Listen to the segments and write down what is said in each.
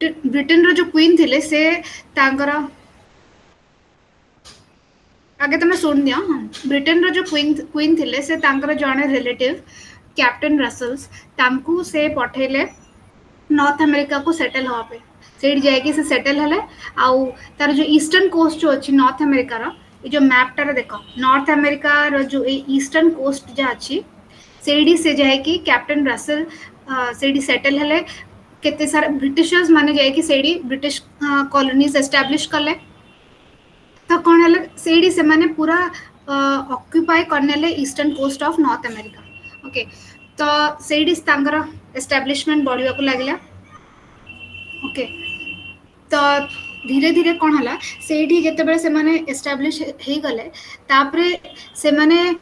Britain रो जो queen थिले से तांकर आगे तुम शुण दियो। ब्रिटेन रो जो क्वीन थिले से तांकर जने रिलेटिव कैप्टन रसल्स तांकू से पठेले नॉर्थ अमेरिका को सेटल हवा पे। सेठी जाके से सेटल हेले आउ तार जो ईस्टर्न कोस्ट जो अछि नॉर्थ अमेरिका रो ये जो मैप टारे देखो नॉर्थ अमेरिका रो जो ईस्टर्न कोस्ट जा अछि सेठी से जाके कैप्टन रसल सेठी सेटल हेले। केते सारा ब्रिटिशर्स माने जाके सेठी ब्रिटिश कॉलोनीज एस्टैब्लिश कले। तो कौन है सेठी से माने पूरा ऑक्युपाई करनेले eastern coast of North America. Okay तो सेठी तांकर एस्टैब्लिशमेंट बढ़िया को लागला। ओके तो धीरे धीरे कौन है सेठी जेतेबेले से माने एस्टैब्लिश हे गले तापरे से माने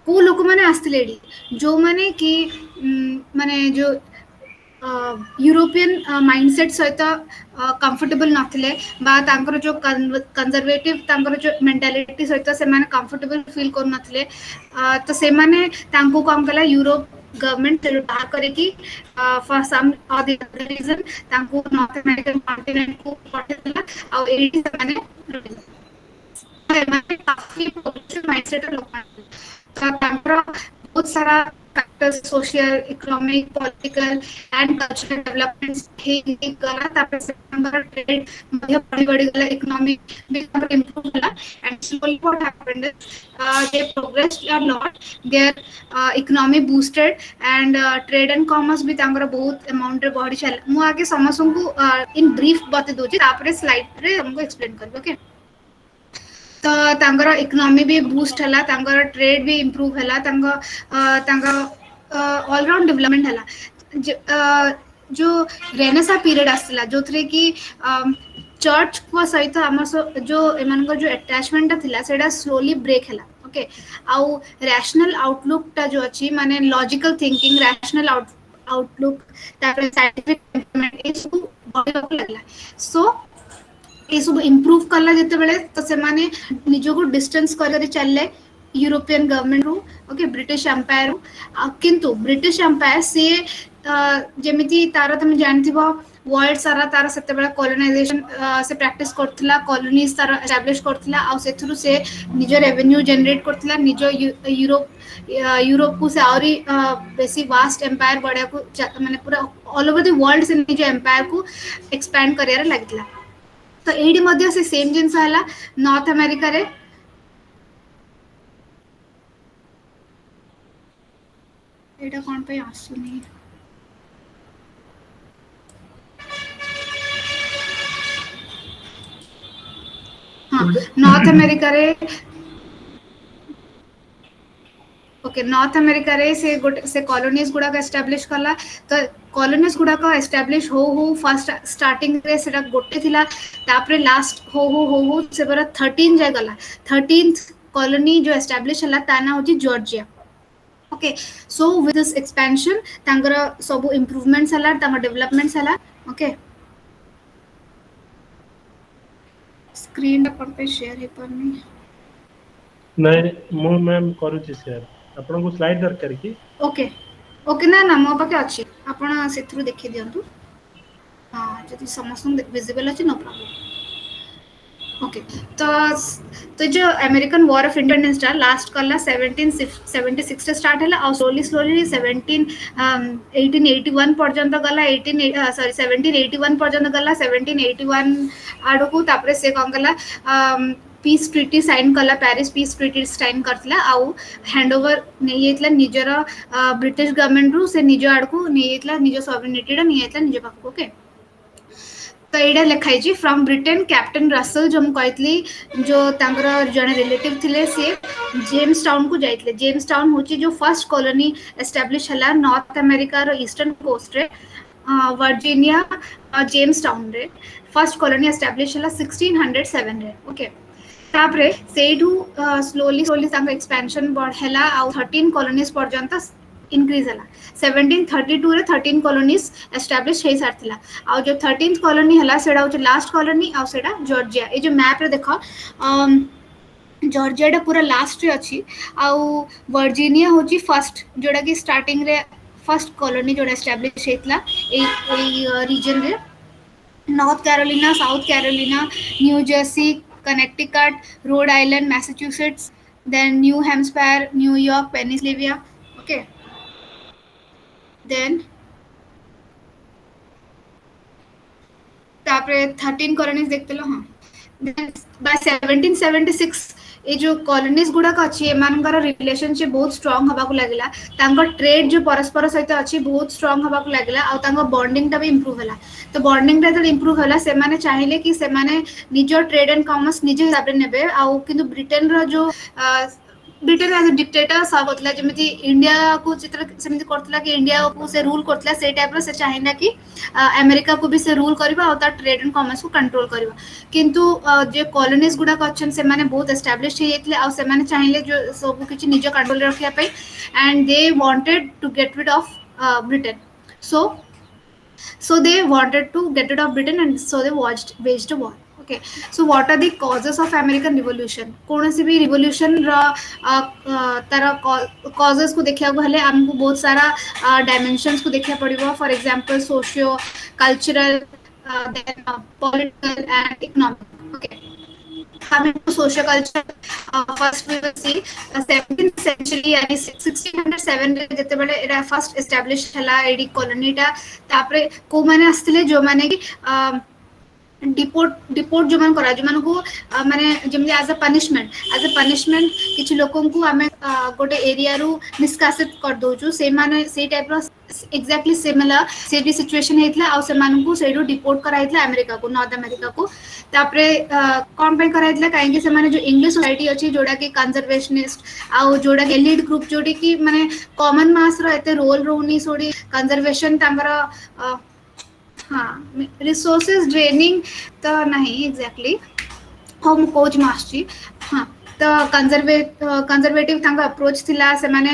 को लोक माने आस्थिले एडी जो माने कि माने जो यूरोपियन माइंडसेट सहित कंफर्टेबल नथिले बा तांकर जो कंजर्वेटिव तांकर जो मेंटालिटी सहित से माने कंफर्टेबल फील कर नथिले। तो से माने तांको काम कला यूरोप गवर्नमेंट बाहर करे कि फॉर सम अदर रीजन तांको नॉर्थ अमेरिकन कॉन्टिनेंट को पठेला आ एडी से माने माने काफी प्रोग्रेसिव माइंडसेट लोक तो तांकर बहुत सारा factors social economic political and cultural developments हे गला तापर से तांकर ट्रेड बढ़िया बढ़ी गला इकोनॉमिक भी तांकर इंप्रूव होला and slowly what happened they progressed a lot there economy boosted and trade and commerce भी तांकर बहुत अमाउंट रे बढ़ी चला। मु आगे समस्त को इन ब्रीफ बते दोची तापर स्लाइड रे हमको एक्सप्लेन करबो। ओके तो तांकर इकोनॉमी भी बूस्ट हला तांकर ट्रेड भी इंप्रूव हला ऑलराउंड डेवलपमेंट हला। जो रेनेसा पीरियड आसला जो थरे कि चर्च को सहित आम जो एमान जो अटैचमेंट थिला सेटा स्लोली ब्रेक हला। ओके आउ रैशनल आउटलुक टा जो अछि माने लॉजिकल थिंकिंग रैशनल आउटलुक तापर साइंटिफिक इम्प्रूवमेंट ए सब बढ़िया लागला। सो ये सब इम्प्रूव कला जिते बेले तो से माने निजो को डिस्टेंस कर चलले यूरोपियन गवर्नमेंट रू। ओके ब्रिटिश एम्पायर रू किंतु ब्रिटिश एम्पायर से जेमिति तार तुम जानथिबो वर्ल्ड सारा तार सेते बेले कॉलोनाइजेशन से प्रैक्टिस करथिला कॉलोनीज तार एस्टैब्लिश करथिला आ सेथुरु से निजो रेवेन्यू जनरेट करथिला निजो यूरोप को से आउरी बेसी वास्ट एम्पायर बडा को माने पूरा ऑल ओवर द वर्ल्ड से निजो एम्पायर को एक्सपैंड करियार लागथिला। तो एडी मध्य से सेम जिनस हला नॉर्थ अमेरिका रे एटा कोन पे आसुनी हाँ नॉर्थ अमेरिका रे ओके नॉर्थ अमेरिका रे से कॉलोनीज गुडा का एस्टैब्लिश कला। तो कॉलोनीज गुडा का एस्टैब्लिश हो फर्स्ट स्टार्टिंग रे सेटा गोटे थिला तापरे लास्ट हो से बरा 13 जाय गला 13th कॉलोनी जो एस्टैब्लिश हला ताना होची Georgia. Okay so with this expansion तांगर सब इंप्रूवमेंट्स हला तांगर डेवलपमेंट्स हला। ओके स्क्रीन पे शेयर हे परनी नहीं मु मैम करूची शेयर आपन को स्लाइड दरकार की। ओके ओके ना मो पाके अछि आपन सेथरु देखि दियंतु। हां जदि समस्त विजिबल अछि नो प्रॉब्लम। ओके तो जो अमेरिकन वॉर ऑफ इंडिपेंडेंस टा लास्ट कला 1776 से स्टार्ट हला और स्लोली 1881 पर्यंत गला 1781 पर्यंत गला 1781 आडो को तापरे से कोन गला पीस ट्रीटी साइन कला पेरिस पीस ट्रीटी साइन करथला आउ हैंडओवर नै येतला निजर ब्रिटिश गवर्नमेंट रु से निज आड को नै येतला निज सॉवरेनिटी टा नै येतला निज पाक। ओके तो ये लिखाई जी फ्रॉम ब्रिटेन कैप्टन रसल जो कहती जो तांकर जने रिलेटिव थिले से जेम्स टाउन को जाइतले। जेम्स टाउन होची जो फर्स्ट कॉलोनी एस्टैब्लिश हला नॉर्थ अमेरिका रो ईस्टर्न कोस्ट रे वर्जीनिया जेम्स टाउन रे फर्स्ट कॉलोनी एस्टैब्लिश हला 1607 रे। ओके तापरे सेठू स्लोली स्लोली तांकर एक्सपेंशन बढ़ला आ 13 कॉलोनीज पर्यंत इंक्रीज हला 1732 रे 13 कॉलोनीज एस्टैब्लिश हे सारथिला आ जो 13th कॉलोनी हला सेडा हो लास्ट कॉलोनी आ सेडा जॉर्जिया। ए जो मैप रे देखो जॉर्जिया पूरा लास्ट रे अछि आ वर्जीनिया होची फर्स्ट जोडा की स्टार्टिंग रे फर्स्ट कॉलोनी जोडा एस्टैब्लिश हेतला ए रीजन रे। North Carolina, South Carolina, New Jersey, Connecticut, Rhode Island, Massachusetts, then New Hampshire, New York, Pennsylvania. Okay, then ତାପରେ 13 colonies ଦେଖିଥିଲ ହଁ by 1776 ଏ ଯୋଉ କଲୋନିଜ ଗୁଡାକ ଅଛି ଏମାନଙ୍କର ରିଲେସନशिପ ବହୁତ ଷ୍ଟ୍ରଙ୍ଗ ହବାକୁ ଲାଗିଲା ତାଙ୍କ ଟ୍ରେଡ ଯୋଉ ପରସ୍ପର ସହିତ ଅଛି ବହୁତ ଷ୍ଟ୍ରଙ୍ଗ ହବାକୁ ଲାଗିଲା ଆଉ ତାଙ୍କ ବଣ୍ଡିଂ ଟା ବି ଇମ୍ପ୍ରୁଭ ହେଲା ତ ବଣ୍ଡିଂ ଟା ଯେତେବେଳେ ଇମ୍ପ୍ରୁଭ ହେଲା ସେମାନେ ଚାହିଁଲେ କି ସେମାନେ ନିଜ ଟ୍ରେଡ ଆଣ୍ଡ କମର୍ସ ନିଜ ହିସାବରେ ନେବେ ଆଉ କିନ୍ତୁ ବ୍ରିଟେନର ଯୋଉ ବ୍ରିଟେନ ଆଜ ଡିକ୍ଟେଟର ସର୍ଭ କରୁଥିଲା ଯେମିତି ଇଣ୍ଡିଆକୁ ଯେତେବେଳେ ସେମିତି କରୁଥିଲା କି ଇଣ୍ଡିଆକୁ ସେ ରୁଲ କରୁଥିଲା ସେଇ ଟାଇପର ସେ ଚାହିଁଲା କି ଆମେରିକାକୁ ବି ସେ ରୁଲ କରିବା ଆଉ ତା ଟ୍ରେଡ ଆଣ୍ଡ କମର୍ସକୁ କଣ୍ଟ୍ରୋଲ କରିବା କିନ୍ତୁ ଯେ କଲୋନିଜ ଗୁଡାକ ଅଛନ୍ତି ସେମାନେ ବହୁତ ଏଷ୍ଟାବ୍ଲିଶ ହେଇଯାଇଥିଲେ ଆଉ ସେମାନେ ଚାହିଁଲେ ଯୋଉ ସବୁ କିଛି ନିଜ କଣ୍ଟ୍ରୋଲରେ ରଖିବା ପାଇଁ and they wanted to get rid of Britain so they wanted to get rid of Britain and so they waged a war. Okay, so what are the causes of American Revolution? कौन भी revolution तार causes को देखा हेले हमको बहुत सारा dimensions को देखा पड़ेगा. For example, socio cultural, then political and economic. Okay, coming to social culture, first we will see 17th century यानी 1607 रे जेतेबेले एटा फर्स्ट एस्टैब्लिश हला एडी कॉलोनी टा तापरे को माने आस्थिले जो माने कि डिपोर्ट जो मान करा जो मान को माने जेमि एज अ पनिशमेंट किछि लोकन को आमे गोटे एरिया रु निष्कासित कर दोजु से माने से टाइप रो एक्जेक्टली सिमिलर से भी सिचुएशन हेतला आ से मान को सेडु डिपोर्ट कराइतला अमेरिका को नॉर्थ अमेरिका को तापरे कोन पे कराइतला काहे कि से माने जो इंग्लिश सोसाइटी अछि जोडा कि कंजर्वेशनिस्ट आ जोडा कि एलिट ग्रुप जोडी कि माने कॉमन मास रो एते रोल रोनी सोडी कंजर्वेशन तांगर हाँ रिसोर्सेज ड्रेनिंग तो नहीं एग्जैक्टली हाँ मु कोच मास्ची हाँ तो कंजर्वेटिव तांको अप्रोच थिला से माने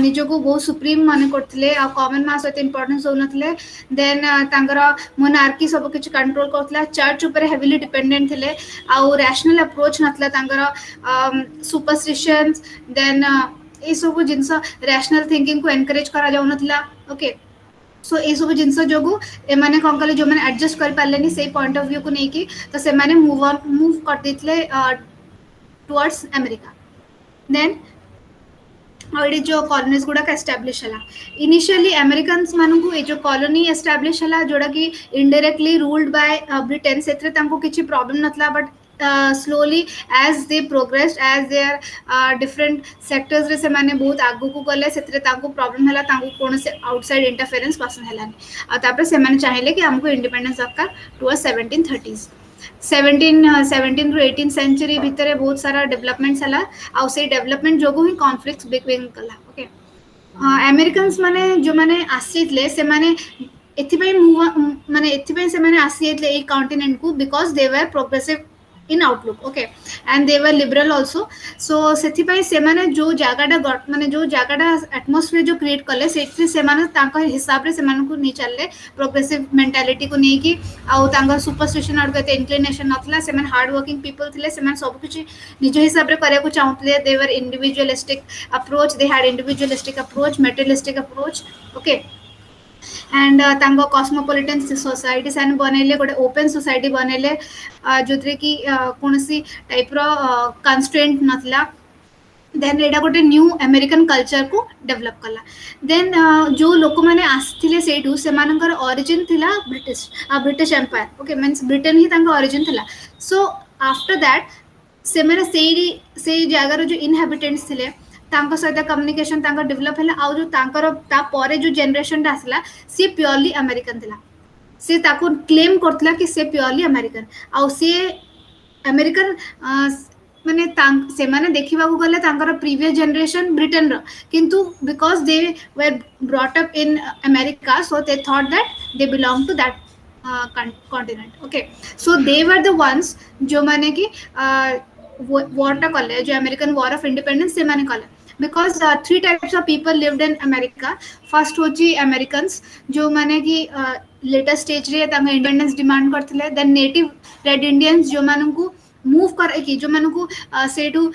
निजको बहुत सुप्रीम माने करथिले आ कॉमन मास एते इंपोर्टेंस होनथिले देन तांकर मोनार्की सब किछ कंट्रोल करथिला चर्च ऊपर हेवीली डिपेंडेंट थिले आ रैशनल अप्रोच नथला तांकर सुपरस्टिशंस देन ए सब जिंस रैशनल थिंकिंग को एनकरेज करा जाउ नथला ओके सो ये सब जिनस जो एमाने कौन कले जो मैंने एडजस्ट कर पारे से पॉइंट ऑफ व्यू को लेकिन तो से मूव कर देते टुवर्ड्स अमेरिका देन और ये जो कॉलोनीज गुड़ाक एस्टाब्लिश है इनिशियली अमेरिकन्स मानू ये जो कॉलोनी एस्टाब्लिश है जोड़ा कि इनडायरेक्टली रूल्ड बाय ब्रिटेन से किसी प्रॉब्लम नथला but slowly as they progressed as their different sectors रे से माने बहुत आगु को गले सेतरे तांको प्रॉब्लम हला तांको कोन से आउटसाइड इंटरफेरेंस पसंद हलानी आ तापर से माने चाहेले कि हमको इंडिपेंडेंस दरकार टुवर्ड्स 1730s 17 ରୁ 18 सेंचुरी भितर बहुत सारा डेवलपमेंट्स हला आ से डेवलपमेंट जोगु ही कॉन्फ्लिक्ट्स बिटवीन कला ओके अमेरिकन्स माने जो माने आसीतले से माने एथिपई माने एथिपई से माने आसीतले ए कॉन्टिनेंट को because they were progressive in outlook okay and they were liberal also so सेथिपई से माने जो जागाटा माने जो जागाटा एटमॉस्फेयर जो क्रिएट कले सेथि से माने तांका हिसाब रे से माने को नी चलले प्रोग्रेसिव मेंटालिटी को नै कि आउ तांका सुपरस्टिशन और गते इंक्लिनेशन नथला से माने हार्ड वर्किंग पीपल थिले से माने सब कुछ निज हिसाब रे करे को चाहतले they were individualistic approach they had individualistic approach materialistic approach okay and तांको कॉस्मोपॉलिटन सोसाइटी से बनैले गोटे ओपन सोसाइटी बनैले जोथरे कि कोनसी टाइप रो कंस्ट्रेंट नथला देन एटा गोटे न्यू अमेरिकन कल्चर को डेवलप कला देन जो लोक माने आस्थिले सेठू से मानकर ओरिजिन थिला British Empire okay means Britain ही तांका ओरिजिन थिला सो आफ्टर दैट से माने से जगह जो इनहैबिटेंट्स थिले तांको सहित कम्युनिकेशन तांको डेवलप हैला आ जो तांकर ता परे जो जनरेशन आसला सी प्योरली अमेरिकन थिला से ताको क्लेम करतला कि से प्योरली अमेरिकन आ से अमेरिकन माने से माने देखिबा को गले तांकर प्रीवियस जनरेशन ब्रिटेन रो किंतु because they were brought up in America so they thought that they belong to that continent okay so they were the ones जो माने कि वॉर कले जो अमेरिकन वॉर ऑफ इंडिपेंडेंस से माने कले because three types of people lived in America first होची Americans जो माने कि later stage रे तांगा इंडिपेंडेंस डिमांड करथिले देन नेटिव रेड इंडियंस जो मानन को मूव कर कि जो मानन को सेटू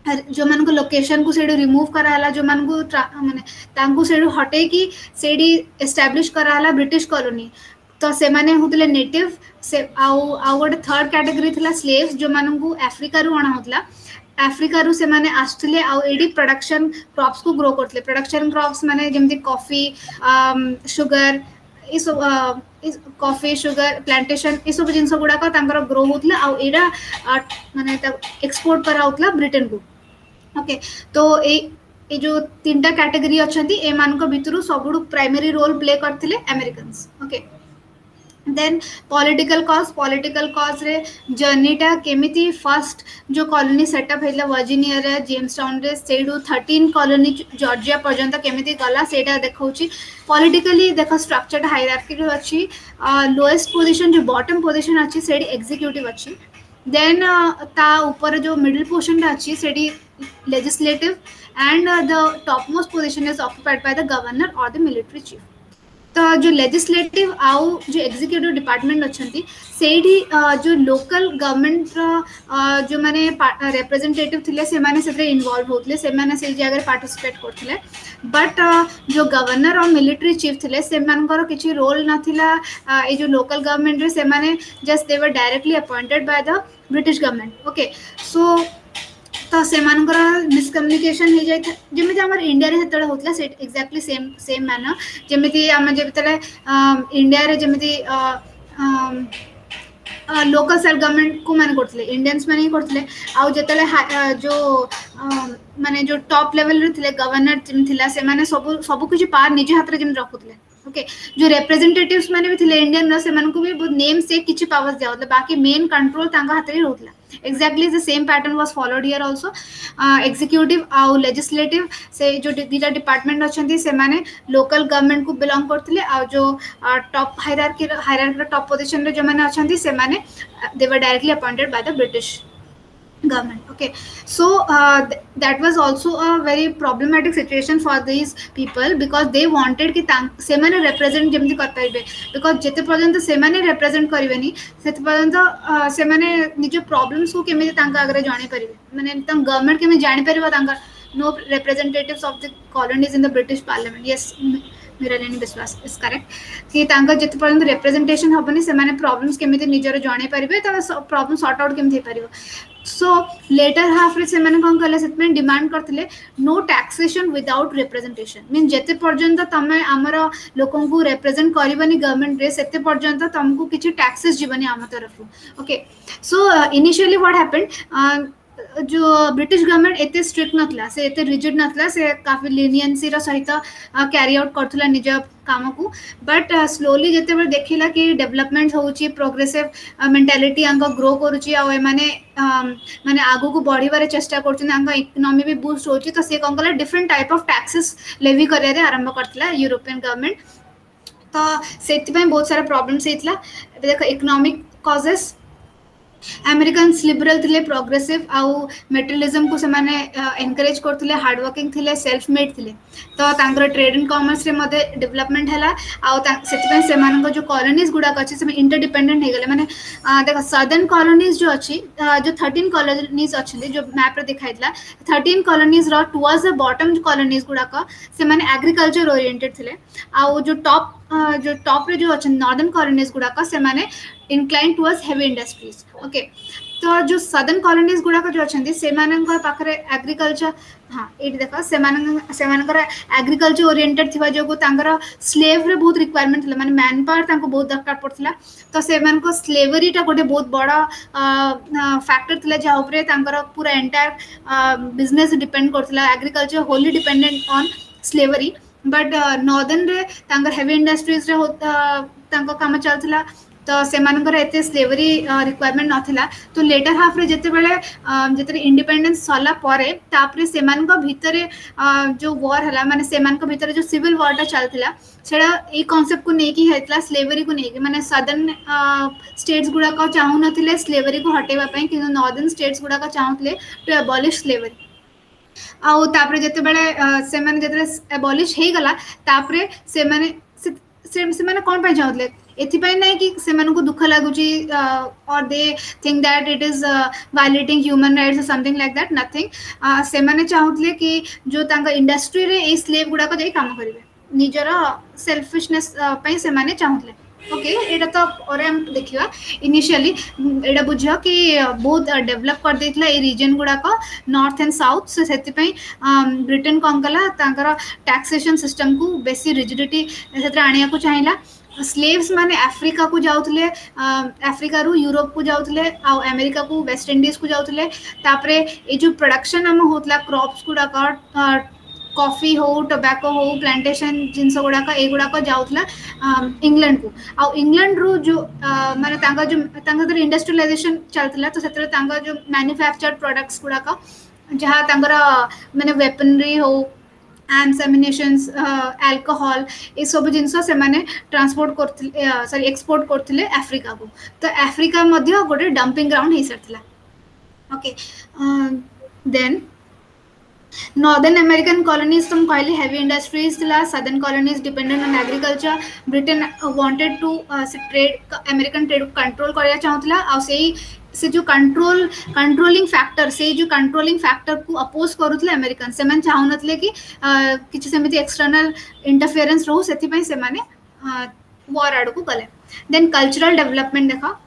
जो मान को लोकेशन को सेडू रिमूव करा हला जो मान को माने तांको सेडू हटे कि सेडी एस्टैब्लिश करा हला ब्रिटिश कॉलोनी तो से माने होतले नेटिव से आउ गोटे थर्ड कैटेगरी थिला स्लेव्स जो मानू आफ्रिका रु अणा होतला आफ्रिका रु से माने आस्ट्रेलिया आउ एडी प्रोडक्शन क्रॉप्स को ग्रो करथले प्रोडक्शन क्रॉप्स माने जेमति कॉफी शुगर इस कॉफी शुगर प्लांटेशन ये सब जिन गुड़ाक ग्रो होता आउ एडा माने एक्सपोर्ट करा होतला ब्रिटेन को ओके तो ए जो तीनटा कैटेगरी अच्छी ए मान भितर सब प्राइमरी रोल प्ले करते Americans okay then political cause रे जर्नीटा केमिति फर्स्ट जो कॉलोनी सेटअप होता वर्जिनिया रे जेम्स टाउन रे सेडू 13 कॉलोनी जॉर्जिया पर्यंत केमिति गला सेटा देखाउची पॉलिटिकली देखो स्ट्रक्चर हायरार्की अच्छी लोएस्ट पोजीशन जो बॉटम पोजीशन अच्छी सेडी एग्जीक्यूटिव अच्छी देन ता ऊपर जो मिडिल पोर्शन अच्छी सेडी legislative and the top most position is occupied by the governor और द मिलिट्री चीफ तो जो लेजिस्लेटिव आउ जो एग्जीक्यूटिव डिपार्टमेंट अच्छी से जो लोकल गवर्नमेंट जो माने रिप्रेजेंटेटिव थिले से माने से इन्वॉल्व होते से माने से जगह पार्टिसिपेट करते बट जो गवर्नर और मिलिट्री चीफ थिले से मानकर किसी रोल नाथिला ये जो लोकल गवर्नमेंट रे से माने just they were directly appointed by the British government okay so तो से मिसकम्युनिकेशन हो जाए जमी आम इंडिया से होता से एक्जाक्टली सेम मैनर जमी आम जो इंडिया जमी लोकल सेल्फ गवर्नमेंट को मैंने करते इंडियंस मैंने ही करते आउ जो जो माने जो टॉप लेवल रे थिले गवर्नर थिला से माने सब कुछ पार निज हाथ रे जमी रखुले ओके जो रिप्रेजेंटेटिव्स माने भी थिले इंडियन रो से मानन को भी नेम से किछि पावर्स दिया होतले बाकी मेन कंट्रोल तांगा हाथ रे होतला exactly the same pattern was followed here also executive आउ legislative से जो दीटा डिपार्टमेंट अच्छी से माने लोकल गवर्नमेंट को बिलोंग करते आउ जो टॉप हायरार्की टॉप पोजीशन रे जो माने अच्छी से माने they were directly appointed by the British government okay so that was also a very problematic situation for these people because they wanted कि से माने represent जमती कर पाइबे because जेते पर्यंत से माने represent करिवेनी सेते पर्यंत से माने निज प्रॉब्लम्स को केमे तांका आगरे जाने परिबे माने तम गवर्नमेंट केमे जानि परिबा तांका no representatives of the colonies in the British parliament yes मिरालेनी विश्वास इज करेक्ट कि तांका जेते पर्यंत रिप्रेजेंटेशन हबनी से माने प्रॉब्लम्स केमिति निजर जाने परिबे त प्रॉब्लम सॉर्ट आउट केमिति परिबो सो लेटर हाफ रे से माने कोन कले सेतमें डिमांड करथिले no taxation without representation mean जेते पर्यंत तमे हमर लोकन को रिप्रेजेंट करबनी गवर्नमेंट रे सेते पर्यंत तुमको किछि टैक्सेस जीवनी हम तरफ okay so initially what happened जो ब्रिटिश गवर्नमेंट एते स्ट्रिक्ट नथला से एते रिजिड नथला से काफी लिनियंसी रो सहित कैरी आउट करथला निज काम को बट स्लोली जेते बेर देखिला कि डेवलपमेंट होउची प्रोग्रेसिव मेंटालिटी आंका ग्रो करूची आ माने माने आगु को बढ़िबारे चेष्टा करछन आंका इकोनॉमी भी बूस्ट होची तो से कंकला different type of taxes levy करे रे आरंभ करथला यूरोपियन गवर्नमेंट तो सेति पय बहुत सारा प्रॉब्लम्स हेतला देखो इकोनॉमिक कॉजेस अमेरिकन्स लिबरल थिले प्रोग्रेसिव आउ मेटेरियलिज्म को से माने एनकरेज करथिले हार्ड वर्किंग थिले सेल्फ मेड थिले तो तांकर ट्रेड एंड कॉमर्स रे मध्ये डेवलपमेंट हैला आउ सेति पे से मानन जो कॉलोनीज गुडा अछि से इंटरडिपेंडेंट हे गेले माने देखो सदर्न कॉलोनीज जो अछि जो 13 कॉलोनीज अछि जो मैप रे दिखाइतला 13 कॉलोनीज रो टुवर्ड्स द बॉटम कॉलोनीज गुडा का से माने एग्रीकल्चर ओरिएंटेड थिले आउ जो टॉप रे जो अछि नॉर्दर्न कॉलोनीज गुडा का से माने inclined towards heavy industries okay तो जो सदर्न कॉलोनीज गुडा जो अच्छे से पाखे एग्रीकल्चर हाँ ये देखा से एग्रीकल्चर ओरिएंटेड थिबा जो स्लेव रे बहुत रिक्वायरमेंट थिला माने मैन पावर बहुत दरकार पड़ता तो से स्लेवरी टा गोटे बहुत बड़ा फैक्टर थिला जहाँ उपरे पूरा एंटायर बिजनेस डिपेंड करथिला agriculture wholly dependent on slavery but northern रे हेवी इंडस्ट्रीज रे काम चलथिला तो से एते स्लेवरी रिक्वायरमेंट नथिला तो लेटर हाफ रे जेते बेले इंडिपेंडेंस सरला परे तापरे से भितर जो वॉर हला माने से भितर जो सिविल वॉर टा चलथिला सेडा ए कांसेप्ट को नेकी हेतला स्लेवरी को नेकी माने सदर्न स्टेट्स गुडा को चाहू नथिले स्लेवरी को हटेबा पई कि नॉर्दर्न स्टेट्स गुडा को चाहूतले टू एबॉलिश स्लेवरी आउ तापरे जेते बेले से एबॉलिश हे गला तापरे से माने कोन पय चाहूतले एथिपाई नहीं कि से को दुख लगुची और they think that it is violating human rights something like that nothing से माने चाहूतले कि जो तांका इंडस्ट्री रे ए स्लेव गुडा को जाई काम करिवे निजर सेल्फिशनेस पई से माने चाहूतले ओके एटा तो और हम देखिवा इनिशियली एटा बुझियो कि बहुत डेवलप कर देथिला ए रीजन गुडा को नॉर्थ एंड साउथ से सेति पई ब्रिटेन कोन कला तांकर टैक्सेशन सिस्टम को बेसी रिजिडिटी सेत्र आनिया को चाहिला स्लेव्स माने अफ्रीका को जाउथले अफ्रीका रु यूरोप को जाउथले आ अमेरिका को वेस्ट इंडीज को जाउथले तापरे ए जो प्रोडक्शन हम होतला क्रॉप्स गुडा का कॉफी हो टोबैको हो प्लांटेशन जिनस गुड़ाक एगुड़ाक जाऊला इंग्लैंड को आ इंग्लैंड रु जो माने तांका जो तांका इंडस्ट्रियलाइजेशन चलता तो से जो मैन्युफैक्चर्ड प्रोडक्ट्स गुड़ाक जहाँ तांकर माने वेपनरी हो आर्म्स एमिनेशंस अल्कोहल ये सब जिनस से माने ट्रांसपोर्ट करथिले सॉरी एक्सपोर्ट करथिले अफ्रीका को तो अफ्रीका मध्य गोटे डंपिंग ग्राउंड हो सारथिला okay then Northern American colonies तुम कहली heavy industries थिला southern colonies dependent on agriculture Britain wanted to trade American trade control करिया चाहूतला आ से जो कंट्रोलिंग फैक्टर से जो कंट्रोलिंग फैक्टर को अपोज करूथले अमेरिकन से मन चाहुनतले कि किछि सेमिति एक्सटर्नल इंटरफेरेंस रहू सेति पई से माने वॉर आड़ को गले देन कल्चरल डेवलपमेंट देखा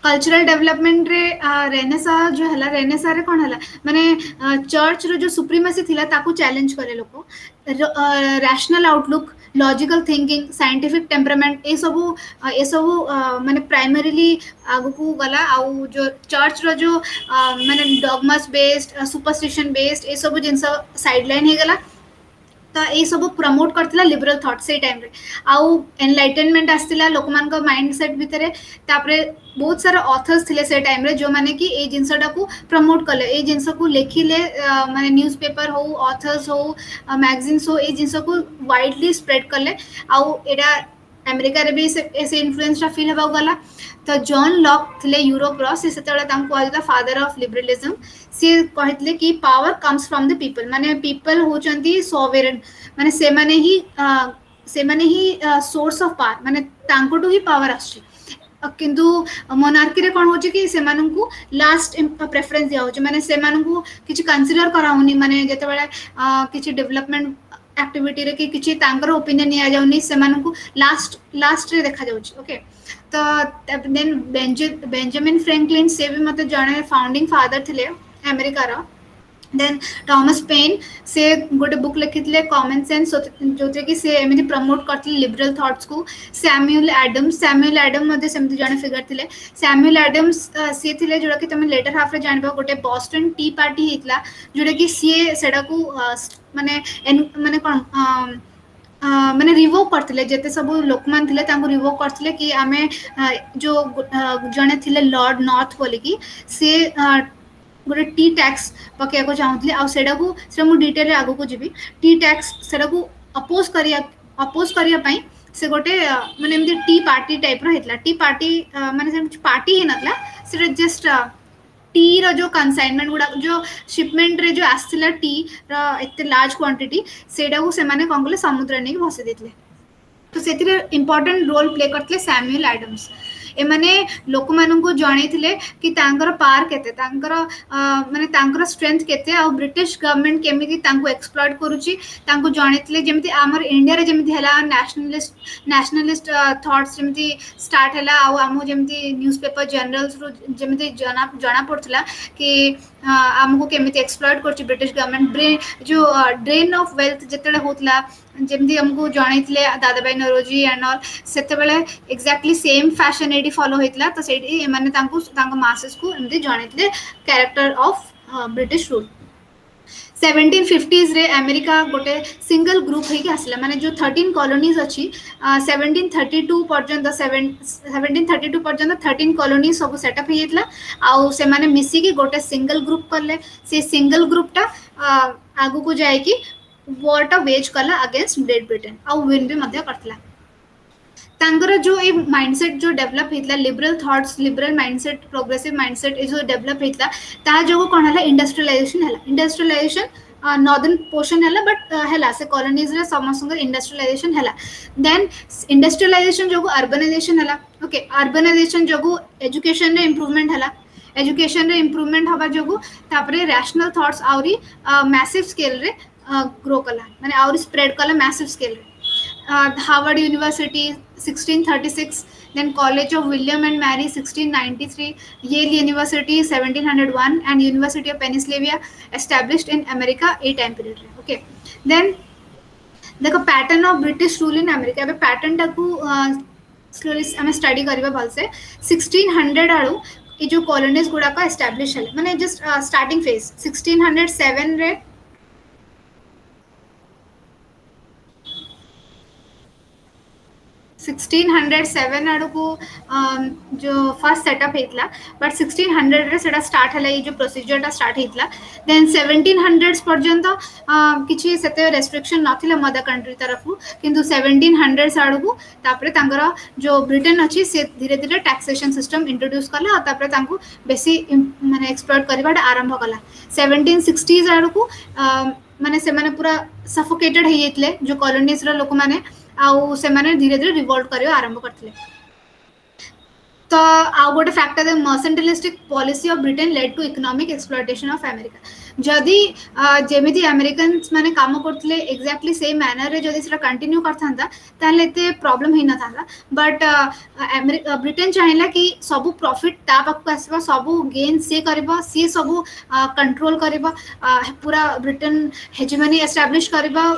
कल्चरल डेवलपमेंट रे रेनेसा जो हला रेनेसा रे कोन हला माने चर्च रो जो सुप्रीमेसी थिला ताकू चैलेंज करे लोको rational outlook logical thinking scientific temperament ए सब माने प्राइमरीली आगु को गला आ जो चर्च रो जो माने डॉगमास बेस्ड सुपरस्टिशन बेस्ड ए सब जिंस साइडलाइन हे गला तो ये सब प्रमोट करथिला लिबरल थॉट से टाइम रे आउ एनलाइटनमेंट आस्तिला लोक मान का माइंडसेट भितरे तापरे बहुत सारा ऑथर्स थिले से टाइम रे जो माने कि ए जिंसटा को प्रमोट करले ए जिंस को लेखिले माने न्यूज़पेपर हो ऑथर्स हो मैगजीन्स हो ए जिंस को वाइडली स्प्रेड करले आउ एडा अमेरिका रे भी ऐसे इन्फ्लुएंस रा फील हेबा गला तो जॉन लॉक थिले यूरोप रो से सेतला ताम कहला फादर ऑफ लिबरलिज्म से कहतले कि power comes from the people माने पीपल होचंती सॉवरेन माने से माने ही सोर्स ऑफ पावर माने तांकोटू ही पावर आछि किंतु मोनार्की रे कोन होची कि से माननकू लास्ट प्रेफरेंस दिया होची माने से माननकू किछि कंसीडर कराउनी माने जते बेले किछि डेवलपमेंट एक्टिविटी रे कि किछि तांकर ओपिनियन निया जाउनी से माननकू लास्ट रे देखा जाउची ओके तो देन बेंजामिन फ्रैंकलिन से भी मते जणे फाउंडिंग फादर थिले अमेरिका रो देन थॉमस पेन से गोटे बुक लिखितले कॉमन सेंस जोते कि से एमिति प्रमोट करथिले लिबरल थॉट्स को सैमुअल एडम मध्ये सेमिति जणे फिगर थिले सैमुअल एडम्स से थिले जोडा कि तमे लेटर हाफ रे जानबो गोटे बोस्टन टी पार्टी हितला जोडा कि से सेडा को माने माने कोन माने रिवोक करथिले जेते सब लोकमान थिले तांको रिवोक करथिले कि आमे जो जणे थिले लॉर्ड नॉर्थ बोली कि से गोटे टी टैक्स पकेया को चाहूतले आ सेडा मु डिटेल रे आगो को जीबी टी टैक्स सेडा को अपोज करिया पई से गोटे माने एमदी टी पार्टी टाइप रो हेतला टी पार्टी माने से पार्टी हे नतला से जस्ट टी रो जो कंसाइनमेंट गुडा जो शिपमेंट रे जो आस्तिला टी रो एते लार्ज क्वांटिटी सेडा को से माने कोन कले समुद्र ने भसे देतले तो सेतिरे इंपोर्टेंट रोल प्ले करतले सैमुअल एडम्स एमाने लोक माननको जणैथिले कि तांकर पावर केते तांकर माने तांकर स्ट्रेंथ केते आ ब्रिटिश गवर्नमेंट केमिति तांको एक्सप्लॉइट करूची तांको जणैथिले जेमिति हमर इंडिया रे जेमिति हला नेशनलिस्ट थॉट्स जेमिति स्टार्ट हला आ हमो जेमिति न्यूज़पेपर जर्नल्स रो जेमिति जणा पड़थला कि हमको केमिति एक्सप्लॉइट करची ब्रिटिश गवर्नमेंट जो ड्रेन ऑफ वेल्थ जतले होतला जेमती हमको जणैथिले दादाबाई नरोजी एंड ऑल सेते बेले एग्जैक्टली सेम फैशन एडी फॉलो होइतला तो सेडी ए माने तांको मासेस को एमती जणैथिले character of British rule 1750s रे अमेरिका गोटे सिंगल ग्रुप होइके आसला माने जो 13 कॉलोनीज अछि 1732 पर्यंत 1732 पर्यंत 13 कॉलोनी सब सेटअप हेतला आ से माने मिसी की गोटे सिंगल ग्रुप करले से सिंगल ग्रुपटा आगु को जाय कि वॉरटा वेज कला अगेंस्ट ग्रेट ब्रिटेन आ विन भी मध्य करथला तांगर जो ए माइंडसेट जो डेवलप हेतला liberal thoughts liberal mindset progressive mindset ए जो डेवलप हेतला ता जो कोन हला इंडस्ट्रियलाइजेशन नॉर्दर्न पोर्शन हला बट हला से कॉलोनीज रे समस्त इंडस्ट्रियलाइजेशन हला देन इंडस्ट्रियलाइजेशन जो अर्बनाइजेशन हला ओके अर्बनाइजेशन जो एजुकेशन रे इंप्रूवमेंट हला एजुकेशन रे इंप्रूवमेंट हवा जो तापरे रैशनल थॉट्स आउरी मैसिव स्केल रे ग्रो कला माने आउरी स्प्रेड कला मैसिव स्केल रे Harvard University 1636, then College of William and Mary 1693, Yale University 1701, and University of Pennsylvania established in America a time period. Okay, then देखो pattern of British rule in America A pattern टाकू slowly आम study करवा भलसे 1600 आड़ू ये जो colonies गुड़ाक establish है माने just starting phase 1607 रे 1607 आड़ को जो फर्स्ट सेटअप होता बट 1600 रे सेटा स्टार्ट है ये जो प्रोसीजर स्टार्ट होता देन 1700 पर्यंत किसी से रेस्ट्रिक्शन नाथिला मदर कंट्री तरफ किंतु 1700 आड़ को तापरे तांकर जो ब्रिटेन अच्छी से धीरे धीरे टैक्सेशन सिस्टम इंट्रोड्यूस कला और तापरे तांको बेसी माने एक्सप्लॉइट करबा आरंभ कला 1760s आड़ को माने से माने पूरा सफोकेटेड हो जाते जो कॉलोनीज रो लोक माने आउ से माने धीरे धीरे रिवोल्ट करबा आरंभ करथिले तो आउ गोटे फैक्ट है mercantilistic policy of Britain led to economic exploitation of America जदि जेमिति अमेरिकन्स माने काम करथिले एग्जैक्टली सेम मैनर रे जदि सेटा कंटिन्यू करथांता ताले एते प्रॉब्लम ही न थांता बट ब्रिटेन चाहिला कि सब प्रॉफिट ता पाखु आसबा सब गेन से करबा सी सब कंट्रोल करबा पूरा ब्रिटेन हेजेमनी एस्टैब्लिश करबा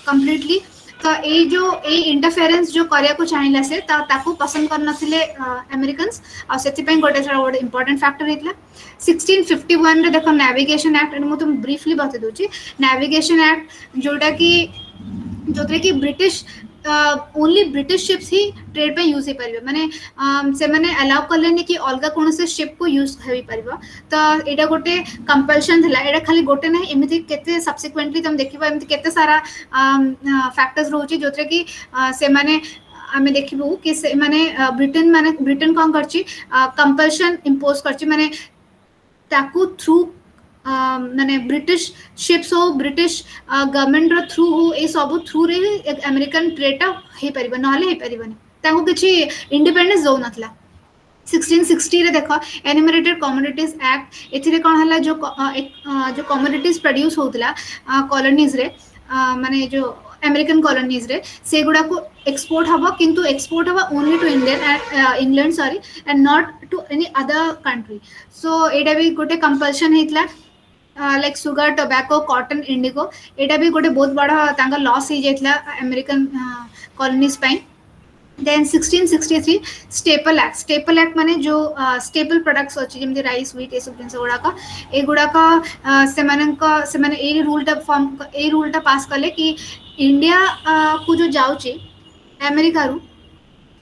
कंप्लीटली तो ये जो ये इंटरफेरेंस जो करिया को चाहिला से ताको पसंद करना थिले अमेरिकन्स और सेति पे गोटे गोटे इंपोर्टेंट फैक्टर हेतला 1651 रे देखो नेविगेशन एक्ट मु तुम ब्रीफली बता दोची नेविगेशन एक्ट जोटा कि ब्रिटिश ओनली ब्रिटिश शिप्स ही ट्रेड पे यूज हो पारे माने से माने अलाउ करले कि अलग कौन से शिप को यूज हो पारिबो तो एटा गोटे कंपल्शन थिला एटा खाली गोटे नहीं एमिति केते सब्सिक्वेंटली तुम देखिबो एमिति केते सारा फैक्टर्स रहउची जोतरे कि से माने आमे देखिबो कि से माने ब्रिटेन कोन करची कंपल्शन इंपोज करची माने ताकू थ्रू माने ब्रिटिश शिप्स हो ब्रिटिश गवर्नमेंट रो थ्रू हो ए सब थ्रू रे अमेरिकन ट्रेड हे परिबो नहले हे परिबोनी ताको किछि इंडिपेंडेंस जो नथला 1660 रे देखो एनिमरेटेड कमोडिटीज एक्ट एथिरे कोन हला जो कमोडिटीज प्रोड्यूस होतला कॉलोनीज रे माने जो अमेरिकन कॉलोनीज रे से गुडा को एक्सपोर्ट हबो किंतु एक्सपोर्ट हबो only to England sorry and not to any other country so एटा भी गोटे कंपल्शन हेतला like sugar tobacco cotton indigo एटा भी गोटे बहुत बड़ा तांका लॉस हो जाइतला अमेरिकन कॉलोनीज पई देन 1663 स्टेपल एक्ट माने जो स्टेपल प्रोडक्ट्स अछि जेमि राइस व्हीट ए सब जिंस गुडा का से माने ए रूलटा पास कले कि इंडिया को जो जाउची अमेरिका रू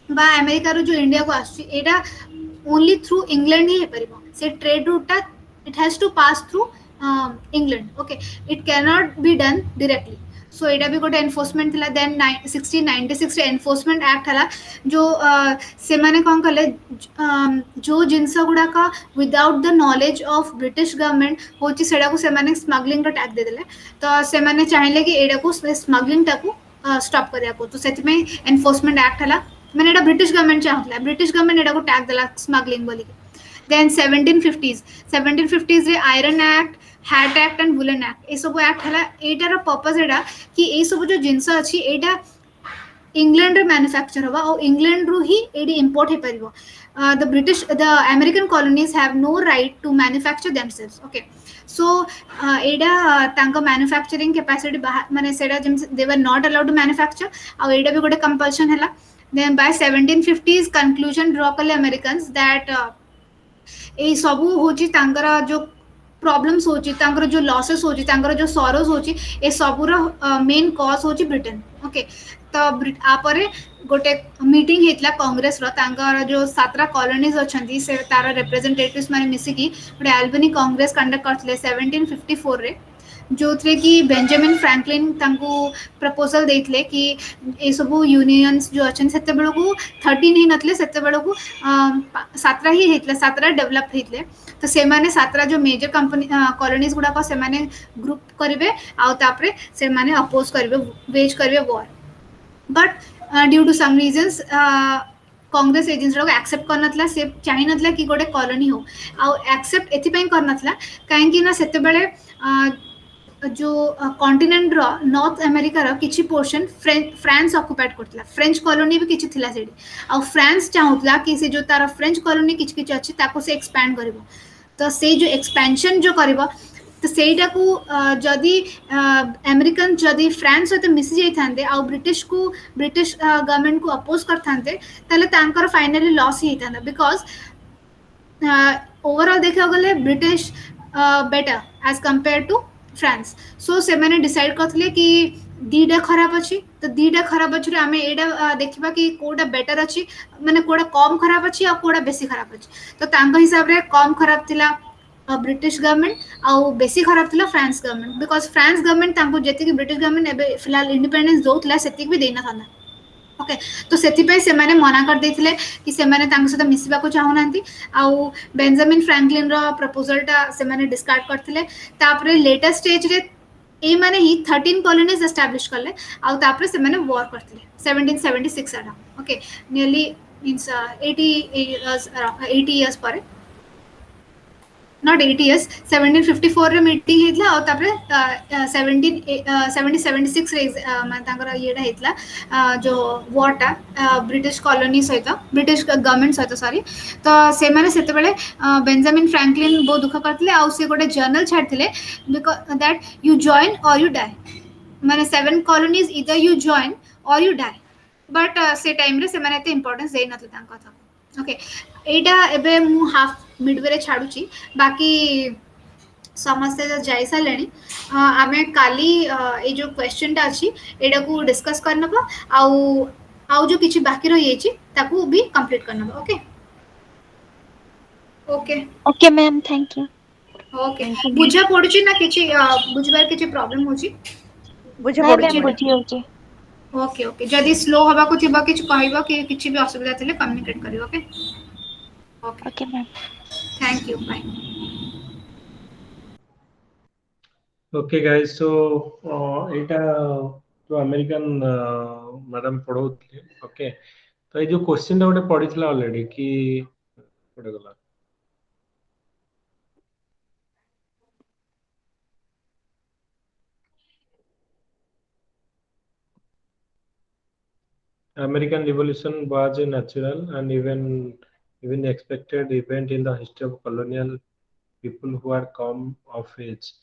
बा अमेरिका रू जो इंडिया को आछि एटा ओनली थ्रू इंग्लैंड ही हे परिबो से ट्रेड रूटटा it has to pass through England okay it can not be done directly so एटा भी गोटे एनफोर्समेंट थिला देन 1696 रे एनफोर्समेंट एक्ट हला जो से माने कोन कले जो जिंस गुडा का without the knowledge of British government होची सेडा को से माने स्मगलिंग रो टैक्स दे देले तो से माने चाहिले कि एडा को स्मगलिंग टाकू स्टॉप करिया को तो सेति में एनफोर्समेंट एक्ट हला माने एडा ब्रिटिश गवर्नमेंट चाहतला ब्रिटिश गवर्नमेंट एडा को टैक्स देला स्मगलिंग बोली देन 1750s रे iron act hat act and woollen act ए सब एक्ट हला एटार पर्पस एटा कि ए सब जो जिंस अछि एटा इंग्लैंड रे मैन्युफैक्चर होबा और इंग्लैंड रू ही एडी इंपोर्ट हे परिबो the American colonies have no right to manufacture themselves okay so एडा तांका मैन्युफैक्चरिंग कैपेसिटी माने सेडा they were not allowed to manufacture और एडा भी गोटे कंपल्शन हला then by 1750s conclusion draw कले अमेरिकन्स दैट ए सब होची तांकर जो प्रॉब्लम्स होची तांकर जो लॉसेस होची तांकर जो सॉरोज होची ए सबुर मेन कॉज होची ब्रिटेन ओके तो आपरे गोटे मीटिंग हेतला कांग्रेस रो तांकर जो 17 कॉलोनीज अछंती से तार रिप्रेजेंटेटिव्स माने मिसी की गोटे एल्बनी कांग्रेस कंडक्ट करथले 1754 रे जो थे कि बेंजामिन फ्रैंकलिन तांको प्रपोजल देथले कि ए सब यूनियंस जो अछन सेते बेलो को 13 ही नथले सेते बेलो को 17 ही हेतले 17 डेवलप हेतले तो से माने 17 जो मेजर कंपनी कॉलोनीज गुडा को से माने ग्रुप करिवे आ तापरे से माने अपोज करिवे वेज करिवे war but due to some reasons Congress agents लोग एक्सेप्ट करनथला से चाहि नथला कि गोटे कॉलोनी हो आ एक्सेप्ट एथि पई करनथला काहे कि ना सेते बेले जो कॉन्टिनेंट रो नॉर्थ अमेरिका रो किछि पोर्शन फ्रांस ऑक्युपाइड करथिला फ्रेंच कॉलोनी भी किछि थिला सेठी आ फ्रांस चाहुतला कि से जो तार फ्रेंच कॉलोनी किछि किछि अछि ताको से एक्सपैंड करबो तो से जो एक्सपेंशन जो करबो तो ସେଇଟା को जदि अमेरिकन जदि फ्रांस सहित मिसी जाइथांते आ ब्रिटिश को ब्रिटिश गवर्नमेंट को अपोज करथांते ताले तांकर फाइनली लॉस ही था बिकॉज ओवरऑल देखा गले British better as compare to France so से मैंने डिसाइड करथिले कि दीटा खराब अच्छी तो दीटा खराब अच्छी आम एटा देखा कि कोटा बेटर अच्छी माने कोटा कम खराब अच्छी आ कोटा बेसी खराब अच्छी तो तांको हिसाब रे कम खराब थिला ब्रिटिश गवर्नमेंट आउ बेसी खराब थिला France government because France government तांको जेतिक ब्रिटिश गवर्नमेंट एबे फिलहाल इंडिपेंडेंस दउतला सेतिक भी देना था ओके तो सेतिपय से माने मना कर देथिले कि से माने तांको सहित मिसिबा को चाहू नांती आउ बेंजामिन फ्रैंकलिन रो प्रपोजल टा से माने डिस्कार्ड करथिले तापरे लेटेस्ट स्टेज रे ए माने ही 13 कॉलोनीज एस्टैब्लिश करले आउ तापरे से माने वॉर करथिले 1776 आडा okay nearly means 80 years 80 years पर नॉट 80 इयर्स 1754 रे मीटिंग हेतला और तापरे 1776 रे माने तांकर येडा हेतला जो वॉरटा ब्रिटिश कॉलोनी सहित ब्रिटिश गवर्नमेंट सहित सॉरी तो से माने सेते बेले बेंजामिन फ्रैंकलिन बहुत दुख करथिले आ से गोटे जर्नल छाडथिले बिकॉज़ दैट यू जॉइन और यू डाई माने 7 कॉलोनीज इदर यू जॉइन और यू डाई बट से टाइम रे से माने एते इंपोर्टेंस देइ नथले तांका था ओके एटा एबे मु हाफ मिडवे रे छाडुची बाकी समस्ते जाई सारे आम काली ये जो क्वेश्चन टा अच्छी एटा को डिस्कस करनबा आउ आउ जो किछि बाकी रही ताकू भी कंप्लीट करनबा okay okay okay ma'am thank you okay बुझा पडुची ना किछि बुझबार किछि प्रॉब्लम होची बुझा नहीं पड़ुची मैम बुझी होची ओके ओके जदी स्लो हबा को थिबा किछि कहबा कि किछि भी असुविधा थिले कम्युनिकेट करियो okay okay okay ma'am thank you bye okay guys so एटा जो अमेरिकन मैडम पढ़ौथले ओके तो ये जो क्वेश्चन टा गोटे पढ़िथिला ऑलरेडी कि पढ़े गला American Revolution was a natural and even expected event in the history of colonial people who are come of age.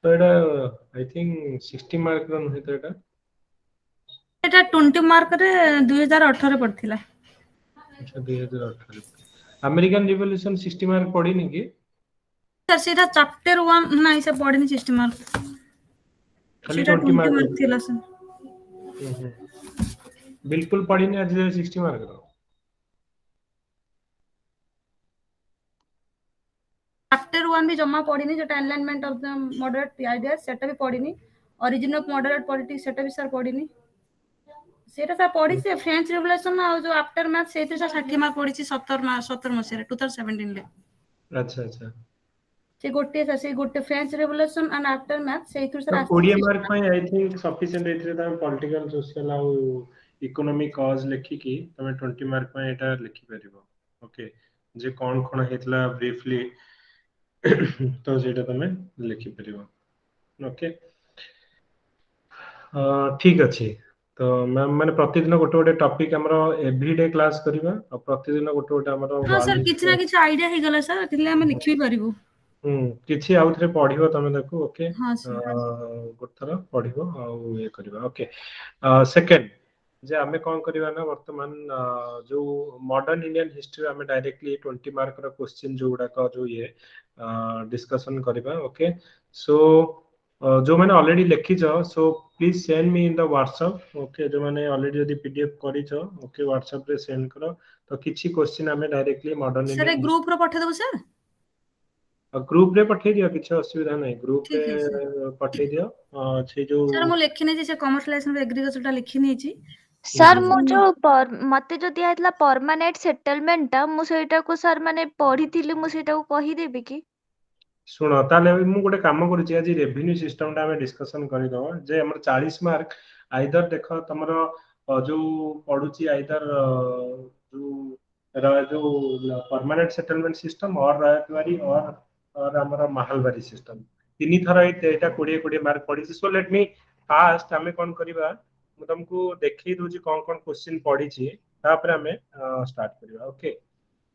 So I think 60 mark run होता है এটা 20 मार्क रे 2018 पड़थिला अच्छा 2018 अमेरिकन रिवॉल्यूशन 60 मार्क पड़ी नहीं कि सर सीधा चैप्टर 1 नहीं से पढ़नी 60 मार्क खाली सीधा 20 मार्क थिला सर बिल्कुल पढ़ी नहीं आज 60 मार्क रो चैप्टर 1 भी जमा पढ़नी जो alignment of the moderate idea सेटा भी पढ़नी ओरिजिन ऑफ मॉडरेट पॉलिटिक्स सेटा भी सर पढ़नी सेटा सर पढ़ी से फ्रेंच रिवॉल्यूशन और जो आफ्टर मैथ सेते सर 60 मार्क पढ़ी 17 मसिया 2017 ले अच्छा अच्छा से गोटे French revolution and after math Setu sir तो 20 मार्क ପାଇଁ आई थिंक सफिशिएंट एथरे तम पॉलिटिकल सोशल आ इकोनॉमिक कॉज लेखि की तमे 20 मार्क ପାଇଁ एटा लिखि परिबो ओके जे कोन कोन हेतला ब्रीफली तो जेटा तमे लिखि परिबो ओके ठीक अछि तो मैम माने प्रतिदिन गोटे गोटे टॉपिक हमरो एवरीडे क्लास करिबा और प्रतिदिन गोटे गोटे हमरो हां सर किछ ना किछ आईडिया हे गला सर तिले हम लिखि परिबो किछि आउ थरे पढिबो तमे देखो ओके हां सर गोटे थरा पढिबो आ ये करिबा ओके सेकंड जे आमे कोन करिबा ना वर्तमान जो मॉडर्न इंडियन हिस्ट्री आमे डायरेक्टली 20 मार्क रो क्वेश्चन जो गुडा का जो ये डिस्कशन करिबा ओके सो जो मैंने ऑलरेडी लिखी छ so please send me in the WhatsApp okay जो मैंने ऑलरेडी यदि पीडीएफ करी छ ओके व्हाट्सएप रे सेंड करो तो किछि क्वेश्चन आमे directly modern sir Indian group रो पठा देबो सर ग्रुप रे पठे दियो किछ असुविधा नहीं ग्रुप ठीक है रे पठे दियो छै जो सर मु लिखि नै जे कॉमर्स लाइसेंस एग्रीकल्चर टा लिखि नै छी सर मु जो मते जो दिया हतला परमानेंट सेटलमेंट ता मु सेटा को सर माने पढ़ी थिली मु सेटा को कहि देबे की सुनो ताले मु गोटे काम करूची आज रेवेन्यू सिस्टम टा हमें डिस्कशन करि दो जे हमर 40 मार्क आइदर देखो तमरो जो पढुची आइदर जो परमानेंट सेटलमेंट सिस्टम और रायतवारी और हमारा महलवारी सिस्टम तीन थर एटा 20 मार्क पड़ी सो लेट मी फास्ट आमे कोन करबा मु तुमको देखै दोजी कोन कोन क्वेश्चन पड़ी छी तापर आमे स्टार्ट करबा okay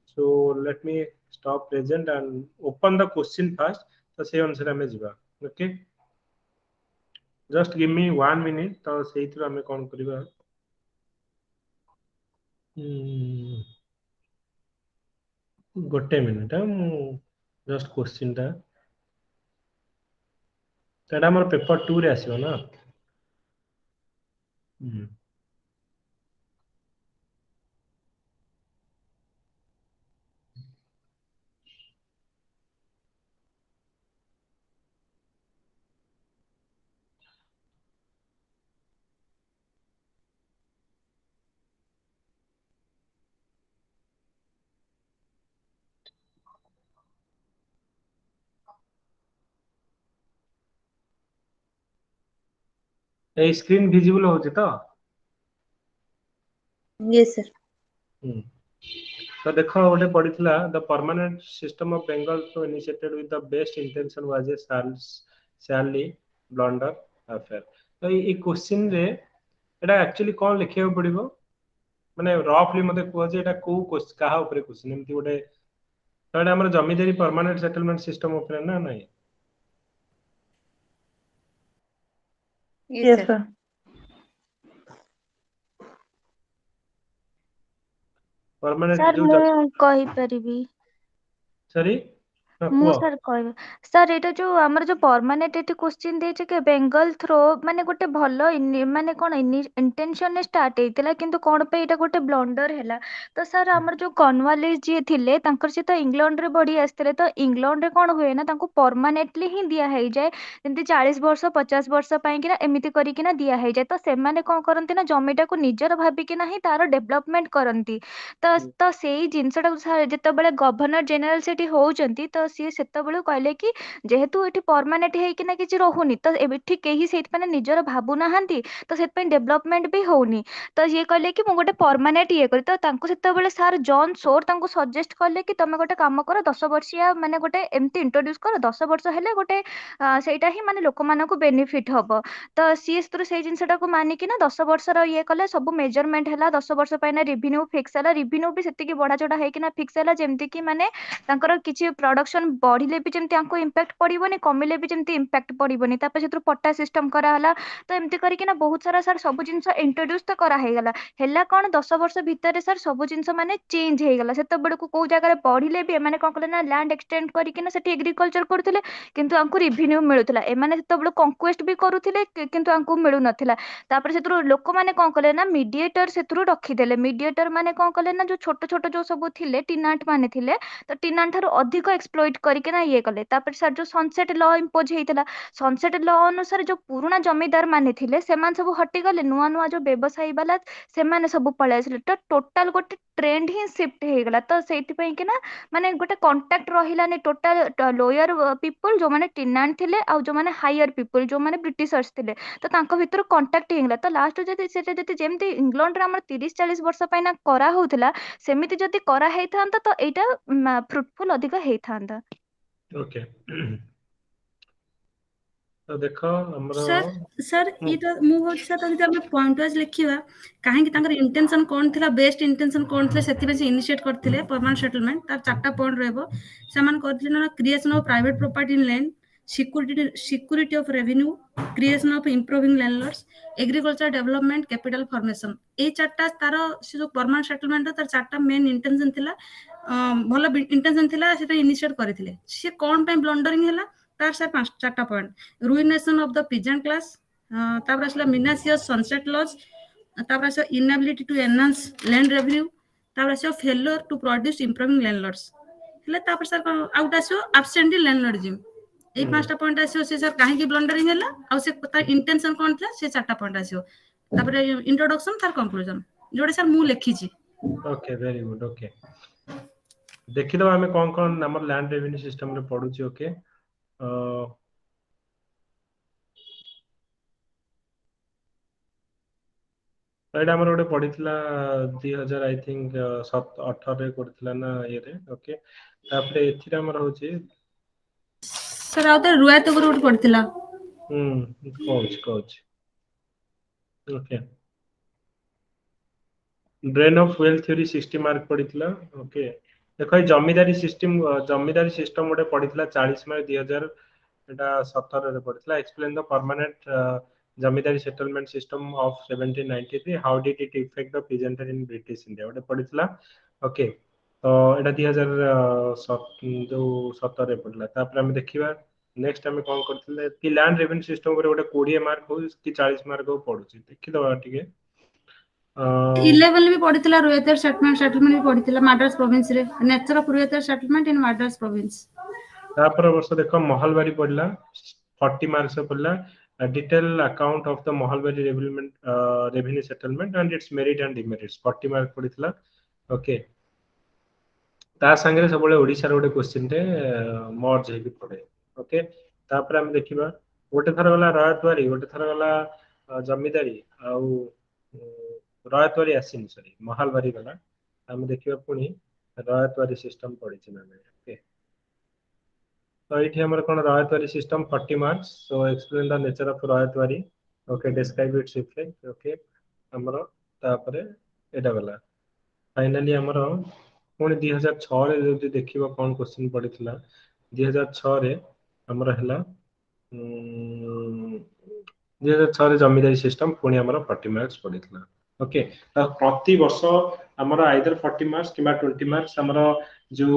so let me stop present and open the question first तो से अनुसार आमे जिबा okay just give me 1 minute तो सेही थ्रू आमे कोन करबा गोटे मिनिट मु जस्ट क्वेश्चन टा एटा हमर पेपर 2 रे आसीबो ना ए स्क्रीन विजिबल होची तो Yes, sir. तो देखो गोटे पढ़िथिला the permanent system of Bengal तो initiated with the best intention was a sorely blunder affair तो ये क्वेश्चन रे एटा एक्चुअली कोन लिखियो पड़िबो माने रफली मते को जे एटा को काहा ऊपर क्वेश्चन एमती गोटे तो एटा हमर जमीदारी परमानेंट सेटलमेंट सिस्टम ऊपर ना नहीं Yes, sir. परमानेंट सर जो ମୁଁ କହିପାରିବି सॉरी ମୁଁ ସାର୍ କହିବି ସାର୍ ଏଇଟା ଯୋଉ ଆମର ଯୋଉ ପରମାନେଣ୍ଟ ଏଠି କ୍ୱେଶ୍ଚିନ୍ ଦେଇଛି କି ବେଙ୍ଗଲ ଥ୍ରୋ ମାନେ ଗୋଟେ ଭଲ ମାନେ କଣ ଇଣ୍ଟେନସନରେ ଷ୍ଟାର୍ଟ ହେଇଥିଲା କିନ୍ତୁ କଣ ପାଇଁ ଏଇଟା ଗୋଟେ ବ୍ଲଣ୍ଡର ହେଲା ତ ସାର୍ ଆମର ଯୋଉ କର୍ନୱାଲିସ ଯିଏ ଥିଲେ ତାଙ୍କର ସେ ତ ଇଂଲଣ୍ଡରେ ବଢି ଆସିଥିଲେ ତ ଇଂଲଣ୍ଡରେ କଣ ହୁଏ ନା ତାଙ୍କୁ ପରମାନେଣ୍ଟଲି ହିଁ ଦିଆ ହେଇଯାଏ ଯେମିତି 40 ବର୍ଷ 50 ବର୍ଷ ପାଇଁକିନା ଏମିତି କରିକିନା ଦିଆ ହେଇଯାଏ ତ ସେମାନେ କଣ କରନ୍ତି ନା ଜମିଟାକୁ ନିଜର ଭାବିକିନା ହିଁ ତାର ଡେଭଲପମେଣ୍ଟ କରନ୍ତି ତ ତ ସେଇ ଜିନିଷଟାକୁ ଯେତେବେଳେ ଗଭର୍ଣ୍ଣର ଜେନେରାଲ ସେଠି ହଉଛନ୍ତି ତ ସିଏ ସେତେବେଳେ କହିଲେ କି ଯେହେତୁ ଏଠି ପରମାନେଣ୍ଟ ହେଇକିନା କିଛି ରହୁନି ତ ଏଠି କେହି ସେଇଥିପାଇଁ ନିଜର ଭାବୁନାହାନ୍ତି ତ ସେଥିପାଇଁ ଡେଭଲପମେଣ୍ଟ ବି ହଉନି ତ ଇଏ କହିଲେ କି ମୁଁ ଗୋଟେ ପରମାନେଣ୍ଟ ଇଏ କରି ତ ତାଙ୍କୁ ସେତେବେଳେ ସାର୍ ଜନ୍ ସୋର ତାଙ୍କୁ ସଜେଷ୍ଟ କଲେ କି ତମେ ଗୋଟେ କାମ କର 10 ବର୍ଷିଆ ମାନେ ଗୋଟେ ଏମିତି ଇଣ୍ଟ୍ରୋଡ୍ୟୁସ କର 10 ବର୍ଷ ହେଲେ ଗୋଟେ ସେଇଟା ହିଁ ମାନେ ଲୋକମାନଙ୍କୁ ବେନିଫିଟ ହବ ତ ସିଏ ସେଥିରୁ ସେଇ ଜିନିଷଟାକୁ ମାନିକିନା 10 ବର୍ଷର ଇଏ କଲେ ସବୁ ମେଜରମେଣ୍ଟ ହେଲା 10 ବର୍ଷ ପାଇଁ ନା ରିଭିନ୍ୟୁ ଫିକ୍ସ ହେଲା ରିଭିନ୍ୟୁ ବି ସେତିକି ବଢା ଚଢା ହେଇକିନା ଫିକ୍ସ ହେଲା ଯେମିତି କି ମାନେ ତାଙ୍କର କିଛି ପ୍ରଡକ୍ସନ ବଢିଲେ ବି ଯେମିତି ତାଙ୍କୁ ଇମ୍ପାକ୍ଟ ପଡିବନି କମିଲେ ବି ଯେମିତି ଇମ୍ପାକ୍ଟ ପଡିବନି ତାପରେ ସେଥିରୁ ପଟା ସିଷ୍ଟମ କରାହେଲା ତ ଏମିତି କରିକିନା ବହୁତ ସାରା ସାର୍ ସବୁ ଜିନିଷ ଇଣ୍ଟ୍ରୋଡ୍ୟୁସ ତ କରାହେଇଗଲା ହେଲା କଣ 10 ବର୍ଷ ଭିତରେ ସାର୍ ସବୁ ଜିନିଷ ମାନେ ଚେଞ୍ଜ ହେଇଗଲା ସେତେବେଳକୁ କୋଉ ଜାଗାରେ ବଢିଲେ ବି ଏମାନେ କଣ କଲେ ନା ଲ୍ୟାଣ୍ଡ ଏକ୍ସଟେଣ୍ଡ କରିକିନା ସେଠି ଏଗ୍ରିକଲଚର କରୁଥିଲେ କିନ୍ତୁ ଆଙ୍କୁ ରିଭିନ୍ୟୁ ମିଳୁଥିଲା ଏମାନେ ସେତେବେଳେ କନକ୍ୱେଷ୍ଟ ବି କରୁଥିଲେ କିନ୍ତୁ ଆଙ୍କୁ ମିଳୁନଥିଲା ତାପରେ ସେଥିରୁ ଲୋକମାନେ କଣ କଲେ ନା ମିଡିଏଟର ସେଥିରୁ ରଖିଦେଲେ ମିଡିଏଟର ମାନେ କଣ କଲେ ନା ଯୋଉ ଛୋଟ ଛୋଟ ଯୋଉ ସବୁ ଥିଲେ ଟିନାଣ୍ଟ ମାନେ ଥିଲେ ତ ଟିନାଣ୍ଟ ଠାରୁ ଅଧିକ ଏକ୍ସପ୍ଲୋଇଟ କରିକିନା ଇଏ କଲେ ତାପରେ ସାର୍ ଯୋଉ ସନସେଟ ଲ ଇମ୍ପୋଜ ହେଇଥିଲା ସନସେଟ ଲ ଅନୁସାରେ ଯୋଉ ପୁରୁଣା ଜମିଦାର ମାନେ ଥିଲେ ସେମାନେ ସବୁ ହଟିଗଲେ ନୂଆ ନୂଆ ଯୋଉ ବ୍ୟବସାୟୀ ବାଲା ସେମାନେ ସବୁ ପଳେଇ ଆସିଲେ ତ ଟୋଟାଲ ଗୋଟେ ଟ୍ରେଣ୍ଡ ହିଁ ସିଫ୍ଟ ହେଇଗଲା ତ ସେଇଥିପାଇଁ କି ନା ମାନେ ଗୋଟେ କଣ୍ଟାକ୍ଟ ରହିଲାନି ଟୋଟାଲ ଲୋୟର ପିପୁଲ ଯୋଉମାନେ ଟିନାଣ୍ଟ ଥିଲେ ଆଉ ଯୋଉମାନେ ହାୟର ପିପୁଲ ଯୋଉମାନେ ବ୍ରିଟିଶର୍ସ ଥିଲେ ତ ତାଙ୍କ ଭିତରୁ କଣ୍ଟାକ୍ଟ ହେଇଗଲା ତ ଲାଷ୍ଟ ଯଦି ସେଟା ଯଦି ଯେମିତି ଇଂଲଣ୍ଡରେ ଆମର 30-40 ବର୍ଷ ପାଇଁ ନା କରାହଉଥିଲା ସେମିତି ଯଦି କରାହେଇଥାନ୍ତା ତ ଏଇଟା ଫ୍ରୁଟଫୁଲ ଅଧିକ ହେଇଥାନ୍ତା ओके तो देखो हमरो सर इटा मु होचा त हम पॉइंट वाइज लिखिबा काहे कि तांकर इंटेंशन कोन थिला बेस्ट इंटेंशन कोन थिला सेति बेसी इनिशिएट करथिले परमानेंट सेटलमेंट तार चारटा पॉइंट रहबो समान करथिले ना creation of private property in land security of revenue creation of improving landlords agriculture development capital formation ए चारटा तार से जो परमानेंट सेटलमेंट तार चारटा मेन इंटेंशन थिला भलो इंटेंशन थिला सेटा इनिशिएट करथिले से कोन टाइम ब्लंडरिंग हैला तार से पांच चारटा point ruination of the peasant class तापर असला minacious sunset laws तापर असला inability to enhance land revenue तापर असला failure to produce improving landlords हेले तापर सर आउट आसो absentee landlordism ए पांचटा पॉइंट आसो से सर काहे की ब्लंडरिंग हैला आ से तार इंटेंशन कोन थला से चारटा पॉइंट आसो तापर इंट्रोडक्शन तार कंक्लूजन जोडे सर मु लिखी छी ओके वेरी गुड ओके देखि दो हमें कोन कोन हमर लैंड रेवेन्यू सिस्टम रे पडुची ओके एटा हमर गोटे पडितला 2000 आई थिंक 18 रे करथिला ना ये रे ओके तापर एथिरा हमर होची सर आउ तो रुआत गुरु उठ पड़तिला कोच okay drain of wealth theory 60 mark पड़ीला ओके देखो जमीदारी सिस्टम गोटे पड़ीला 40 मार्क 2017 रे पड़ीला explain the permanent zamindari settlement system of 1793 how did it effect the peasantry in British India गोटे पड़ीला ओके तो एटा 2017 जो 17 रे पड़ीला तापर हम देखिबा नेक्स्ट हम कोन करथिले कि लैंड रेवेन्यू सिस्टम रे गोटे 20 मार्क हो कि 40 मार्क हो पड़ुची देखि दवा ठीक 11 भी पड़ीतिला रुआत सेटलमेंट भी पड़ीतिला माड्रास प्रोविंस रे नेचर ऑफ रुआत सेटलमेंट इन माड्रास प्रोविंस तापर वर्ष देखो महलबारी पड़ला 40 मार्क्स पड़ला detail account of the mahalwari revenue settlement and its merit and demerits 40 mark पड़ीला ओके ता संगे सब ओडिसा रो क्वेश्चन रे मर्ज हेबी पड़े ओके तापर हम देखिबा गोटे थर गला रायतवारी गोटे थर गला जमीदारी आउ रायतवारी आसीनी सॉरी महलबारी गला हम देखिबा पुनी रायतवारी सिस्टम पड़ी छी ना ओके तो ये हमर कोन ryotwari system 40 marks so explain the nature of ryotwari okay describe its effect okay हमर तापर एटा गला फाइनली हमर पुणी 2006 रे जदि देखिबा कोन क्वेश्चन पड़ितला 2006 रे हमर हला 2006 रे जमीदारी सिस्टम पुणी हमर 40 मार्क्स पड़ितला ओके तो प्रति वर्ष हमर आइदर 40 मार्क्स किबा 20 मार्क्स हमर जो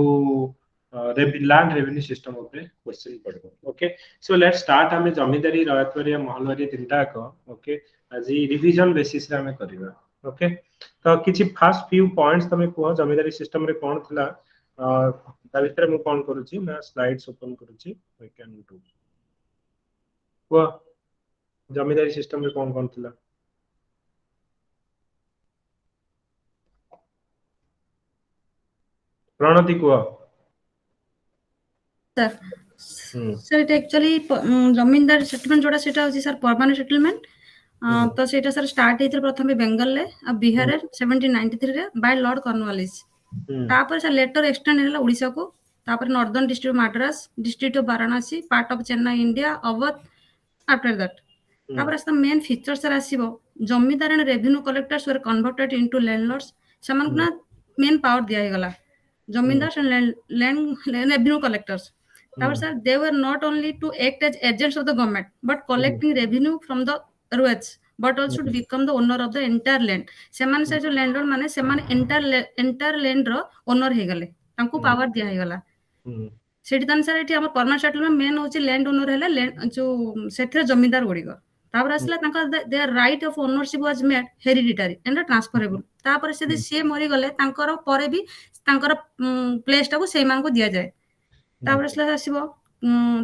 लैंड रेवेन्यू सिस्टम ऊपर क्वेश्चन पड़ो ओके सो लेट्स स्टार्ट हमें जमीदारी रायतवारी महलबारी तीनटा ओके आज रिवीजन बेसिस रे हमें करबा ओके तो किछि फास्ट फ्यू पॉइंट्स तमे को जमीदारी सिस्टम रे कोन थिला ता भीतर मु कोन करूची ना स्लाइड्स ओपन करूची वी कैन डू वो जमीदारी सिस्टम रे कोन थिला प्रणति को सर इट एक्चुअली जमींदार सेटलमेंट जोड़ा सेटा होची सर परमानेंट सेटलमेंट तो सेटा सर स्टार्ट हेतिर प्रथम बेंगल ले आ बिहार रे 1793 रे बाय लॉर्ड कॉर्नवालिस तापर सर लेटर एक्सटेंड हैला ओडिसा को तापर northern district Madras district of Varanasi part of Chennai India Awadh after that तापर सर मेन फीचर सर आसीबो zamindar and revenue collectors were converted into landlords समान ना मेन पावर दिया गला zamindar and land revenue collectors sir they were not only to act as agents of the government but collecting revenue from the ruats but also to become the owner of the entire land seman se jo landlord mane seman entire land ro owner he gale तांको power दिया हे गला सेठी तन sir एठी हमर permanent settlement main होची land owner हैला लैंड जो सेथे जमींदार गुडी को तापर असला तांका their right of ownership was made hereditary and transferable तापर से से मरि गले तांकर परे भी तांकर प्लेस टाको से मान को दिया जाए तापर असला आसीबो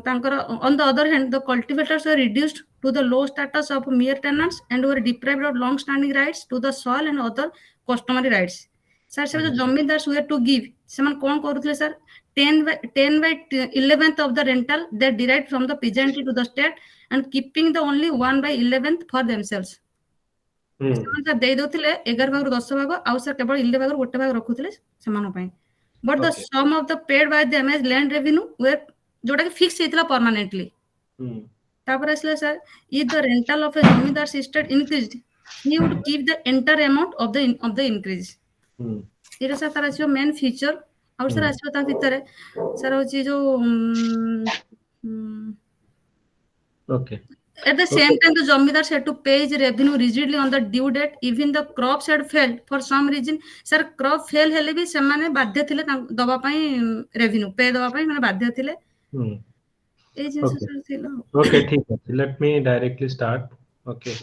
तांकर on the other hand the cultivators were reduced to the low status of mere tenants and were deprived of long standing rights to the soil and other customary rights sir से जो जमींदार हुए टू गिव सेमन कोन करूथले sir 10/11th of the rental they derived from the peasantry to the state and keeping the only 1/11th for themselves सेमन sir दे दोथिले 11 भाग 10 भाग आउ सर केवल 11 भाग गोटे भाग रखुथिले सेमान पय but the sum of the paid by them as land revenue were जोटा कि फिक्स हेतला परमानेंटली तापर असले sir if the rental of a zamindar estate increased he would keep the entire amount of the increase Etah sir तार आछो main feature और sir आछो ता भीतर sir होची जो okay at the same time the zamindar had to pay his revenue rigidly on the due date even the crops had failed for some reason sir crop fail हेले भी सेमाने बाध्य थिले दबा पई रेवेन्यू पे दबा पई माने बाध्य थिले ए जिंस सर थिला ओके ठीक है let me directly start okay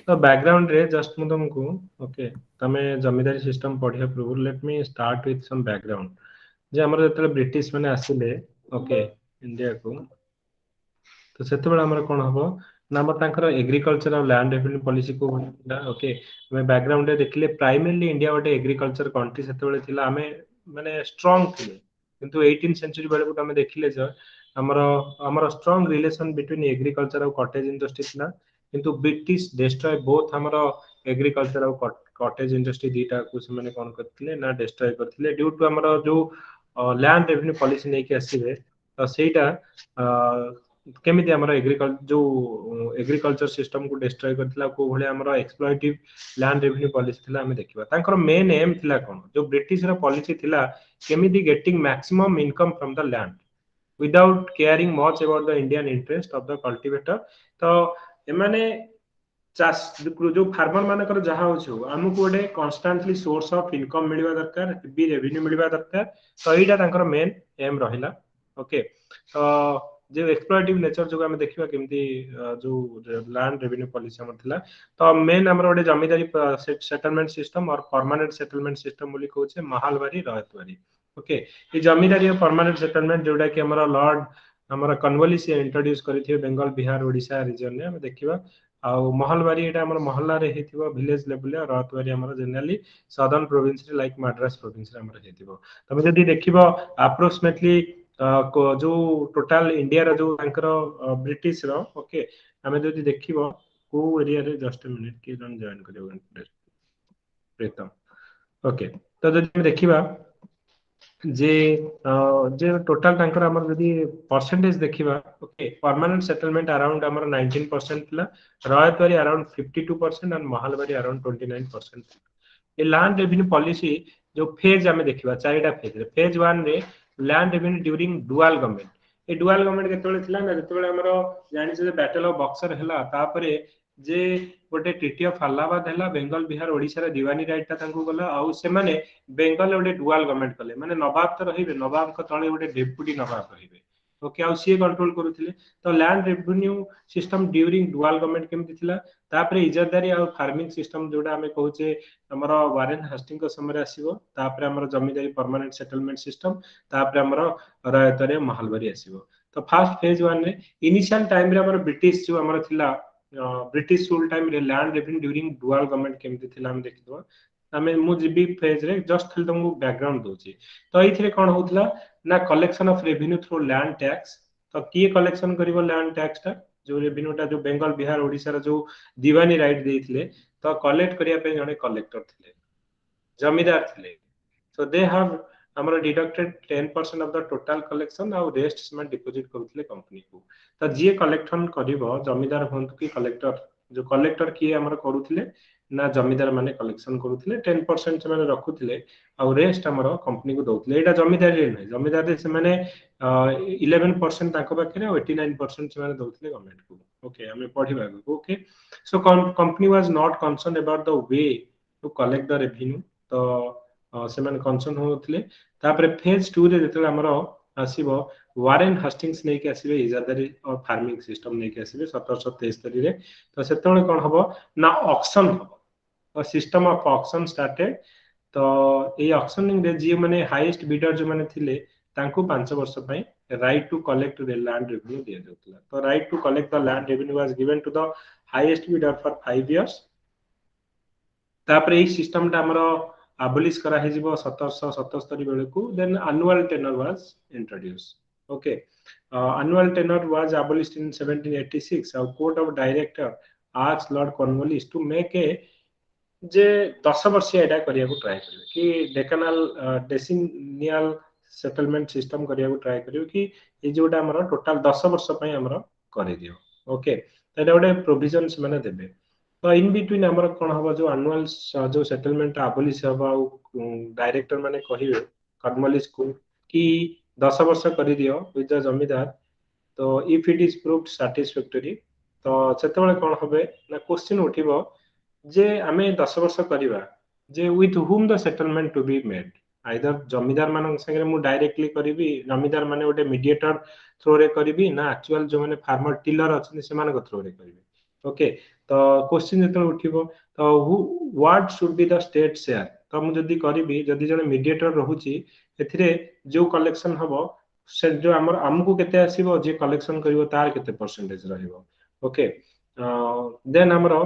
तो बैकग्राउंड रे जस्ट मु तुमको ओके तमे जमीदारी सिस्टम पढिया पूर्व let me start with some background जे हमर जतले ब्रिटिश माने आसिले ओके इंडिया को तो सेते बेला हमर कोन हबो ना हमर तांकर एग्रीकल्चर और लैंड रेवेन्यू पॉलिसी को ओके मैं बैकग्राउंड रे देखले प्राइमरली इंडिया गोटे एग्रीकल्चर कंट्री सेते बेले थिला हमें माने स्ट्रांग थिले किंतु 18th सेंचुरी बेले को हमें देखिले जे हमर स्ट्रांग रिलेशन बिटवीन एग्रीकल्चर और कॉटेज इंडस्ट्री थिला किंतु ब्रिटिश डिस्ट्रॉय बोथ हमर एग्रीकल्चर और कॉटेज इंडस्ट्री दीटा को से माने कोन करथिले ना डिस्ट्रॉय करथिले ड्यू टू हमर जो लैंड रेवेन्यू पॉलिसी नै के आसीबे तो ସେଇଟା केमिति हमर एग्रीकल्चर सिस्टम को डिस्ट्रॉय करथिला को भले हमर एक्सप्लॉइटिव लैंड रेवेन्यू पॉलिसी थिला हमें देखिबा तांकर मेन एम थिला कोन जो ब्रिटिश रा पॉलिसी थिला केमिति getting maximum income from the land without caring much about the Indian interest of the cultivator तो एमाने जो फार्मर मानकर जहाँ हो आमको गोटे कन्स्टान्टली सोर्स ऑफ इनकम मिलवा दरकार भी रेवेन्यू मिलवा दरकार तो यहाँ मेन एम रहिला ओके तो जो एक्सप्लॉइटिव नेचर जो आम देखा केमती जो लैंड रेवेन्यू पॉलिसी हमर थिला तो मेन हमर गोटे जमीदारी सेटलमेंट सिस्टम और परमानेंट सेटलमेंट सिस्टम बोली कहूचे महालवारी रयतवारी ओके ये जमीदारी परमानेंट सेटलमेंट जोटा कि हमर लॉर्ड हमर कॉर्नवालिस इंट्रोड्यूस करथिबे बेंगल बिहार ओडिशा रीजन ने हम देखिबा आउ महलवारी एटा हमर महल्ला रे हेतिबो विलेज लेवल रे रयतवारी हमर जनरली सदर्न प्रोविंस रे लाइक मद्रास प्रोविंस रे हमर हेतिबो तमे जदी देखिबो अप्रोक्सीमेटली जो टोटल इंडिया रो जो अंकर ब्रिटिश रो ओके हमें जदी देखिबो को एरिया रे जस्ट अ मिनिट के जन जॉइन करियो प्रीतम ओके तो जदी देखिबा जे जे टोटल टैंकर हमर जदी परसेंटेज देखिबा ओके परमानेंट सेटलमेंट अराउंड हमर 19% थिला ryotwari around 52% and mahalwari around 29% ए लैंड रेवेन्यू पॉलिसी जो फेज हमें देखिबा चारिटा फेज 1 रे land revenue during dual government ए डुअल गवर्नमेंट केतले थिला ना जेतले हमर जानि जे बैटल ऑफ बक्सर हला तापरे जे गोटे ट्रिटी ऑफ अलाहाबाद हला बेंगल बिहार ओडिशा रे दीवानी राइट ता तांको गला आउ से माने बेंगल गोटे डुअल गवर्नमेंट कले माने नवाब तो रहिबे नवाब को तळे गोटे डेप्यूटी नवाब रहिबे ओके आउ सी कंट्रोल करूथिले तो land revenue system during dual government केमति थिला तापरे इजारदारी और फार्मिंग सिस्टम जोडा हमें कहूचे हमर वारेन हास्टिंग को समय आसीबो तापरे हमर जमीदारी परमानेंट सेटलमेंट सिस्टम तापरे हमर रयतरे महलवारी आसीबो तो फर्स्ट फेज 1 रे इनिशियल टाइम रे हमर ब्रिटिश जो हमर थिला ब्रिटिश रूल टाइम रे land revenue during dual government केमति थिला हम देखिदो हमें मु जीबी फेज रे जस्ट खाली तुमको बैकग्राउंड दोची तो एथिरे कोन होतला ना collection of revenue through land tax तो किए कलेक्शन करिवो लैंड टैक्स ता जो रेवेन्यूटा जो बेंगल बिहार ओडिशा रा जो दीवानी राइट देथिले तो कलेक्ट करिया पे जने कलेक्टर थिले जमीदार थिले सो दे हैव हमर deducted 10% of the total collection और रेस्ट सेमेंट डिपॉजिट करथिले कंपनी को तो जे कलेक्शन करिवो जमीदार होंत कि कलेक्टर जो कलेक्टर किए हमर करूथिले ना जमीदार माने कलेक्शन करूथिले 10% से माने रखुथिले और रेस्ट हमर कंपनी को दउथिले एटा जमीदारी रे नै जमीदार से माने 11% ताको पाखरे और 89% से माने दउथिले गवर्नमेंट को ओके हमें पढिबा okay so company was not concern about the way to collect the revenue तो से माने कंसर्न होथिले तापरे फेज 2 रे जेतले हमर आसीबो वारेन हास्टिंग्स नै के आसीबे इजारदारी और फार्मिंग सिस्टम नै के आसीबे 1773 रे तो सेतले कोन हबो ना ऑक्शन हबो और सिस्टम ऑफ ऑक्शन स्टार्टेड तो ए ऑक्शनिंग रे जे माने हाईएस्ट बिडर जो माने थिले तांको 5 वर्ष पई right to collect the land revenue दिया जाउतला तो right to collect the land revenue was given to the highest bidder for 5 years तापरे ए सिस्टम ता हमरो abolish करा हे जिवो 1777 बेले को then annual tenure was introduced okay annual tenure was abolished in 1786 our court of director asked lord cornwallis to make a जे 10 वर्ष एडा करिया को ट्राई करियो कि डेकनल डेसिनियल सेटलमेंट सिस्टम करिया को ट्राई करियो कि ए जोटा हमर टोटल 10 वर्ष पय हमर करि दियो ओके तो एटा गोटे प्रोविजन से माने देबे तो इन बिटवीन हमर कोन हबो जो एनुअल जो सेटलमेंट अबोलिश हबो डायरेक्टर माने कहियो कॉर्नवालिस को कि 10 वर्ष करि दियो विथ द जमीदार तो if it is proved satisfactory तो सेतबेले कोन होबे ना क्वेश्चन उठिबो जे आमे 10 वर्ष करिवा जे with whom the settlement to be made either zamindar मानन संगे मु डायरेक्टली करिवि जमीदार माने ओटे मीडिएटर थ्रू रे करिवि ना एक्चुअल जो माने फार्मर टिलर अछन से माने को थ्रू रे करिवि ओके तो क्वेश्चन जते उठिबो तो what should be the state share तो मु जदी करिवि जदी जने मीडिएटर रहूची एथिरे जो कलेक्शन हबो से जो हमर हमकु केते आसीबो जे कलेक्शन करिवो तार केते परसेंटेज रहइबो ओके देन हमरो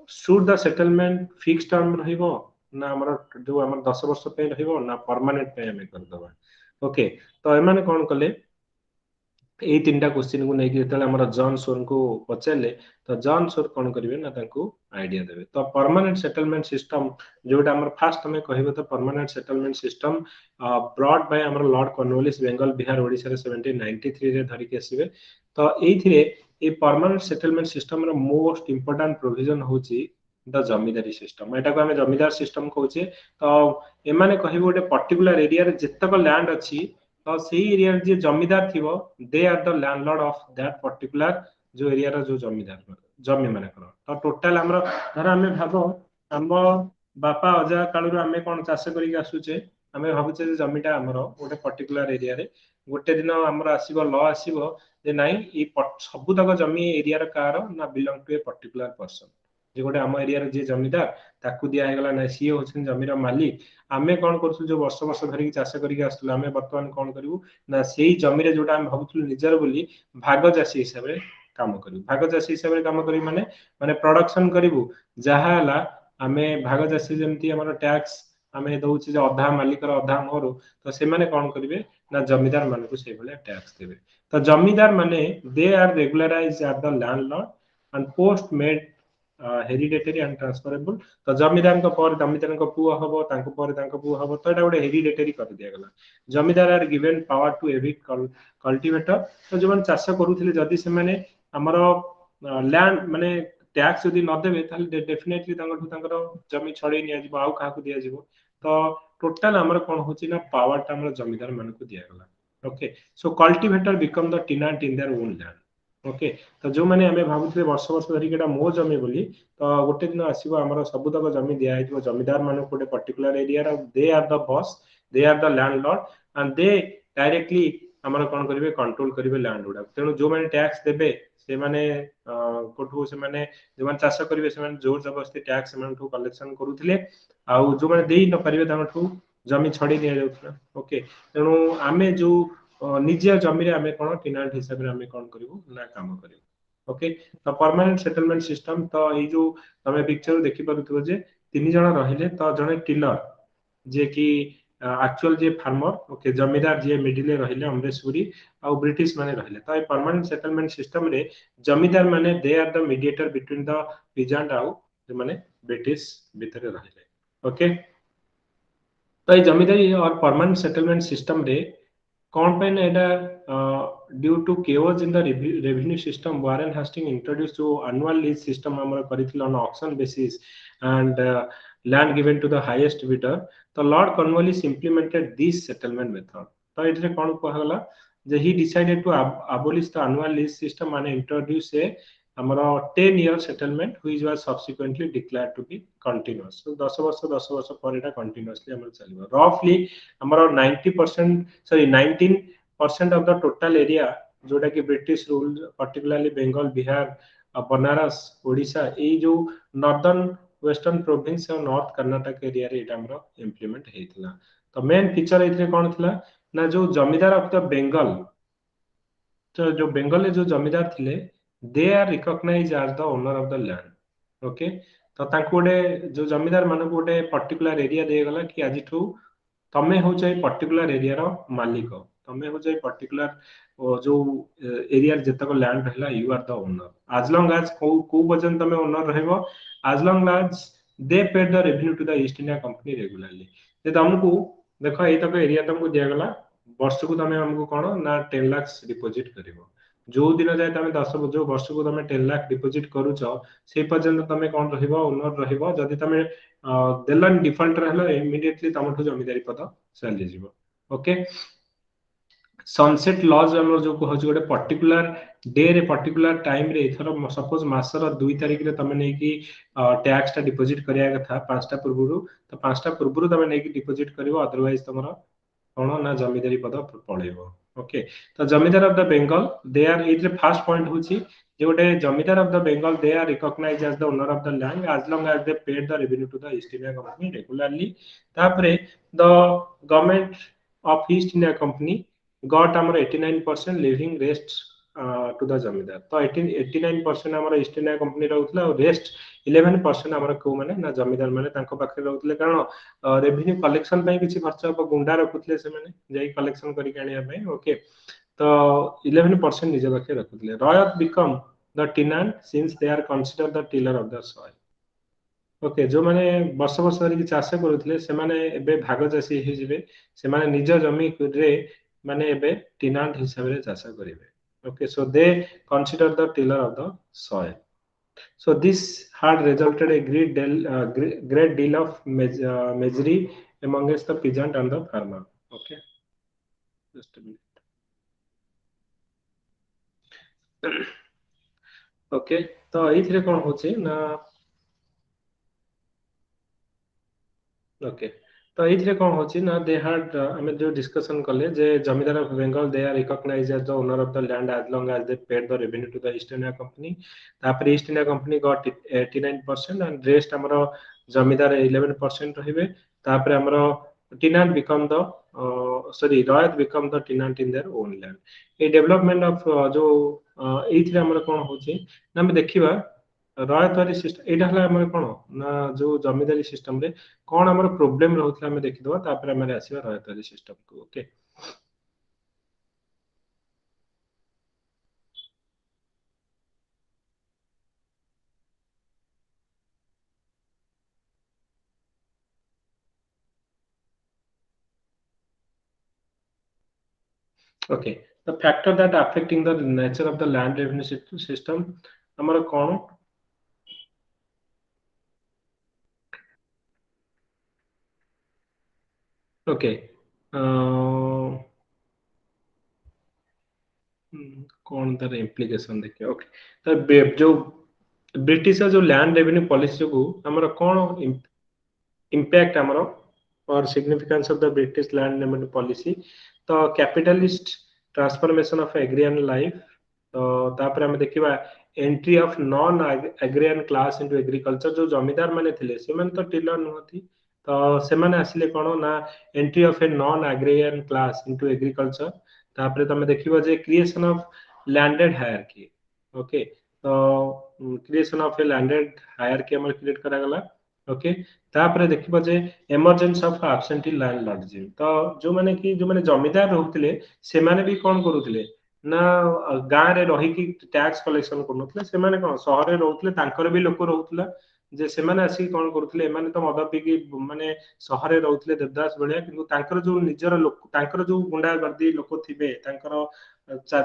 should the settlement fix term रहिबो ना हमर जो हमर 10 वर्ष पे रहिबो ना परमानेंट पे हमें कर दबा ओके तो एमाने कोन कले ଏଇ ତିନିଟା क्वेश्चन को नेकी जेतले हमर जॉन सोर को पचारले तो जॉन सोर कोन करिवे ना तांको आइडिया देबे तो परमानेंट सेटलमेंट सिस्टम जोटा हमर फास्ट हमें कहबो तो permanent settlement system brought by हमर लॉर्ड कॉर्नवालिस बेंगल बिहार ओडिसा रे 1793 रे धरि के आसीबे तो एथिरे ए परमानेंट सेटलमेंट सिस्टम रो मोस्ट इंपोर्टेंट प्रोविजन होची द जमीदारी सिस्टम एटा को हमें जमीदार सिस्टम कहूचे तो एमाने कहबो गोटे पर्टिकुलर एरिया रे जत्तक लैंड अछि तो सही एरिया जे जमीदार थिवो they are the landlord of that particular जो एरिया रो जो जमीदार जमी माने करो तो टोटल हमरो धर हमें भाबो हम बापा अजा कालु हमें कोन चाष करिक आसुचे हमें भाबुचे जे जमीटा हमरो गोटे पर्टिकुलर एरिया रे गोटे दिन हमरो आसीबो लॉ आसीबो जे नाही ई सबु तक जमी एरिया रो कार ना belong to a particular person जे गोटे हम एरिया रे जे जमीदार ताकू दिया हेगला ना सी होछन जमीर मालिक आमे कोन करसु जो वर्ष वर्ष धरि चाष करिक आसुला आमे वर्तमान कोन करिवु ना सेही जमी रे जोटा हम भाबुथुलु निजर बोली भाग चाषी हिसाब रे काम करिवु भाग चाषी हिसाब रे काम करी माने माने प्रोडक्शन करिवु जहा हला आमे भाग चाषी जेमती हमर टैक्स आमे दउछि जे अधा मालिक रो अधा मोर तो से माने कोन करिवे ना जमीदार माने को से भले टैक्स देबे तो जमीदार माने they are regularized at the landlord and post made hereditary and transferable तो जमीदार को पर जमीदार को पुओ हबो तांको पर तांको पुओ हबो तो एटा गोटे हेरिडेटरी कर दिया गला zamindar are given power to evict cultivator तो जवन चाष करूथिले जदी से माने हमरो लैंड माने टैक्स जदी न देबे ताले डेफिनेटली तांको तांकर जमी छड़े निया जिवो आउ काहा को दिया जिवो तो टोटल हमर कोन होची ना पावर ता हमर जमीदार मान को दिया गला okay so cultivator become the tenant in their own land okay तो जो माने हमें भाबुथे वर्ष वर्ष धरि केटा मो जमी बोली तो गोटे दिन आसीबो हमर सब तक जमी दिया हिजो जमीदार माने गोटे पर्टिकुलर एरिया रो they are the boss they are the landlord and they directly हमर कोन करिवे कंट्रोल करिवे लैंड उडा तेनु जो माने टैक्स देबे से माने कोठु से माने जो माने चाष करिवे से माने जोर जबरदस्ती टैक्स माने ठू कलेक्शन करूथिले आउ जो माने देई न परिवे ताठू जमी छड़ी निया जाउथला ओके तेनु आमे जो निजे जमी रे आमे कोन टेनेंट हिसाब रे आमे कोन करिवु ना काम करिवु ओके तो परमानेंट सेटलमेंट सिस्टम तो ए जो तमे पिक्चर देखि पारुथबो जे तीन जण रहिले तो जने टिलर जे कि एक्चुअल जे फार्मर ओके जमीदार जे मिडिल रे रहिले अमरेशपुरी आ ब्रिटिश माने रहिले तो ए परमानेंट सेटलमेंट सिस्टम रे जमीदार माने they are the mediator between the peasant आउ जे माने ब्रिटिश भीतर रहिले ओके तो ए जमीदारी और परमानेंट सेटलमेंट सिस्टम रे कौन पे ना एटा due to chaos in the revenue system Warren Hasting introduce जो एनुअल लीज सिस्टम हमर करिथिल on auction basis and land given to the highest bidder तो lord Cornwallis implemented this settlement method तो इतरे कोन कहला जे he decided to abolish the annual lease system and introduce a हमरो 10 year settlement which was subsequently declared to be continuous so 10 वर्ष पर एटा continuously हमर चलिबो रफली हमरो 90% sorry 19% of the total area जोटा कि British rule particularly Bengal Bihar Banaras Odisha ए जो नॉर्दर्न वेस्टर्न प्रोविंस और नॉर्थ कर्नाटक एरिया रे एटा हमरो इंप्लीमेंट हेतिला तो मेन फीचर एथरे कोन थिला ना जो जमीदार ऑफ द बंगाल तो जो बंगाल जो जमीदार थिले they are recognised as the owner of the land okay तो तांको गोटे जो जमीदार मान गोटे पर्टिकुलर एरिया दे गला कि आज ठू तमे हो जाय पर्टिकुलर एरिया रो मालिक तमे हो जाय पर्टिकुलर जो एरिया जतक लैंड रहला you are the owner as long as को वजन तमे ओनर रहबो as long as they paid the revenue to the East India company regularly जे तुमको देखो एई तक एरिया तुमको दिया गला वर्ष को तमे हमको कोन ना 10 लाख डिपॉजिट करिवो जो दिन जाय तमे 10 जो वर्ष को तमे 10 लाख डिपॉजिट करूछ से पर्यंत तमे कोन रहइबो ओनर रहइबो जदी तमे देलन डिफॉल्ट रहलो इमीडिएटली तमठु जमीदारी पद चली जिवो ओके सनसेट लॉज हमर जो कहज गोटे पर्टिकुलर डे रे पर्टिकुलर टाइम रे इथर सपोज मासर 2 तारिख रे तमे नै कि टैक्स ता डिपॉजिट करिया कथा 5टा पूर्वरु तो 5टा पूर्वरु तमे नै कि डिपॉजिट करिवो अदरवाइज तमरो कोन ना जमीदारी पद पळेबो ओके तो zamindar of the Bengal they are इतरे फर्स्ट पॉइंट होची जे गोटे zamindar of the Bengal they are recognised as the owner of the land as long as they paid the revenue to the East India company regularly तापरे the government of East India company got हमर 89% leaving rest to the zamindar तो 89% हमर east India company रहउतला और rest 11% हमर को माने ना जमीदार माने तांको पाखे रहउतले कारण रेवेन्यू कलेक्शन पई किछि खर्च गुंडा रखुतले से माने जाई कलेक्शन करि कानिया पई ओके तो 11% निज पाखे रखुले ryot become the tenant since they are consider the tiller of the soil okay जो माने वर्ष वर्ष धरिक चाष करुले से माने एबे भाग चाषी हो जिवे से माने निज जमी रे माने एबे टेनेंट हिसाब रे चाष करिवे okay so they consider the tiller of the soil so this had resulted a great deal of misery amongst the peasant and the farmer okay just a minute okay तो एथिरे कोन होचे ना ओके तो एथिरे कोन होची ना दे हैड हमें जो डिस्कशन करले जे zamindar of Bengal they are recognised as the owner of the land as long as they paid the revenue to the East India company तापर East India company got 89% and rest हमरो जमींदार 11% रहिबे तापर हमरो tenant become the sorry ryot become the tenant in their own land a development of जो एथिरे हमरो कोन होची ना हम देखिबा रयतवारी सिस्टम एटा हला हमर कोन ना जो जमींदारी सिस्टम रे कोन हमर प्रॉब्लम रहउतला हमें देखि दवा तापर हमरे आसीबा रयतवारी सिस्टम को okay okay the factor that affecting the nature of the land revenue system हमर कोन ओके कौन तार इम्प्लिकेशन देखिए ओके तो जो ब्रिटिश जो लैंड रेवेन्यू पॉलिसी को हमर कौन इम्पैक्ट हमर और significance of the British land revenue policy तो capitalist transformation of agrarian life तो तापर हम देखिबा entry of non agrarian class into agriculture जो जमींदार माने थिले से मन तो टिलर नहथि तो से माने आसिले कोन ना entry of a non agrarian class into agriculture तापर तमे देखिबो जे creation of landed hierarchy okay तो creation of a landed hierarchy हमर क्रिएट करा गला ओके तापर देखिबो जे इमर्जेंस ऑफ एब्सेंटी लैंडलॉर्डशिप तो जो माने कि जो माने जमींदार रहउतले से माने भी कोन करूतले ना गाँ रे रही कि टैक्स कलेक्शन करनुतले से माने कोन शहर रे रहउतले तांकर भी लोक रहउतला जे से माने आसी कोन करूतले माने तो मद पिकी माने शहर रे रहउतले देवदास बळिया किंतु तांकर जो निजर लोक तांकर जो गुंडा गर्दी लोक थिबे तांकर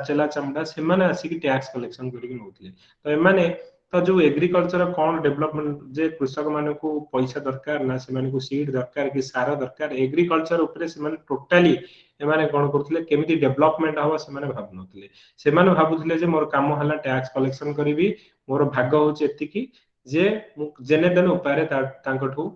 चला चमड़ा से माने आसी कि टैक्स कलेक्शन करिक नउतले तो ए माने तो जो एग्रीकल्चर कौन डेवलपमेंट जे कृषक मान को पैसा दरकार ना से मान को सीड दरकार कि सार दरकार एग्रीकल्चर ऊपर से माने टोटली एमाने कोन करथले केमिति डेवलपमेंट हवा से माने भाबनथले से माने भाबुथले जे मोर काम हला टैक्स कलेक्शन करिवि मोर भाग होचे एतिकी जे जेने देन उपाय तांकठू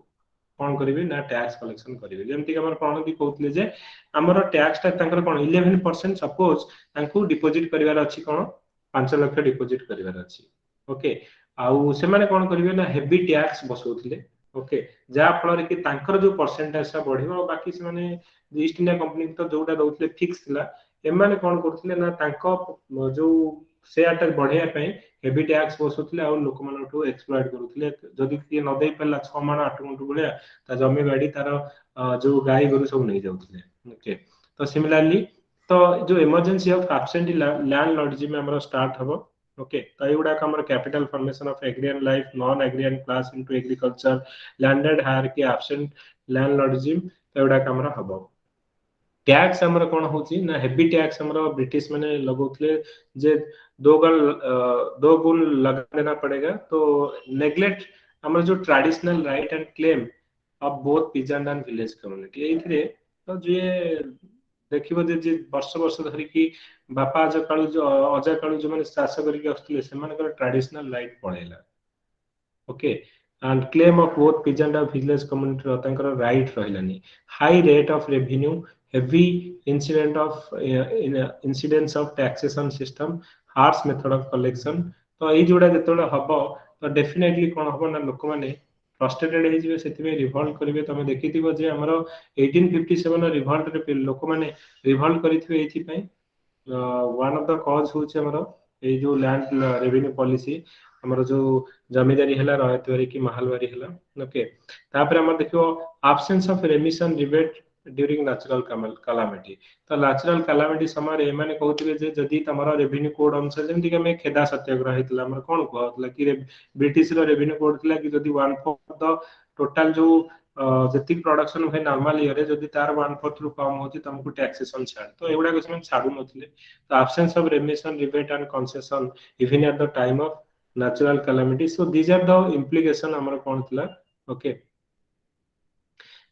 कोन करिवि ना टैक्स कलेक्शन करिवि जेमति हमर कोन भी कहथले जे हमर टैक्स ता तांकर कोन 11% सपोज तांकू डिपॉजिट करिवार अछि कोन 5 लाख डिपॉजिट करिवार अछि ओके आउ से माने कोन करिवे ना हेवी टैक्स बसौथले ओके जा फल कि तांकर जो परसेंटेज सा बढ़िबो बाकी से माने ईस्ट इंडिया कंपनी तो जोटा दउथले फिक्स थिला ए माने कोन करथले ना तांको जो शेयर टा बढ़िया पई हेवी टैक्स बसौथले आ लोक मानठू एक्सप्लॉइट करूथले जदि कि न देई पला 6 मान 8 गुंटू बलिया ता जमी बाड़ी तार जो गाय गरु सब नहीं जाउथले ओके तो सिमिलरली तो जो इमरजेंसी ऑफ एब्सेंटी लैंडलॉर्डशिप में हमरा स्टार्ट हबो ओके तो एगुडा हमर capital formation of agrarian life non agrarian class into agriculture landed hierarchy absent landlordship तो एगुडा हमरा हबो टैक्स हमर कोन होची ना हेवी टैक्स हमर ब्रिटिश माने लगौथले जे दो गुण लगा देना पड़ेगा तो नेग्लेक्ट हमर जो traditional right and claim of both peasant and village community एथिरे तो जे देखिबो जे वर्ष वर्ष धरि कि बापा अजा कालू जो माने चाष करिक आस्तले से मानकर ट्रेडिशनल राइट पळेला okay and claim of both peasant of village community तांकर राइट रहलानी high rate of revenue heavy incidence of taxation system harsh method of collection तो ए जोडा जेतोले हबो तो डेफिनेटली कोन हबो ना लोक माने फ्रस्ट्रेटेड हे जिवे सेतिमे रिवोल्ट करिवे तमे देखिथिबो जे हमरो 1857 रिवोल्ट रे लोक माने रिवोल्ट करिथिबे एथि पई वन ऑफ द कॉज होचे हमरो ए जो लैंड रेवेन्यू पॉलिसी हमरो जो जमींदारी हला रयतवारी की महलवारी हला ओके तापर हमर देखियो absence of रेमिशन during natural calamity तो नेचुरल कैलामिटी समय माने कहउथिबे जे जदी तमरो रेवेन्यू कोड अनुसार जेमति कि हमें खेदा सत्याग्रह हेतला हमर कोन कहतला कि ब्रिटिश रो रेवेन्यू कोड थिला कि जदी 1/4 द टोटल जो जति प्रोडक्शन है नॉर्मल ईयर जदी तार 1/4 रु कम होती तुमको टैक्सेशन छाड़ तो एगुडा के समय छाडू नथिले तो absence of remission rebate and concession even at the time of natural calamity so these are the implication हमर कोन थिला ओके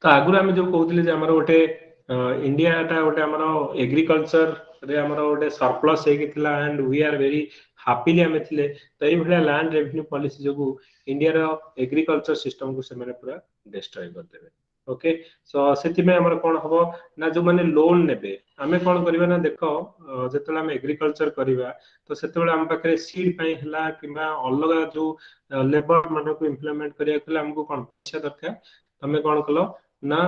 तो आगुर आम जो कहते जे आमर गोटे इंडिया टा गोटे आमर एग्रीकल्चर रे आमर गोटे surplus and we are very happily आम थिले तो ये भलिया लैंड रेवेन्यू पॉलिसी जो इंडिया रो एग्रीकल्चर सिस्टम को से माने पूरा डिस्ट्रॉय कर देबे ओके सो सेति में हमर कोन हबो ना जो माने लोन नेबे आमे कोन करबा ना देखो जेतला हम एग्रीकल्चर करबा तो सेतबेला हम पाखरे सीड पई हला किबा अलगा जो लेबर माने को इंप्लीमेंट करिया कला हमको कोन पैसा दरकार तमे कोन कलो ना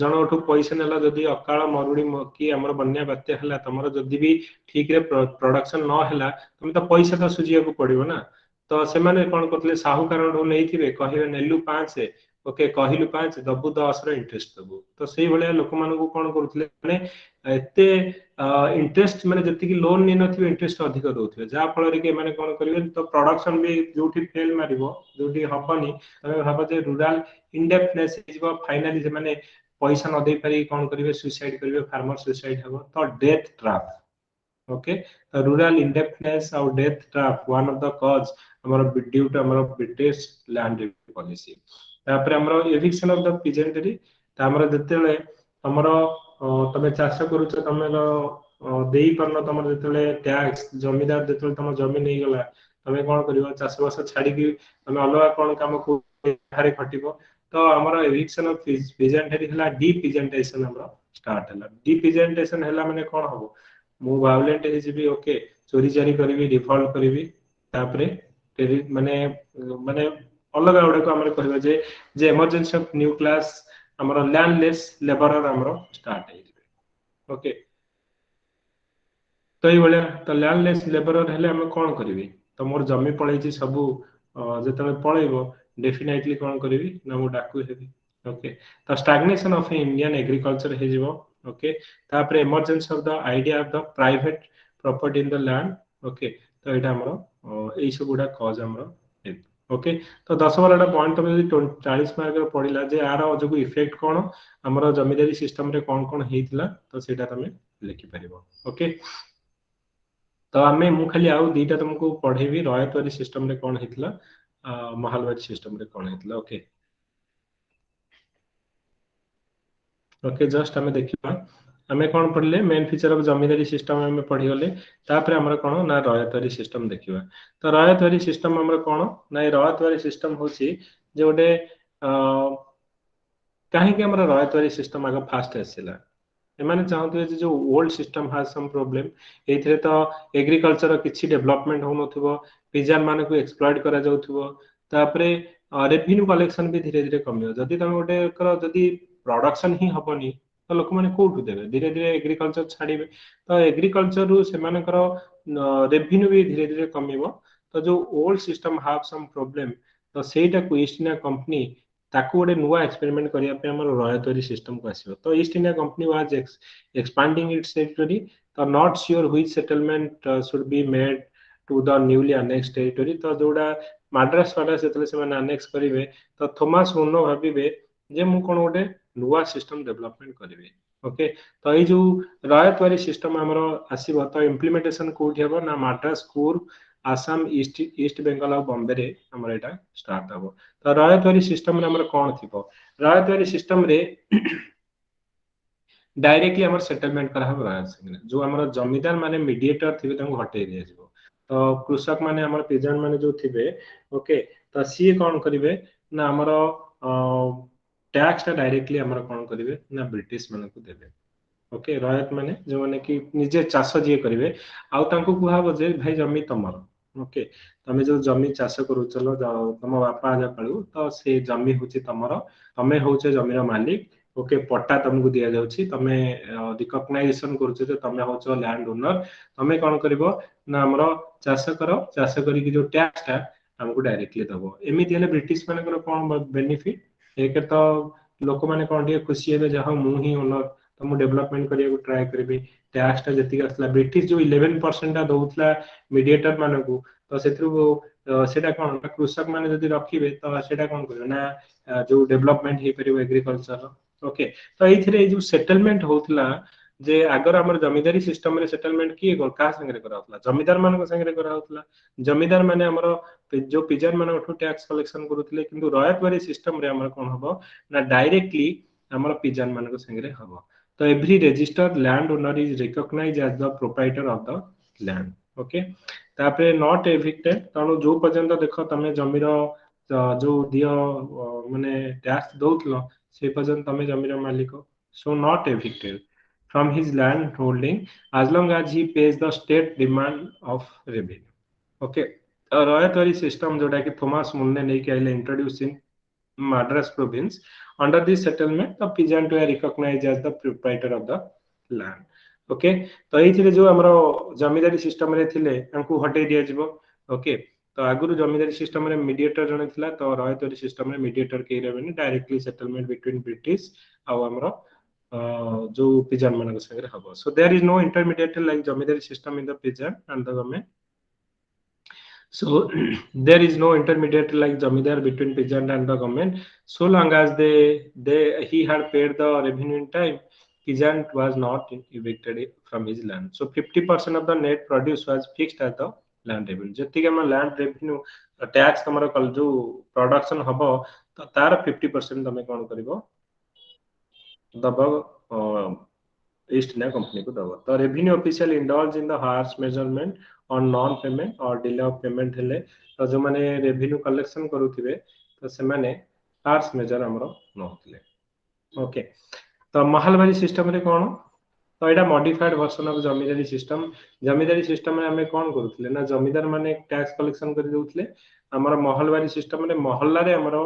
जनठू पैसा नेला जदि अकाल मरुड़ी कि हमर बन्या बात्या हला तमरो जदि भी ठीक रे प्रोडक्शन न हला तुम तो पैसा तो सुजिया को पड़िबो ना तो से माने कोन करतले साहूकार ढो नैथिबे कहिबे नेलु 5 ओके कहिलु 5 दबु 10 रो इंटरेस्ट दबु तो सेही भलिया लोक मानन को कोन करतले माने एते इंटरेस्ट माने जति कि लोन नै नथिबे इंटरेस्ट अधिक दोथिबे जा फल रे के माने कोन करिवे तो प्रोडक्शन भी जोठी फेल मारिबो जोठी हबनी तमे भाबो जे रूरल इनडेप्थनेस इजबो फाइनली जे माने पैसा न दे पारी कोन करिवे सुसाइड करिवे फार्मर सुसाइड हबो तो डेथ ट्रैप ओके तो रूरल इनडेप्थनेस और death trap one of the cause हमर ड्यू टू हमर ब्रिटिश लैंड रेवेन्यू पॉलिसी तापर हमर एविक्शन ऑफ द पीजेंटरी त हमर जतेले हमर तमे चाष करूछ तमे देई परन तमर जतेले टैक्स जमीदार जतेले तम जमीन नै गला तमे कोन करिवो चाष बस छाडी कि तमे अलगा कोन काम को हारे खटिबो तो हमर एविक्शन ऑफ पीजेंटरी हला डीपीजेंटेशन हमर स्टार्ट हला डीपीजेंटेशन हला माने कोन हबो मु वायलेंट हे जेबी ओके चोरी चारी करबी डिफॉल्ट करबी तापरे माने माने अलग गुडा को हमर कहबा जे इमरजेंसी ऑफ न्यू क्लास हमर लैंडलेस लेबरर हमर स्टार्ट हे ओके तो ये भलिया तो लैंडलेस लेबरर हेले हम कोन करबी तो मोर जमी पळै छी सब जेतले पळैबो डेफिनेटली कोन करबी ना मु डाकू हेबी ओके तो स्टैग्नेशन ऑफ इंडियन एग्रीकल्चर हे जीवो ओके तापर emergence of the idea of the private property in the land okay तो एटा हमरो एई सब गुडा कॉज हमरो ओके तो 10 12 पॉइंट तमे यदि 40 मार्क रे पडिला जे आरो जो इफेक्ट कोन हमरो जमीदारी सिस्टम रे कोन हेइतला तो सेटा तमे लिखि परिबो ओके तो आमे मु खाली आउ दीटा तुमको पढेबी रयतवारी सिस्टम रे कोन हेइतला महालवारी सिस्टम रे कोन हेइतला ओके ओके जस्ट हमें देखिबा हमें कोन पढले मेन फीचर ऑफ जमीदारी सिस्टम हमें पढी गले तापर हमर कोन ना रयतवारी सिस्टम देखिबा तो रयतवारी सिस्टम हमर कोन ना रयतवारी सिस्टम होची जे ओडे काहे कि हमर रयतवारी सिस्टम आगे फास्ट आसिला एमाने चाहते जे जो old system has some problem एथरे तो एग्रीकल्चर किछि डेवलपमेंट हो नथिबो पिजन माने को एक्सप्लॉइट करा जाउथिबो तापरे रेवेन्यू कलेक्शन भी धीरे धीरे कमियो जदी तमे ओडे कर जदी प्रोडक्शन ही हबनी तो लोक माने कोठु देबे धीरे धीरे एग्रीकल्चर छाड़ीबे तो एग्रीकल्चर रु सेमानकर रेवेन्यू भी धीरे धीरे कमिबो तो जो old system have some problem तो सेटा को ईस्ट इंडिया कंपनी ताकू गोटे नुआ एक्सपेरिमेंट करिया पे हमर रयतवारी सिस्टम को आसीबो तो East India company was expanding its territory तो not sure which settlement should be made to the newly annex territory तो जोडा माड्रास वाला सेतले से माने अनेक्स करिवे तो थॉमस मुनो भाबिबे जे मु कोन गोटे नुआ सिस्टम डेवलपमेंट करिवे ओके तो ये जो रयतवारी सिस्टम हमरो आसीबो तो इंप्लीमेंटेशन कोठी हबो ना माड्रास कूर्ग आसाम ईस्ट बेंगल और बॉम्बे रे हमर एटा स्टार्ट हबो तो रयतवारी सिस्टम रे हमर कोन थिबो रयतवारी सिस्टम रे डायरेक्टली हमर सेटलमेंट करा हबो रयत जो हमर जमीदार माने मीडिएटर थिबे तंग हटे दिया जिवो तो कृषक माने हमर पेजन माने जो थिबे ओके तो सी कोन करिवे ना हमर टैक्स टा डायरेक्टली हमर कोन करिवे ना ब्रिटिश माने को देबे ओके रयत माने जो माने कि निजे चाष जे करिवे आउ तांको कुहाबो जे भाई जमी तमर ओके तमे जो जमी चाष करू चलो तम बापा आजा कालू तो से जमी होची तमर तमे होचे जमीर मालिक ओके पट्टा तुमको दिया जाउची तमे रिकॉग्नाइजेशन करूछ जे तमे होचो लैंड ओनर तमे कोन करबो ना हमरो चाष करो चाष करी कि जो टैक्स टा हमको डायरेक्टली दबो एमिति हले ब्रिटिश माने कोन बेनिफिट एक तो लोक माने कोन टिके खुशी हेबे जहा मु ही ओनर तो मु डेवलपमेंट करिया को ट्राई करबी टैक्स टा जति असला ब्रिटिश जो 11% टा दउतला मीडिएटर मानकू तो सेथरु सेटा कोन कृषक माने जदि रखिबे तो सेटा कोन करबे ना जो डेवलपमेंट हे परिबो एग्रीकल्चर ओके तो एथिरे जो सेटलमेंट होतला जे अगर हमर जमींदारी सिस्टम रे सेटलमेंट किए का संगे करा होतला जमींदार मान संगे करा होतला जमींदार माने हमर जो पिजन मान टैक्स कलेक्शन करूथिले किंतु रॉयतवारी सिस्टम रे हमर कोन हबो ना डायरेक्टली हमर पिजन मान संगे हबो तो every registered land owner is recognised as the proprietor of the land okay तापरे नॉट एविक्टेड तणु जो पर्यंत देख तमे जमीर जो दियो माने टैक्स दउतलो से पर्यंत तमे जमीर मालिक so not evicted from his land holding as long as he pays the state demand of revenue okay royalty system जोटा कि थॉमस मुन ने नहीं कहले introduce in Madras province under this settlement the peasant were recognized as the proprietor of the land okay तो एथिरे जो हमरो जमींदारी सिस्टम रे थिले हमको हटे दिया जिवो ओके तो आगुरु जमींदारी सिस्टम रे मीडिएटर जने थिला तो रॉयतरी सिस्टम रे मीडिएटर के revenue directly settlement between British आ हमरो जो पिजन मान संगे हबो so there is no intermediate like zamindari system in the peasant and the government so there is no intermediate like zamindar between peasant and the government so long as he had paid the revenue in time peasant was not evicted from his land so 50% of the net produce was fixed as the land revenue जति के land revenue tax तमरो कल जो production हबो तो तार 50% तमे कोन करिवो दबो East India Company को दबो तो revenue official indulge in the harsh measurement on non payment और delay of payment हेले तो जो माने revenue collection करूथिबे तो से माने harsh measure हमरो न होतले ओके तो महलबारी सिस्टम रे कोन तो एटा modified version of zamindari system रे हमें कोन करूथिले ना जमींदार माने टैक्स कलेक्शन करि दउथले हमर महलबारी सिस्टम रे महल्ला रे हमरो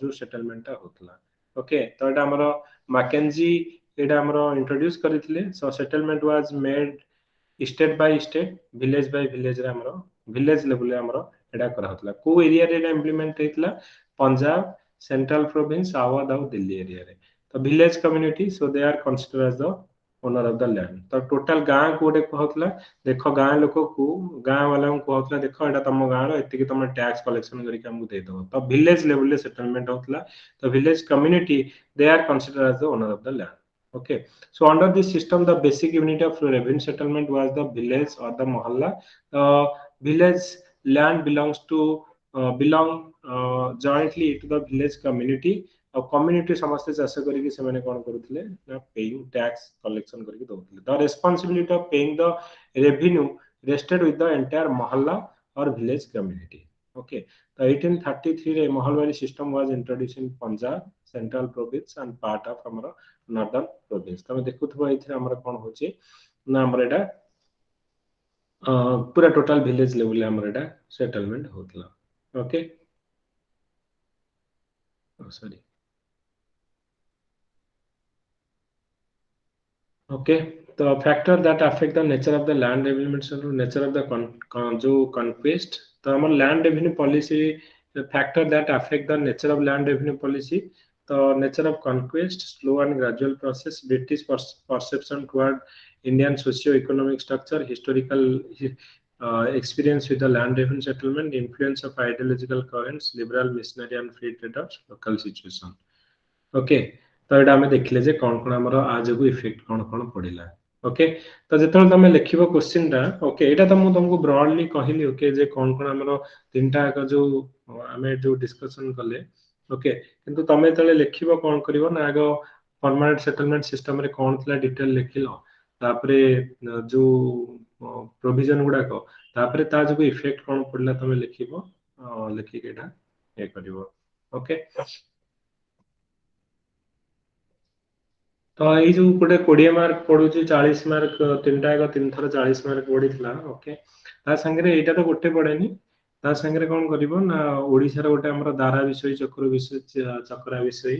जो सेटलमेंट होतला ओके तो एटा हमरो मैकेंजी एटा हमरो इंट्रोड्यूस करिथिले so settlement was made state by state village by village रे हमरो विलेज लेवल रे हमरो एटा करा होतला को एरिया रे एटा इंप्लीमेंट हेतला पंजाब सेंट्रल प्रोविंस अवध और दिल्ली एरिया रे तो village community so they are considered as the owner of the land तो टोटल गां को गोटे कहतला देखो गां लोक को गां वाला को कहतला देखो एटा तम गां रो एतिकी तम टैक्स कलेक्शन करी हमहु दे दो तो विलेज लेवल रे सेटलमेंट होतला तो village community they are considered as the owner of the land okay so under this system the basic unit of revenue settlement was the village or the mohalla village land belong jointly to the village community और community समस्त चाष करिक से माने कोन करूथिले ना paying tax collection करिक दउथिले the responsibility of paying the revenue rested with the entire mohalla और village community okay तो 1833 रे mahalwari system was introduced in Punjab central province and part of हमर नॉर्दर्न प्रोविंस तमे देखुथबो एथिरे हमर कोन होची ना हमर एटा पूरा टोटल विलेज लेवल हमर एटा सेटलमेंट होतला okay sorry okay the factor that affect the nature of the land revenue and nature of the जो conquest तो हमर land revenue policy the factor that affect the nature of land revenue policy the nature of conquest slow and gradual process British perception toward Indian socio-economic structure historical experience with the land revenue settlement influence of ideological currents liberal missionary and free traders local situation okay तो एटा हमें देखले जे कोन कोन हमरो आज को effect कोन कोन पडिला okay तो जेतल तमे लिखिबो question टा okay एटा त मु तुमको ब्रॉडली कहिली ओके जे कोन कोन हमरो तीनटा का जो हमें जो डिस्कशन करले ओके किंतु तमे तले लिखिबो कोन करिवो ना आगो परमानेंट सेटलमेंट सिस्टम रे कोन थला डिटेल लिखिलो तापरे जो प्रोविजन गुडा को तापरे ता जो इफेक्ट कोन पडला तमे लिखिबो लिखि के एटा ए करिवो ओके तो ये जो गोटे 20 मार्क पड़ू 40 मार्क तीनटा का तीन थर 40 मार्क पड़ीला ओके ता संगे एटा तो गोटे पड़ेनी ता संगे कोन करिवो ना ओडिसा रे गोटे हमर दारा विषय चक्रा विषय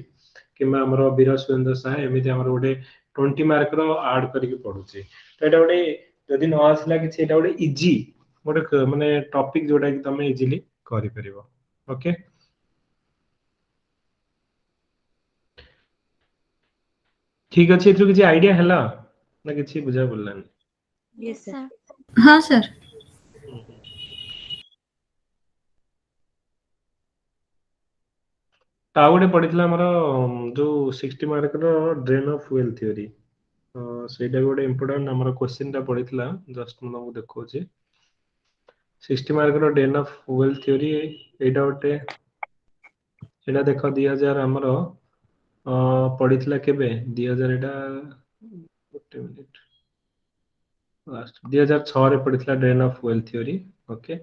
किबा हमर वीर सुरेंद्र साहे एमिति हमर गोटे 20 मार्क रो ऐड करिक पढुचे तो एटा गोटे यदि न आसला कि एटा गोटे इजी गोटे माने टॉपिक जोटा कि तमे इजीली करि परिबो ओके ठीक अच्छे एथरो किसी आइडिया हैला ना किसी बुझा बोललानी Yes, sir. हाँ सर ता गोटे पढ़ितला हमर जो 60 मार्क रो ड्रेन ऑफ वेल थ्योरी ସେଇଟା ଗୋଟେ ଇମ୍ପୋର୍ଟାଣ୍ଟ ଆମର क्वेश्चन ଟା ପଡିଥିଲା ଜଷ୍ଟ ମୁଁ ତମକୁ ଦେଖଉଛି 60 ମାର୍କ ର ଡ୍ରେନ୍ ଅଫ ୱେଲ୍ଥ ଥିଓରି ଏଇଟା ଗୋଟେ ଏଇଟା ଦେଖ 2000 ଆମର ପଡିଥିଲା କେବେ 2000 ଏଟା ଗୋଟେ ମିନିଟ ଲାଷ୍ଟ 2006 ରେ ପଡିଥିଲା drain of wealth theory okay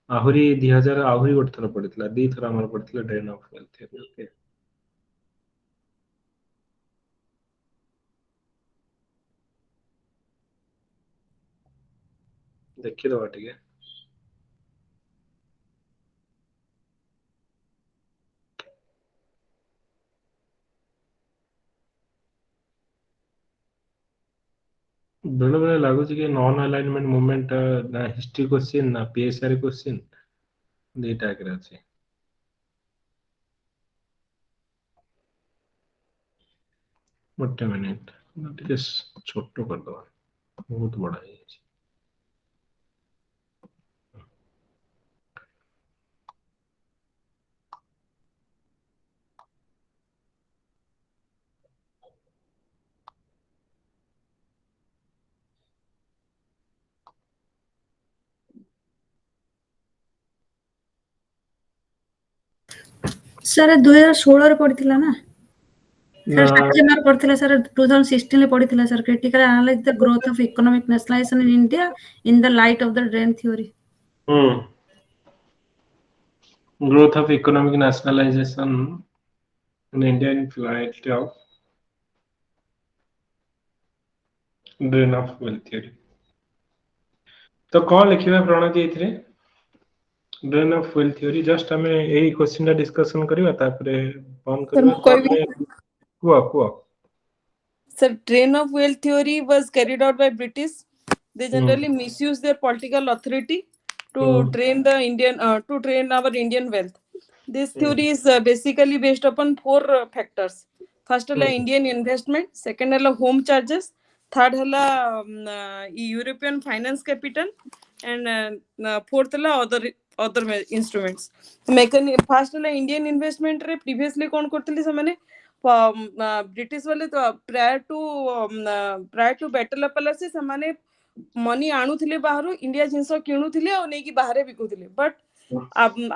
ଆହୁରି 2000 ଆହୁରି ଗୋଟେ ଥର ପଡିଥିଲା ଦି ଥର ଆମର ପଡିଥିଲା drain of wealth theory okay ଦେଖିଦବା ଟିକେ बेले बेले लाଗୁଛି कि नॉन अलाइनमेंट मूवमेंट ना हिस्ट्री क्वेश्चन ना पीएसआर क्वेश्चन दुईटा आगे अच्छे गोटे मिनिट टे छोट करदे बहुत बड़ा है सर 2016 रे पढ़िथिला ना सर 60 मार्क पढ़िथिला सर 2016 रे पढ़िथिला sir critical analyze the growth of economic nationalization in India in the light of the drain theory growth of economic nationalization in India in light of drain of wealth theory तो कौन लिखिबा प्रणति एथिरे drain of wealth theory just हमें यही question टा discussion करबा तापरे बंद करबा तापरे कुआ Sir, drain of wealth theory was carried out by British. They generally misuse their political authority to drain the to drain our Indian wealth. This theory is basically based upon four factors. First, Indian investment. Second, home charges. Third, European finance capital. And fourth, other instruments. First, Indian investment. Previously, कौन करते थे British वाले तो prior to battle of Plassey ସେମାନେ money आणुथिले Bahru India जिंस किणुथिले और नेकी बाहरे बिकुथिले but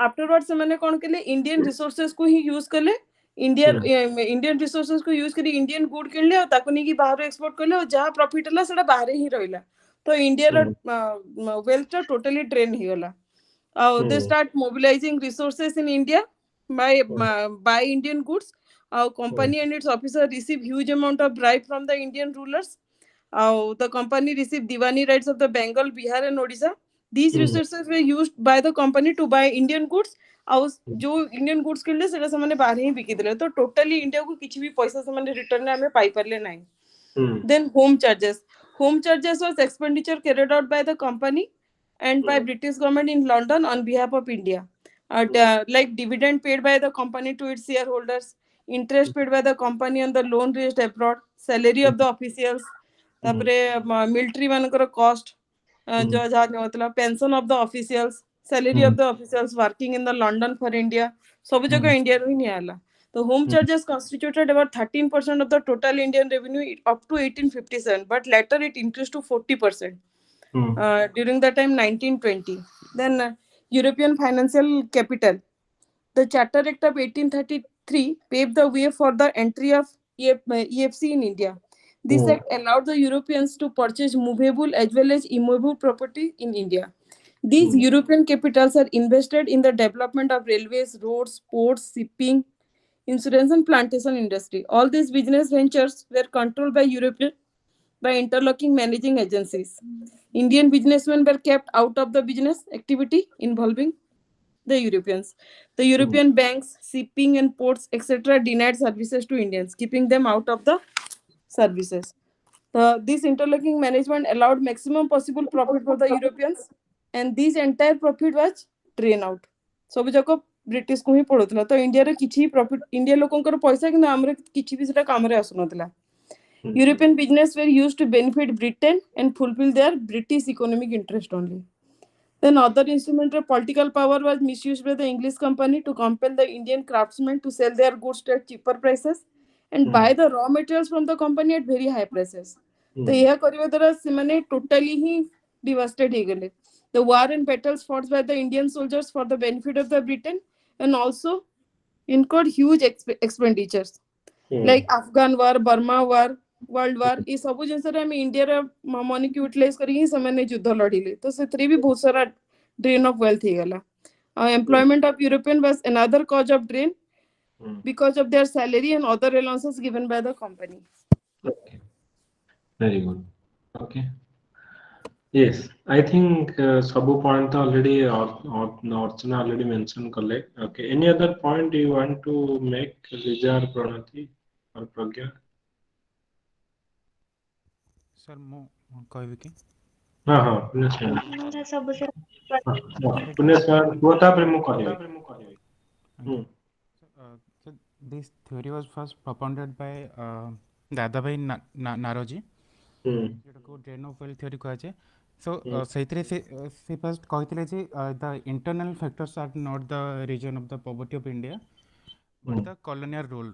afterward ସେମାନେ कोन केले इंडियन रिसोर्सेस को ही यूज करले इंडियन रिसोर्सेस को यूज करी इंडियन गुड किनले और ताको नेकी बाहर एक्सपोर्ट करले और जहां प्रॉफिट हला सेटा बाहरे ही रहिला तो इंडिया रो वेल्थ टोटली ड्रेन ही गला they start mobilising resources in India by Indian goods. Our company and its officer receive huge amount of bribe from the Indian rulers. The company received Diwani rights of the Bengal, Bihar and Odisha. These resources were used by the company to buy Indian goods. ଆଉ जो Indian goods Kinley सेटा ସେମାନେ बाहर ही बिकी देले तो totally India को किछि भी पैसा ସେମାନେ रिटर्न में पाई परले नाही then home charges was expenditure carried out by the company and by British government in London on behalf of India like dividend paid by the company to its shareholders interest paid by the company on the loan raised abroad salary of the officials tapre military manakar cost jo jaha मतलब pension of the officials salary of the officials working in the London for India सब जगह India रो ही नहीं आला तो home charges constituted about 13% of the total Indian revenue up to 1857 but later it increased to 40% during the time 1920 then European financial capital the Charter Act of 1833 paved the way for the entry of EFC in India. This act allowed the Europeans to purchase movable as well as immovable property in India. These European capitals are invested in the development of railways, roads, ports, shipping, insurance and plantation industry. All these business ventures were controlled by European by interlocking managing agencies. Indian businessmen were kept out of the business activity involving the Europeans. The European banks, shipping and ports, etc. denied services to Indians, keeping them out of the services. This interlocking management allowed maximum possible profit for the Europeans and this entire profit was drained out. सब जको British को ही पड़ोतला तो India रे किछि profit India लोकंकर पैसा किंतु हमरे किछि भी सेटा काम रे आसुनतला European business were used to benefit Britain and fulfill their British economic interest only. Then other instrument of political power was misused by the English company to compel the Indian craftsmen to sell their goods at cheaper prices and buy the raw materials from the company at very high prices. तो यह करिवा द्वारा ସେମାନେ totally ही devastated ହେଇଗଲେ. The war and battles fought by the Indian soldiers for the benefit of the Britain and also incurred huge expenditures. Like Afghan war, Burma war, World war, ये सब जिनसे हम India रे मनी की utilise करी ही ସେମାନେ युद्ध लड़िले. तो से भी बहुत सारा drain of wealth ହେଇଗला. Employment of European was another cause of drain because of their salary and other allowances given by the company. Okay. Very good. Okay. Yes, I think sabu point already Archana already mentioned kale. Okay. Any other point you want to make, Lija or Pranati or Pragya? Sir मो कहबी कि हाँ पुनेश सब पुनेश वो तापर मु कहबी. So this theory was first propounded by Dadabhai Naroji, जोटाको ड्रेन ऑफ वेल्थ थ्योरी कहा जाए. सो सेइतरे से फर्स्ट कहथिले जे the internal factors are not the reason of the poverty of India but the colonial rule.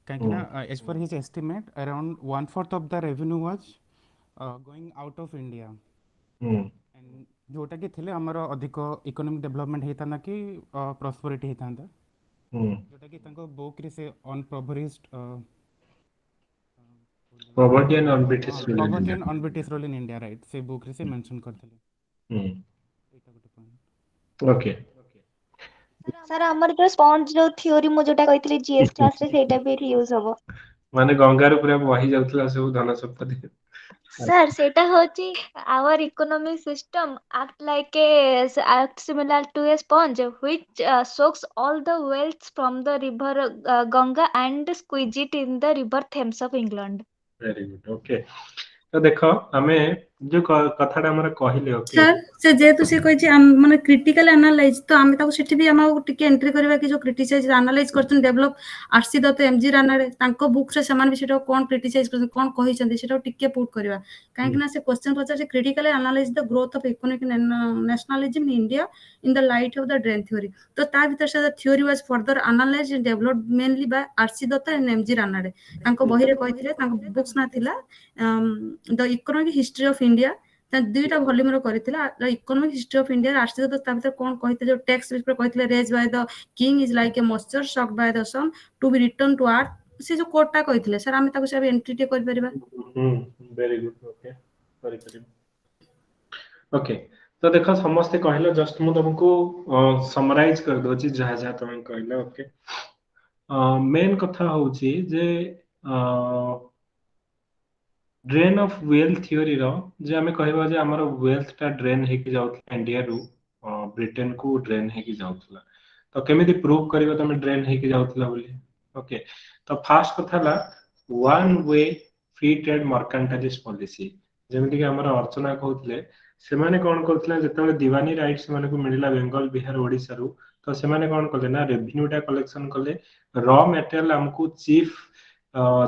काहेकिना as per his estimate around 1/4 of the revenue was going out of India and जोटा कि थिले हमर अधिक economic development हेता ना कि prosperity हेता जोटा कि तांको बुक रे से अनप्रोवरिज्ड poverty and un-British rule in poverty India. and un-British rule in India, right? से बुक रे से मेंशन करथिले. एटा गुटे पॉइंट. Okay. सर हमर जो स्पॉन्ज जो थ्योरी मु जोटा कहितली जीएस क्लास रे सेटा भी यूज होबो. माने गंगा रे पूरा वही जाउतला सब धन संपत्ति. सर सेटा होची our economic system act similar to a sponge which soaks all the wealth from the river Ganga and squeeze it in the river Thames of England. Very good. Okay. तो देखो आमे जो कथाटा हमर कहिले. ओके सर से जेतु से कहै छी माने क्रिटिकल एनालाइज तो आमे ताको सेठी भी हम टिके एंट्री करबा कि जो क्रिटिसाइज एनालाइज करछन develop R C Dutt M G Ranade रे तांको बुक रे समान भी सेटा कोन क्रिटिसाइज करछन कोन कहि छथि सेटा टिके पुट करबा. काहे कि ना से क्वेश्चन पचार से critical analyze the growth of economic nationalism in India in the light of the drain theory. तो ता भीतर से theory was further analyzed and developed mainly by R C Dutt and M G Ranade रे. तांको बही रे कहिथिले तांको बुक्स ना थिला the economic history of India दुईटा वॉल्यूम रो करिथिला. The economic history of India R C Dutt ता भीतर कोन कहिथिले जो टैक्स पर कहिथिले raise by the king is like a moisture sucked by the sun to be return to earth. से जो कोटटा कहिथिले सर आमे ताको सब एंट्री टे कर परबा. Very good. ओके करि करि. ओके तो देखो समस्त कहलो जस्ट मु तुमको समराइज कर दो छी जहा जहा तुम कहलो. ओके मेन कथा होची जे ड्रेन ऑफ वेल्थ थ्योरी रो जे हमें कहबा जे हमर वेल्थ ता ड्रेन हे कि जाउतला इंडिया रु ब्रिटेन को ड्रेन हे कि जाउतला. तो केमिति प्रूव करिवो तमे ड्रेन हे कि जाउतला बोली. ओके तो फास्ट कथा ला one way free trade mercantilist policy जेमिति कि हमर अर्चना कहउतले से माने कोन करथले जतले दीवानी राइट्स माने को मिलिला बेंगल बिहार ओडिसा रु. तो से माने कोन करले ना रेवेन्यू टा कलेक्शन करले रॉ मटेरियल हमको चीफ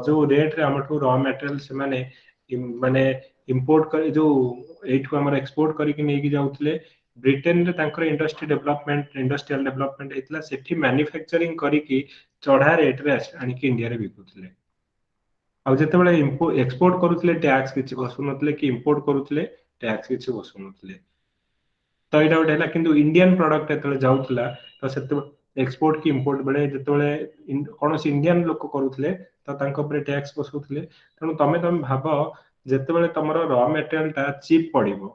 जो रेट रे हमठू रॉ मटेरियल से माने इंपोर्ट कर जो एठू हमर एक्सपोर्ट करी कि नेकी जाउतले ब्रिटेन रे तांकर इंडस्ट्रियल डेवलपमेंट हेतला सेठी मैन्युफैक्चरिंग करी कि चढ़ा रेट रे आनी कि इंडिया रे बिकुतले. आ जते बेले एक्सपोर्ट करूतले टैक्स किछि बसुनतले कि इंपोर्ट करूतले टैक्स किछि बसुनतले. तो एटा उठेला किंतु इंडियन प्रोडक्ट एतले जाउतला तो सेते एक्सपोर्ट की इंपोर्ट बेले जते बेले कोनोस इंडियन लोक करूतले तो तांको ऊपर टैक्स बसुतले. तनो तमे भाबो जते बेले तमरो रॉ मटेरियल ता चीप पड़िबो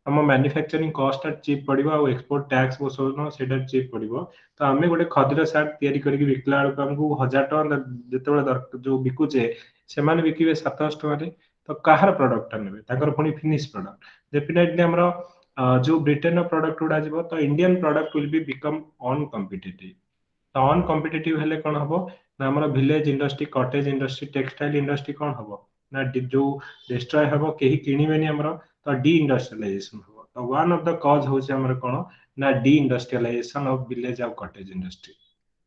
हम मैन्युफैक्चरिंग कॉस्ट चीप पड़िबो आ एक्सपोर्ट टैक्स बसोनो सेटा चीप पड़िबो. तो आमे गोटे खदीर शर्ट तयारी करके विकला बेलको हमको 1000 टका जते बेले जो बिकुचे से माने बिकिबे 700 टका रे. तो काहर प्रोडक्ट नेबे ताकर पुनी फिनिश प्रोडक्ट डेफिनेटली हमरो जो ब्रिटेन प्रोडक्ट उडा जीवो तो Indian product will be become uncompetitive. तो अनकम्पिटिटिव हेले कोन हबो ना हमरो village industry cottage industry textile industry कोन हबो ना जो डिस्ट्रॉय हबो केही किनिबेनी हमरो तो डी इंडस्ट्रियलाइजेशन हबो. तो वन ऑफ द कॉज होचे हमरो कोन ना डी इंडस्ट्रियलाइजेशन ऑफ विलेज और कॉटेज इंडस्ट्री.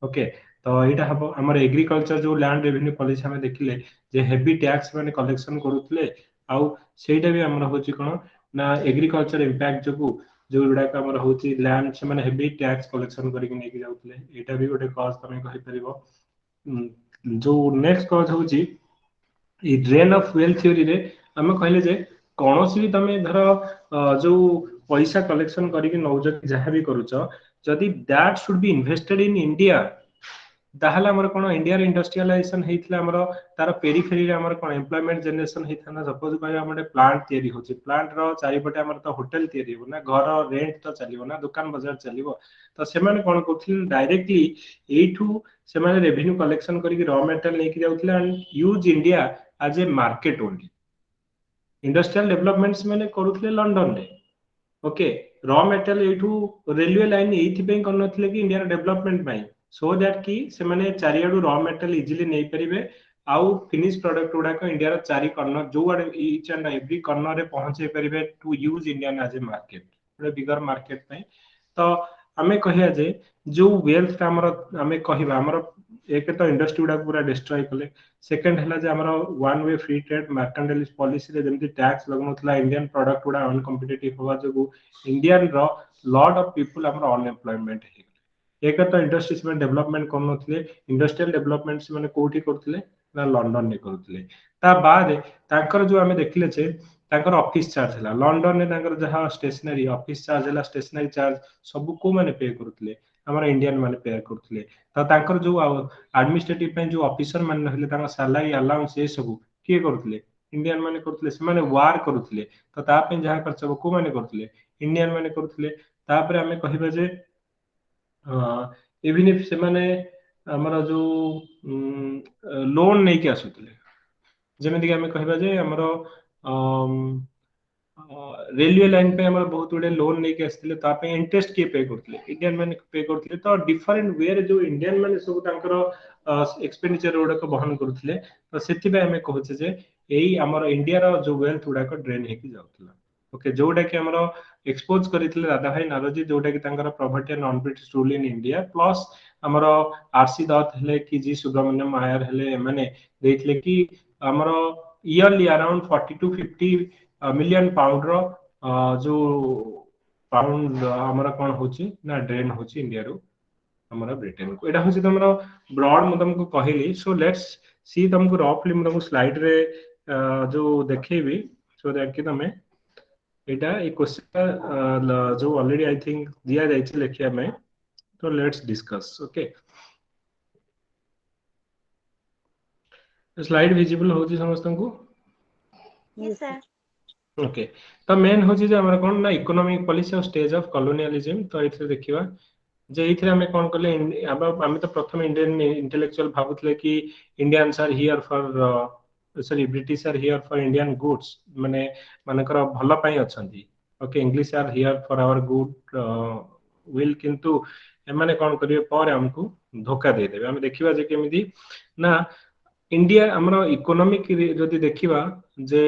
ओके तो यहाँ हम आम एग्रीकल्चर जो लैंड रेवेन्यू पॉलिसी आम देखिले जे हेवी टैक्स मैंने कलेक्शन करुले आउ सेटा भी आमर हूँ कौन ना एग्रीकल्चर इंपैक्ट जो जो गुड़ाक आमर हूँ लैंड से हेवी टैक्स कलेक्शन करके लेके जाऊले यहाँ भी गोटे कज तुम कहीपर जो नेक्स्ट कज हूँ ड्रेन ऑफ वेल्थ थ्योरी रे आम कहले जे कौन भी तुम धर जो पैसा कलेक्शन करके नौज जहाँ भी करुच जदि that should be invested in India ताहले हमर कोन इंडिया रे इंडस्ट्रियलाइजेशन हेइथला हमर तार पेरिफेरी रे हमर कोन एम्प्लॉयमेंट जनरेशन हेइथना सपोज कहय हमर प्लांट तयारी होची प्लांट रो चारि पटे हमर तो होटल तयारी हो ना घर रेंट तो चलिबो ना दुकान बाजार चलिबो तो से माने कोन करथिल डायरेक्टली एठू से माने रेवेन्यू कलेक्शन करके रॉ मटेरियल लेके जाउथिला and use India as a market only industrial developments माने करूथिले लंडन रे ओके रॉ मटेरियल एठू रेलवे लाइन एथि पे करनथिले कि इंडिया डेवलपमेंट पाई सो दैट कि से माने चारियाडू रॉ मटेरियल इजीली नै परिबे आउ फिनिश प्रोडक्ट गुडा को इंडिया रा चारि कर्नर जो आडे ईच एंड एवरी कर्नर रे पहुंचे परिबे to use Indian as a market रे बिगर मार्केट पाई तो आमे कहिया जे जो वेल्थ हमर आमे कहिबा हमर एक तो इंडस्ट्री गुडा पूरा डिस्ट्रॉय कले सेकंड हला जे हमर one way free trade mercantile policy रे जेमति टैक्स लगनथला इंडियन प्रोडक्ट गुडा अनकम्पिटिटिव होवा जो इंडियन रो लॉट ऑफ पीपल हमर अनएम्प्लॉयमेंट हे एक तो इंडस्ट्री से डेवलपमेंट करनथले इंडस्ट्रियल डेवलपमेंट से माने कोठी करथले ना लंडन ने करथले ता बाद ताकर जो हमें देखले छे ताकर ऑफिस चार्ज हला लंडन ने ताकर जहा स्टेशनरी ऑफिस चार्ज हला स्टेशनरी चार्ज सब को माने पे करथले हमर इंडियन माने पे करथले त ताकर जो एडमिनिस्ट्रेटिव पे जो ऑफिसर माने रहले ताकर सैलरी अलाउंस ए सब के करथले इंडियन माने करथले से माने वार करथले त ता पे जहा खर्च को माने करथले इंडियन माने करथले तापर हमें कहिबा जे इवन इफ से माने हमर जो लोन नहीं के आसुतले जेमेति कि हमें कहबा जे हमर रेलवे लाइन पे हमर बहुत गुडे लोन नहीं के आसतले ता पे इंटरेस्ट के पे करतले इंडियन माने पे करतले तो डिफरेंट वे रे जो इंडियन माने सब तांकर एक्सपेंडिचर गुडा को बहन करतले तो सेति बे हमें कहचे जे एई हमर इंडिया रो जो वेल्थ गुडा को ड्रेन हेकि जाउतला ओके जोडा कि हमर एक्सपोज करितले दादा भाई नारोजी जोडा कि तांकर property non British rule in India plus हमर आरसी दत्त हेले कि जी सुब्रमण्यम आयर हेले माने देइतले कि हमर yearly around 40 to 50 million pound रो जो पाउंड हमर कोन होची ना ड्रेन होची इंडिया रो हमर ब्रिटेन को एडा होची तमरो ब्रॉड म तुमको कहिली सो लेट्स सी तुमको रफली म तुमको स्लाइड रे जो देखेबी सो दैट कि तमे एटा एक क्वेश्चन जो ऑलरेडी आई थिंक दिया जाय छै लेखिया में तो let's discuss okay slide visible होची समस्त को यस सर ओके तो मेन होची जे हमर कोन ना इकोनॉमिक पॉलिसी और स्टेज ऑफ कॉलोनियलिज्म तो इथे देखिबा जे इथे हमें कोन करले हम तो प्रथम इंडियन इंटेलेक्चुअल भाबुतले कि Indians are here for sorry British are here for Indian goods माने मानकर भला पई अछंती okay English are here for our goodwill किंतु एमाने कोन करिवे पर हमको धोखा दे देबे हम देखिबा जे केमिदी ना इंडिया हमर इकोनॉमिक जदि देखिबा जे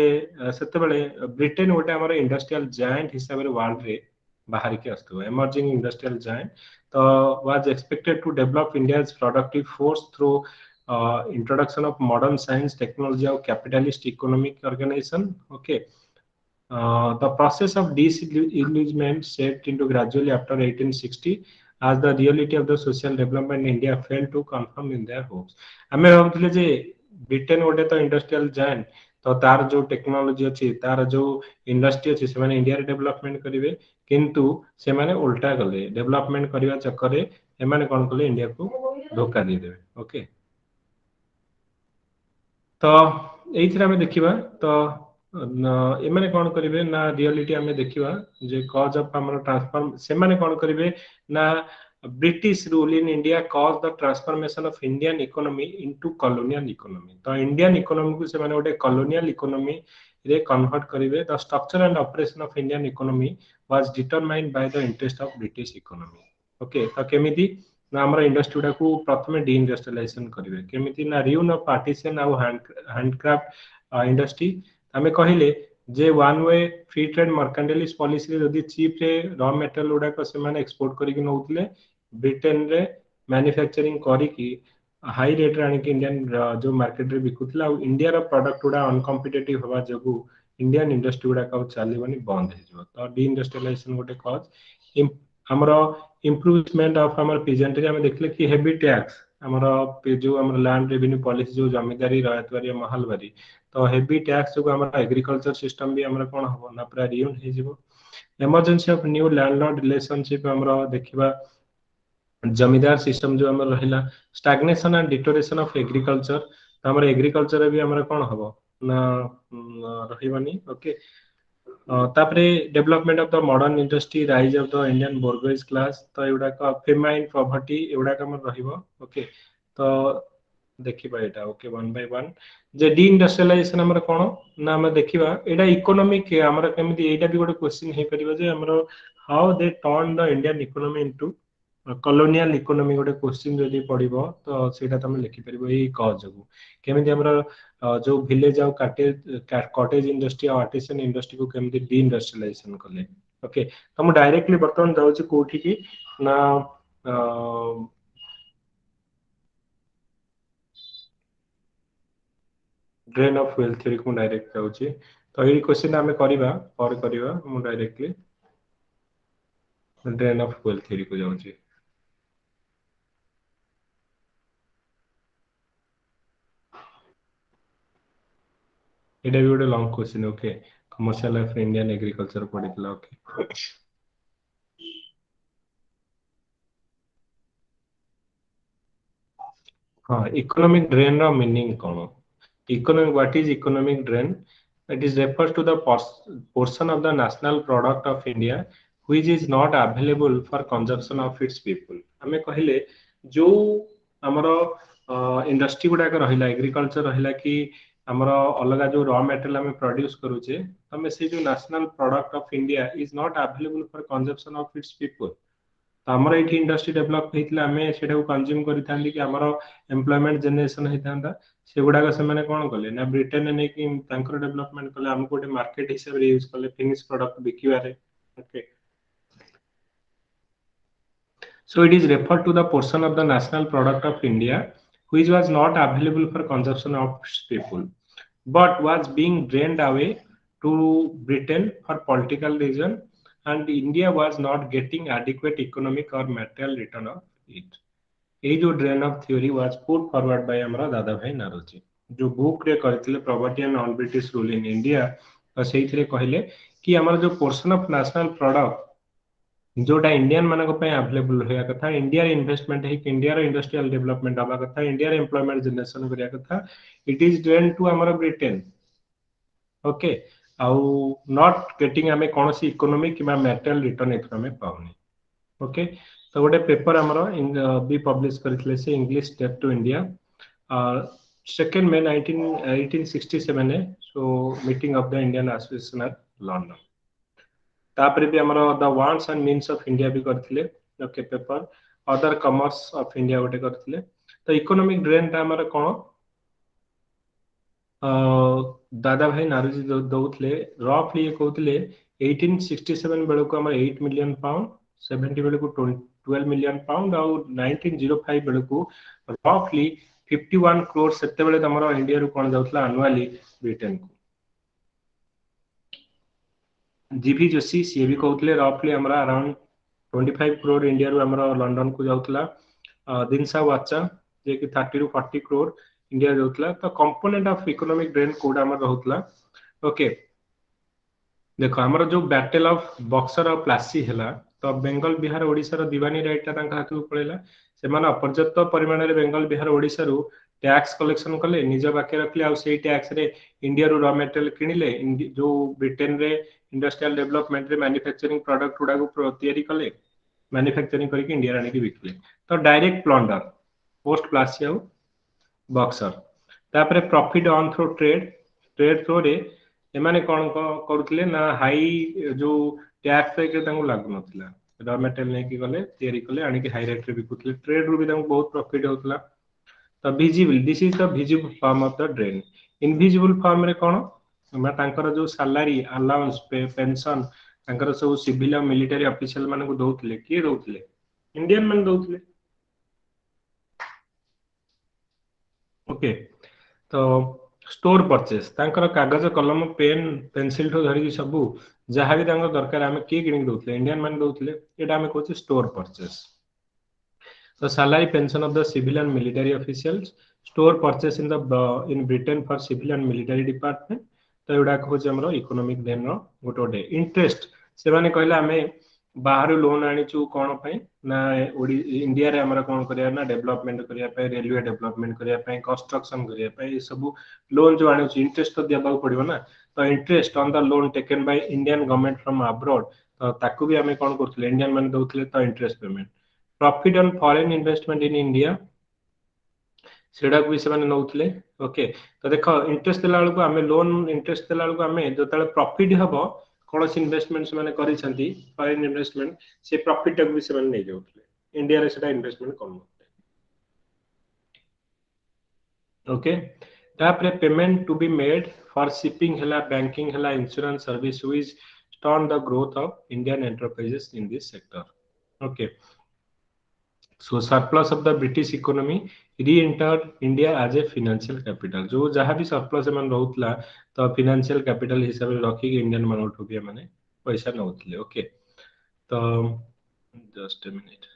सेते बेले ब्रिटेन गोटे हमर इंडस्ट्रियल जायंट हिसाब रे वर्ल्ड रे बाहर के आस्तु एमर्जिंग इंडस्ट्रियल जायंट तो was expected to develop India's productive force through introduction of modern science technology और capitalist economic organization okay the process of disillusionment set into gradually after 1860 as the reality of the social development in India failed to confirm in their hopes. हमें भाबुतले जे Britain गोटे तो industrial giant तो तार जो technology अछि तार जो industry अछि से माने इंडिया रे डेवलपमेंट करिवे किंतु से माने उल्टा गले डेवलपमेंट करिवा चक्कर रे एमाने कोन कले इंडिया को धोखा दे देबे ओके तो एइथरा हमें देखिबा तो एमाने कोन करिवे ना रियलिटी हमें देखिबा जे कॉज ऑफ हमर ट्रांसफॉर्म से माने कोन करिवे ना British rule in India cause the transformation of Indian economy into colonial economy तो इंडियन इकोनॉमी को से माने ओटे कॉलोनियल इकोनॉमी रे कन्वर्ट करिवे the structure and operation of Indian economy was determined by the interest of British economy okay तो केमिति ना हमर इंडस्ट्री गुडा को प्रथमे डी इंडस्ट्रियलाइजेशन करिवे केमिति ना रियून ऑफ पार्टीशन और हैंडक्राफ्ट इंडस्ट्री हमें कहिले जे one way free trade mercantilist policy रे जदी चीप रे रॉ मटेरियल गुडा को से माने एक्सपोर्ट करिक नउतले ब्रिटेन रे मैन्युफैक्चरिंग करिकी हाई रेट रे आनिकी इंडियन जो मार्केट रे बिकुथिला और इंडिया रो प्रोडक्ट गुडा अनकम्पिटिटिव हवा जगु इंडियन इंडस्ट्री गुडा का चलीबनी बंद हो जिवो तो डी इंडस्ट्रियलाइजेशन गोटे कॉज हमरो इम्प्रूवमेंट ऑफ हमर प्रेजेंटली हम देखले कि हेवी टैक्स हमरो जो हमर लैंड रेवेन्यू पॉलिसी जो जमींदारी रायतवारी महलवारी तो हेवी टैक्स जो हमर एग्रीकल्चर सिस्टम भी हमर कोन हो ना पूरा रियून हो जिवो emergency of new landlord relationship हमरो देखिबा जमींदार सिस्टम जो हमर रहिला stagnation and deterioration of agriculture तो हमर एग्रीकल्चर भी हमर कोन हबो ना रहिबनी ओके तापरे development of the modern industry rise of the Indian bourgeois class तो एउडा का फेमाइन पॉवर्टी एउडा का हमर रहिबो ओके तो देखिबा एटा ओके वन बाय वन जे डी इंडस्ट्रियलाइजेशन हमर कोन ना हम देखिबा एटा इकोनॉमिक हमर केमिति एटा भी गोटे क्वेश्चन हे परिबो जे हमर how they turn the Indian economy into colonial economy गोटे क्वेश्चन जदि पड़िबो तो सेटा तमे लिखि परिबो एई कॉज जगु केमिति हमर जो विलेज आ कॉटेज इंडस्ट्री और आर्टिसन इंडस्ट्री को केमिति डी इंडस्ट्रियलाइजेशन करले ओके तो हम डायरेक्टली बर्तमान जाउछ कोठी की ना ड्रेन ऑफ वेल्थ थ्योरी को डायरेक्ट जाउछ तो एई क्वेश्चन हमें करिबा पर करिबा हम directly drain of wealth theory को जाउछ एटा भी गोटे long question okay commercial life Indian agriculture पढ़ितला ओके हाँ इकोनॉमिक ड्रेन रा मीनिंग कोन economic what is economic drain it is refers to the portion of the national product of India which is not available for consumption of its people हमें कहले जो हमरो industry गुडा के रहिला agriculture रहिला कि हमरो अलगा जो रॉ मटेरियल हमें प्रोड्यूस करूचे हमें से जो national product of India is not available for consumption of its people तो हमर एठी इंडस्ट्री डेवलप हेतिला हमें सेटा को कंज्यूम करिथांदी कि हमरो एम्प्लॉयमेंट जनरेशन हेतांदा से गुडा का से माने कोन करले ना ब्रिटेन ने कि तांकर डेवलपमेंट करले हमको गोटे मार्केट हिसाब रे यूज करले फिनिश प्रोडक्ट बिकिवारे okay so it is referred to the portion of the national product of India which was not available for consumption of people but was being drained away to Britain for political reason and India was not getting adequate economic or material return of it ये जो drain of theory was put forward bye हमरा दादा भाई नारोजी जो book रे करथिले property and non British rule in India तो सेइथरे कहले कि हमरा जो पोर्शन ऑफ नेशनल प्रोडक्ट जोटा इंडियन मानक पे अवेलेबल होया कथा इंडिया इन्वेस्टमेंट है कि इंडिया रो इंडस्ट्रियल डेवलपमेंट आबा कथा इंडिया रो एम्प्लॉयमेंट जनरेशन करिया कथा इट इज ड्रेन टू हमर ब्रिटेन ओके आउ नॉट गेटिंग हमें कोनसी इकोनॉमिक किबा मटेरियल रिटर्न एथरा में पाउनी ओके तो गोटे पेपर हमरो बी पब्लिश करथिले से English step to India second में 1867 है so meeting of the Indian association at London तापरे भी हमरो the wants and means of India भी करथिले okay paper other commerce of India गोटे करथिले तो इकोनॉमिक ड्रेन ता हमरो कोन दादा भाई नारोजी दउथले रफली कहउतले 1867 बेलू को हमर 8 मिलियन पाउंड 70 बेलू को 12 मिलियन पाउंड और 1905 बेलू को रफली 51 करोड़ सेते बेले हमर इंडिया रु कोन जाउतला एनुअली ब्रिटेन को जीवी जोशी सी भी कहउतले रफली हमरा अराउंड 25 करोड़ इंडिया रु हमरा लंदन को जाउतला दिनसा वाचा जे कि 30 रु 40 करोड़ इंडिया जाउतला तो component of economic drain code हमर रहउतला ओके देखो हमर जो बैटल ऑफ बक्सर और प्लासी हैला तो बेंगल बिहार ओडिसा रो दीवानी राइट ता हाथ को पड़ेला से माने अपर्याप्त परिमाण रे बेंगल बिहार ओडिसा रो टैक्स कलेक्शन कले निज बाके रखले आ सेही टैक्स रे इंडिया रो रॉ मटेरियल किनिले जो ब्रिटेन रे इंडस्ट्रियल डेवलपमेंट रे मैन्युफैक्चरिंग प्रोडक्ट गुडा को तयारी कले मैन्युफैक्चरिंग करके इंडिया रानी के बिकले तो डायरेक्ट प्लंडर पोस्ट प्लासी आ बक्सर तापरे profit on through trade through रे एमाने कोन करूतले ना हाई जो टैक्स पे के तांगु लागु नथिला रॉ मटेरियल ने की गले तयारी कले आनी के हाई रेट रे बिकुतले ट्रेड रू भी तांगु बहुत प्रॉफिट होतला तो visible this is the visible form of the drain invisible form रे कोन मा तांकर जो सैलरी अलाउंस पेंशन तांकर सब सिविल और मिलिटरी ऑफिशियल माने को दोतले के दोतले इंडियन माने दोतले ओके तो स्टोर परचेस तांकर कागज कलम पेन पेंसिल ठो धरिकी सबू जहाँ भी तांकर दरकार आमे किए किनिक दउतले इंडियन मान दउतले एटा आमे कहूचे store purchase the salary pension of the civil and military officials store purchase in the in Britain for civil and military department तो एटा कहूचे हमरो इकोनॉमिक देन रो गोटे गोटे इंटरेस्ट से माने कहले आमे बाहर लोन आनीचु कोन पई ना इंडिया रे हमरा कोन करिया ना डेवलपमेंट करिया पे रेलवे डेवलपमेंट करिया पे कंस्ट्रक्शन करिया पे सब लोन जो आनीचु इंटरेस्ट तो देबा पड़िबो ना तो interest on the loan taken by Indian government from abroad तो ताकू भी आमे कोन करथले इंडियन माने दउथले तो interest payment profit on foreign investment in India सेडा भी से माने नउथले ओके तो देखो इंटरेस्ट देला बेलको आमे लोन इंटरेस्ट देला बेलको आमे जतले प्रॉफिट हबो कोनस इन्वेस्टमेंट से माने करि छंती फॉरेन इन्वेस्टमेंट से प्रॉफिट तक भी से माने नै जाउथले इंडिया रे सेडा इन्वेस्टमेंट करन ओके तापरे payment to be made for shipping हला बैंकिंग हला insurance service which stunted the growth of Indian enterprises in this sector okay So surplus of the British economy re-entered India as a financial capital. जो जहाँ भी surplus मन रहउतला तो financial capital हिसाब रे रखी के इंडियन मन उठोबिया माने पैसा नउतले ओके तो just a minute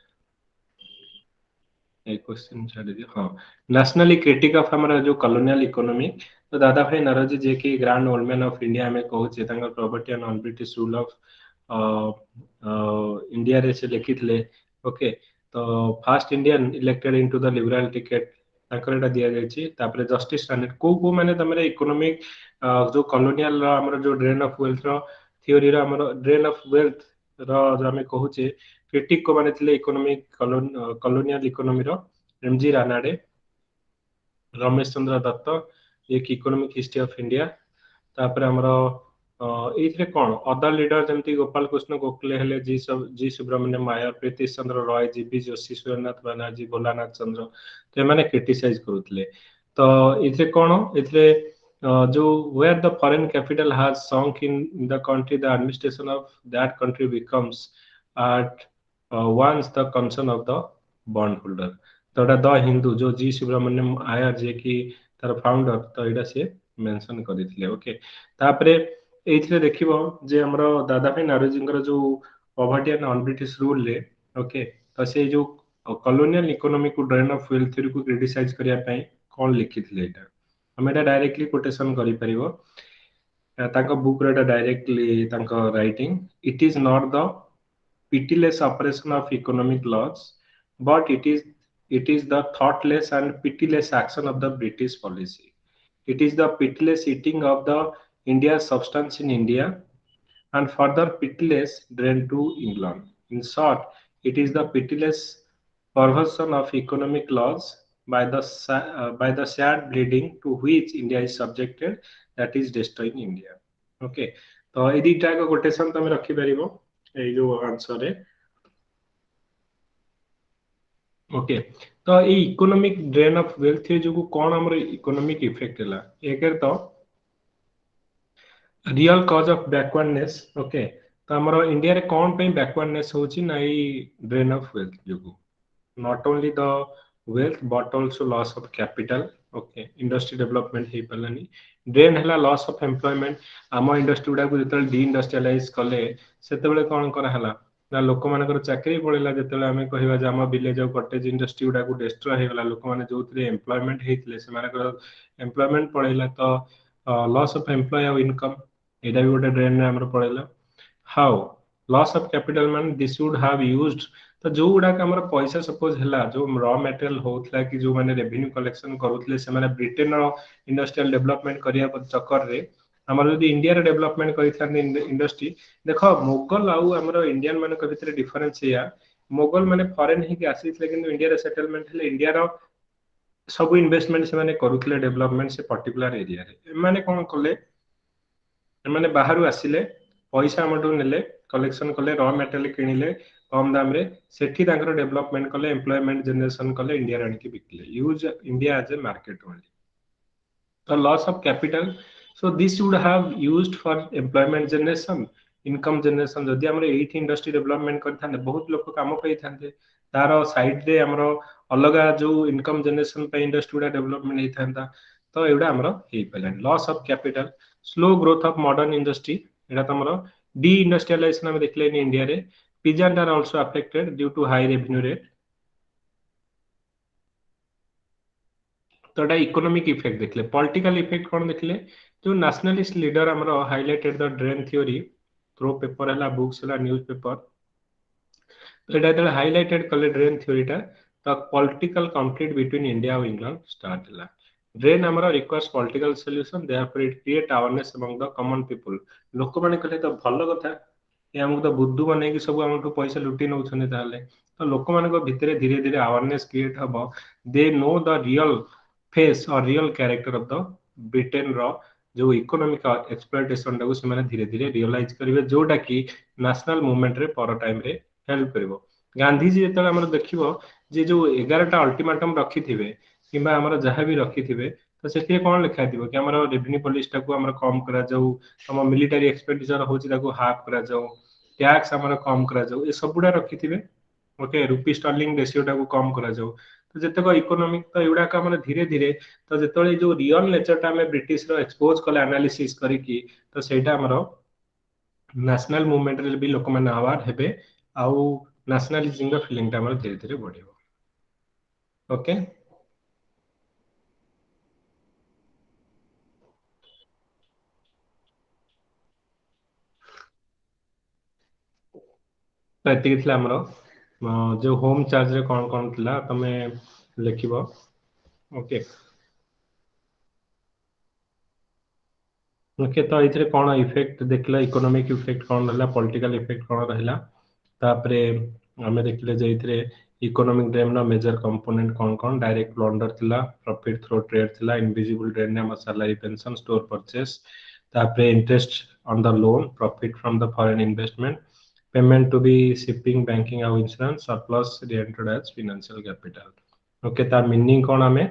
एक क्वेश्चन छाड़ दियो हां नेशनली क्रिटिक ऑफ हमरा जो कॉलोनियल इकोनॉमी तो दादा भाई नरजी जे की grand old man of India में कहउचे तांगर property and non British rule of India रे से लिखितले ओके तो first Indian elected into the liberal ticket ताकर एटा दिया जायछि तापरे जस्टिस स्टैंडर्ड को माने तमरे इकोनॉमिक जो कॉलोनियल हमर जो ड्रेन ऑफ वेल्थ रो थ्योरी रो हमर ड्रेन ऑफ वेल्थ रो जो हमें कहूचे क्रिटिक को माने थिले इकोनॉमिक कॉलोनियल इकोनॉमी रो एमजी रानाडे रमेश चंद्र दत्त एक इकोनॉमिक हिस्ट्री ऑफ इंडिया तापरे हमर एथरे कोन अदर लीडर जेमती गोपाल कृष्ण गोखले हेले जी सुब्रमण्यम आयर प्रीति चंद्र रॉय जीबी जोशी सूर्यनाथ बनर्जी भोलानाथ चंद्र ते माने क्रिटिसाइज करूतले तो एथरे कोन एथरे जो where the foreign capital has sunk in the country the administration of that country becomes at once the concern of the bond holder तो एटा द हिंदू जो जी सुब्रमण्यम आयर जे की तार फाउंडर तो एटा से मेंशन करितले ओके तापरे एथरे देखिबो जे हमरो दादा भाई नारोजींकर जो poverty and non British rule ले ओके तो से जो कॉलोनियल इकोनॉमी को ड्रेन ऑफ वेल्थ थ्योरी को क्रिटिसाइज करिया पई कोन लिखितले एटा हम एटा डायरेक्टली कोटेशन करि परिबो ताका बुक रे एटा डायरेक्टली ताका writing it is not the pitiless operation of economic laws but it is the thoughtless and pitiless action of the British policy. It is the pitiless eating of the India's substance in India and further pitiless drain to England. In short, it is the pitiless perversion of economic laws by the sad bleeding to which India is subjected that is destroying India. Okay, तो ये दीटा का quotation तमे रखि परिबो ए जो answer है okay तो ये economic drain of wealth जो कौन हमर इकोनॉमिक इफेक्ट हला एकर तो real cause of backwardness okay तो हमर इंडिया रे कौन पे बैकवर्डनेस होची ना ई ड्रेन ऑफ वेल्थ जो not only the wealth but also loss of capital okay industry development हे पलानी ड्रेन हला लॉस ऑफ एम्प्लॉयमेंट आम इंडस्ट्री गुडा को जतल डी इंडस्ट्रियलाइज कले सेते बेले कोन करा हला ना लोक मानकर चाकरी पड़ेला जतले हमें कहबा जे हम विलेज और कॉटेज इंडस्ट्री गुडा को डिस्ट्रॉय हे गला लोक माने जोतरे एम्प्लॉयमेंट हेतले से मानकर एम्प्लॉयमेंट पड़ेला तो लॉस ऑफ एम्प्लॉय और इनकम एटा भी गोटे ड्रेन रे हमर पड़ेला हाउ लॉस ऑफ कैपिटल मान दिस वुड हैव यूज्ड तो जो गुडा का हमर पैसा सपोज हला जो रॉ मटेरियल होतला कि जो माने रेवेन्यू कलेक्शन करूतले से माने ब्रिटेन रो इंडस्ट्रियल डेवलपमेंट करिया चक्कर रे हमर यदि इंडिया रे डेवलपमेंट करिथान इंडस्ट्री देखो मोगल आउ हमर इंडियन माने के भीतर डिफरेंस या मोगल माने फॉरेन ही के आसीथले किंतु इंडिया रे सेटलमेंट हले इंडिया रो सब इन्वेस्टमेंट से माने करूतले डेवलपमेंट से पर्टिकुलर एरिया रे माने कोन करले माने बाहरु आसिले पैसा हमटू नेले कलेक्शन कले रॉ मटेरियल किनिले कम दाम रे सेठी तांकर डेवलपमेंट कले एम्प्लॉयमेंट जनरेशन कले इंडिया रण की बिकले use India as a market only तो loss of capital so this would have used for employment generation income generation जदि हमरे एठी इंडस्ट्री डेवलपमेंट करथाने बहुत लोक काम पई थांते तारो साइड रे हमरो अलग जो इनकम जनरेशन पे इंडस्ट्री गुड़ा डेवलपमेंट होता था तो एटा हमर हे पलान loss of capital slow growth of modern industry Etah तमरो D industrialisation हम देखले इन इंडिया रे peasant are also affected due to high revenue rate तो एटा इकोनॉमिक इफेक्ट देखले पॉलिटिकल इफेक्ट कोन देखले जो नेशनलिस्ट लीडर हमरो highlighted the drain theory through paper हला बुक्स हला न्यूज़ पेपर तो एटा जेतले हाइलाइटेड कले ड्रेन थ्योरीटा तो पॉलिटिकल कॉन्फ्लिक्ट बिटवीन इंडिया और इंग्लैंड स्टार्ट हला ड्रेन हमरा requires political solution therefore it create awareness among the common people लोक माने कहले तो भलो कथा ये हमको तो बुद्धू बने कि सब हमठु पैसा लुटी नउछने ताले तो लोक माने को भितरे धीरे धीरे अवेयरनेस क्रिएट हबो they know the real face और real character of the Britain रो जो इकोनॉमिक एक्सप्लॉयटेशन टाको से माने धीरे धीरे रियलाइज करिवे जोटा कि नेशनल मूवमेंट रे पर टाइम रे हेल्प करिवो गांधी जी जेतले हमर देखिवो जे जो 11टा अल्टीमेटम रखी थिबे किबा हमर जहां भी रखी थिबे तो सेठी कोन लिखा दिबो कि हमर रेवेन्यू पॉलिसी टाको हमर कम करा जाऊ हम मिलिटरी एक्सपेंडिचर होची ताको हाफ करा जाऊ टैक्स हमर कम करा जाऊ ए सबुडा रखी थिबे ओके रुपी स्टर्लिंग रेशियो टाको कम करा जाऊ तो जेतक इकोनॉमिक तो एउडा का हमर धीरे धीरे तो जेतले जो रियल नेचर टा में ब्रिटिश रो एक्सपोज कले एनालिसिस करी की तो सेटा हमर नेशनल मूवमेंट रे भी लोक माने अवार्ड हेबे आउ नेशनलिज्म रो फीलिंग टा हमर धीरे धीरे बढ़िबो ओके तो एतिक थिला हमर जो होम चार्ज रे कोन कोन थिला तमे लिखिबो ओके ओके तो इथरे कोन इफेक्ट देखला इकोनॉमिक इफेक्ट कोन रहला पॉलिटिकल इफेक्ट कोन रहला तापरे हमें देखले जे इथरे इकोनॉमिक ड्रेन ना मेजर कंपोनेंट कोन कोन डायरेक्ट प्लंडर थिला प्रॉफिट थ्रू ट्रेड थिला इनविजिबल ड्रेन ने सैलरी पेंशन स्टोर परचेस तापरे interest on the loan profit from the foreign investment payment to be shipping banking और insurance surplus oriented as financial capital okay तार meaning कोन हमें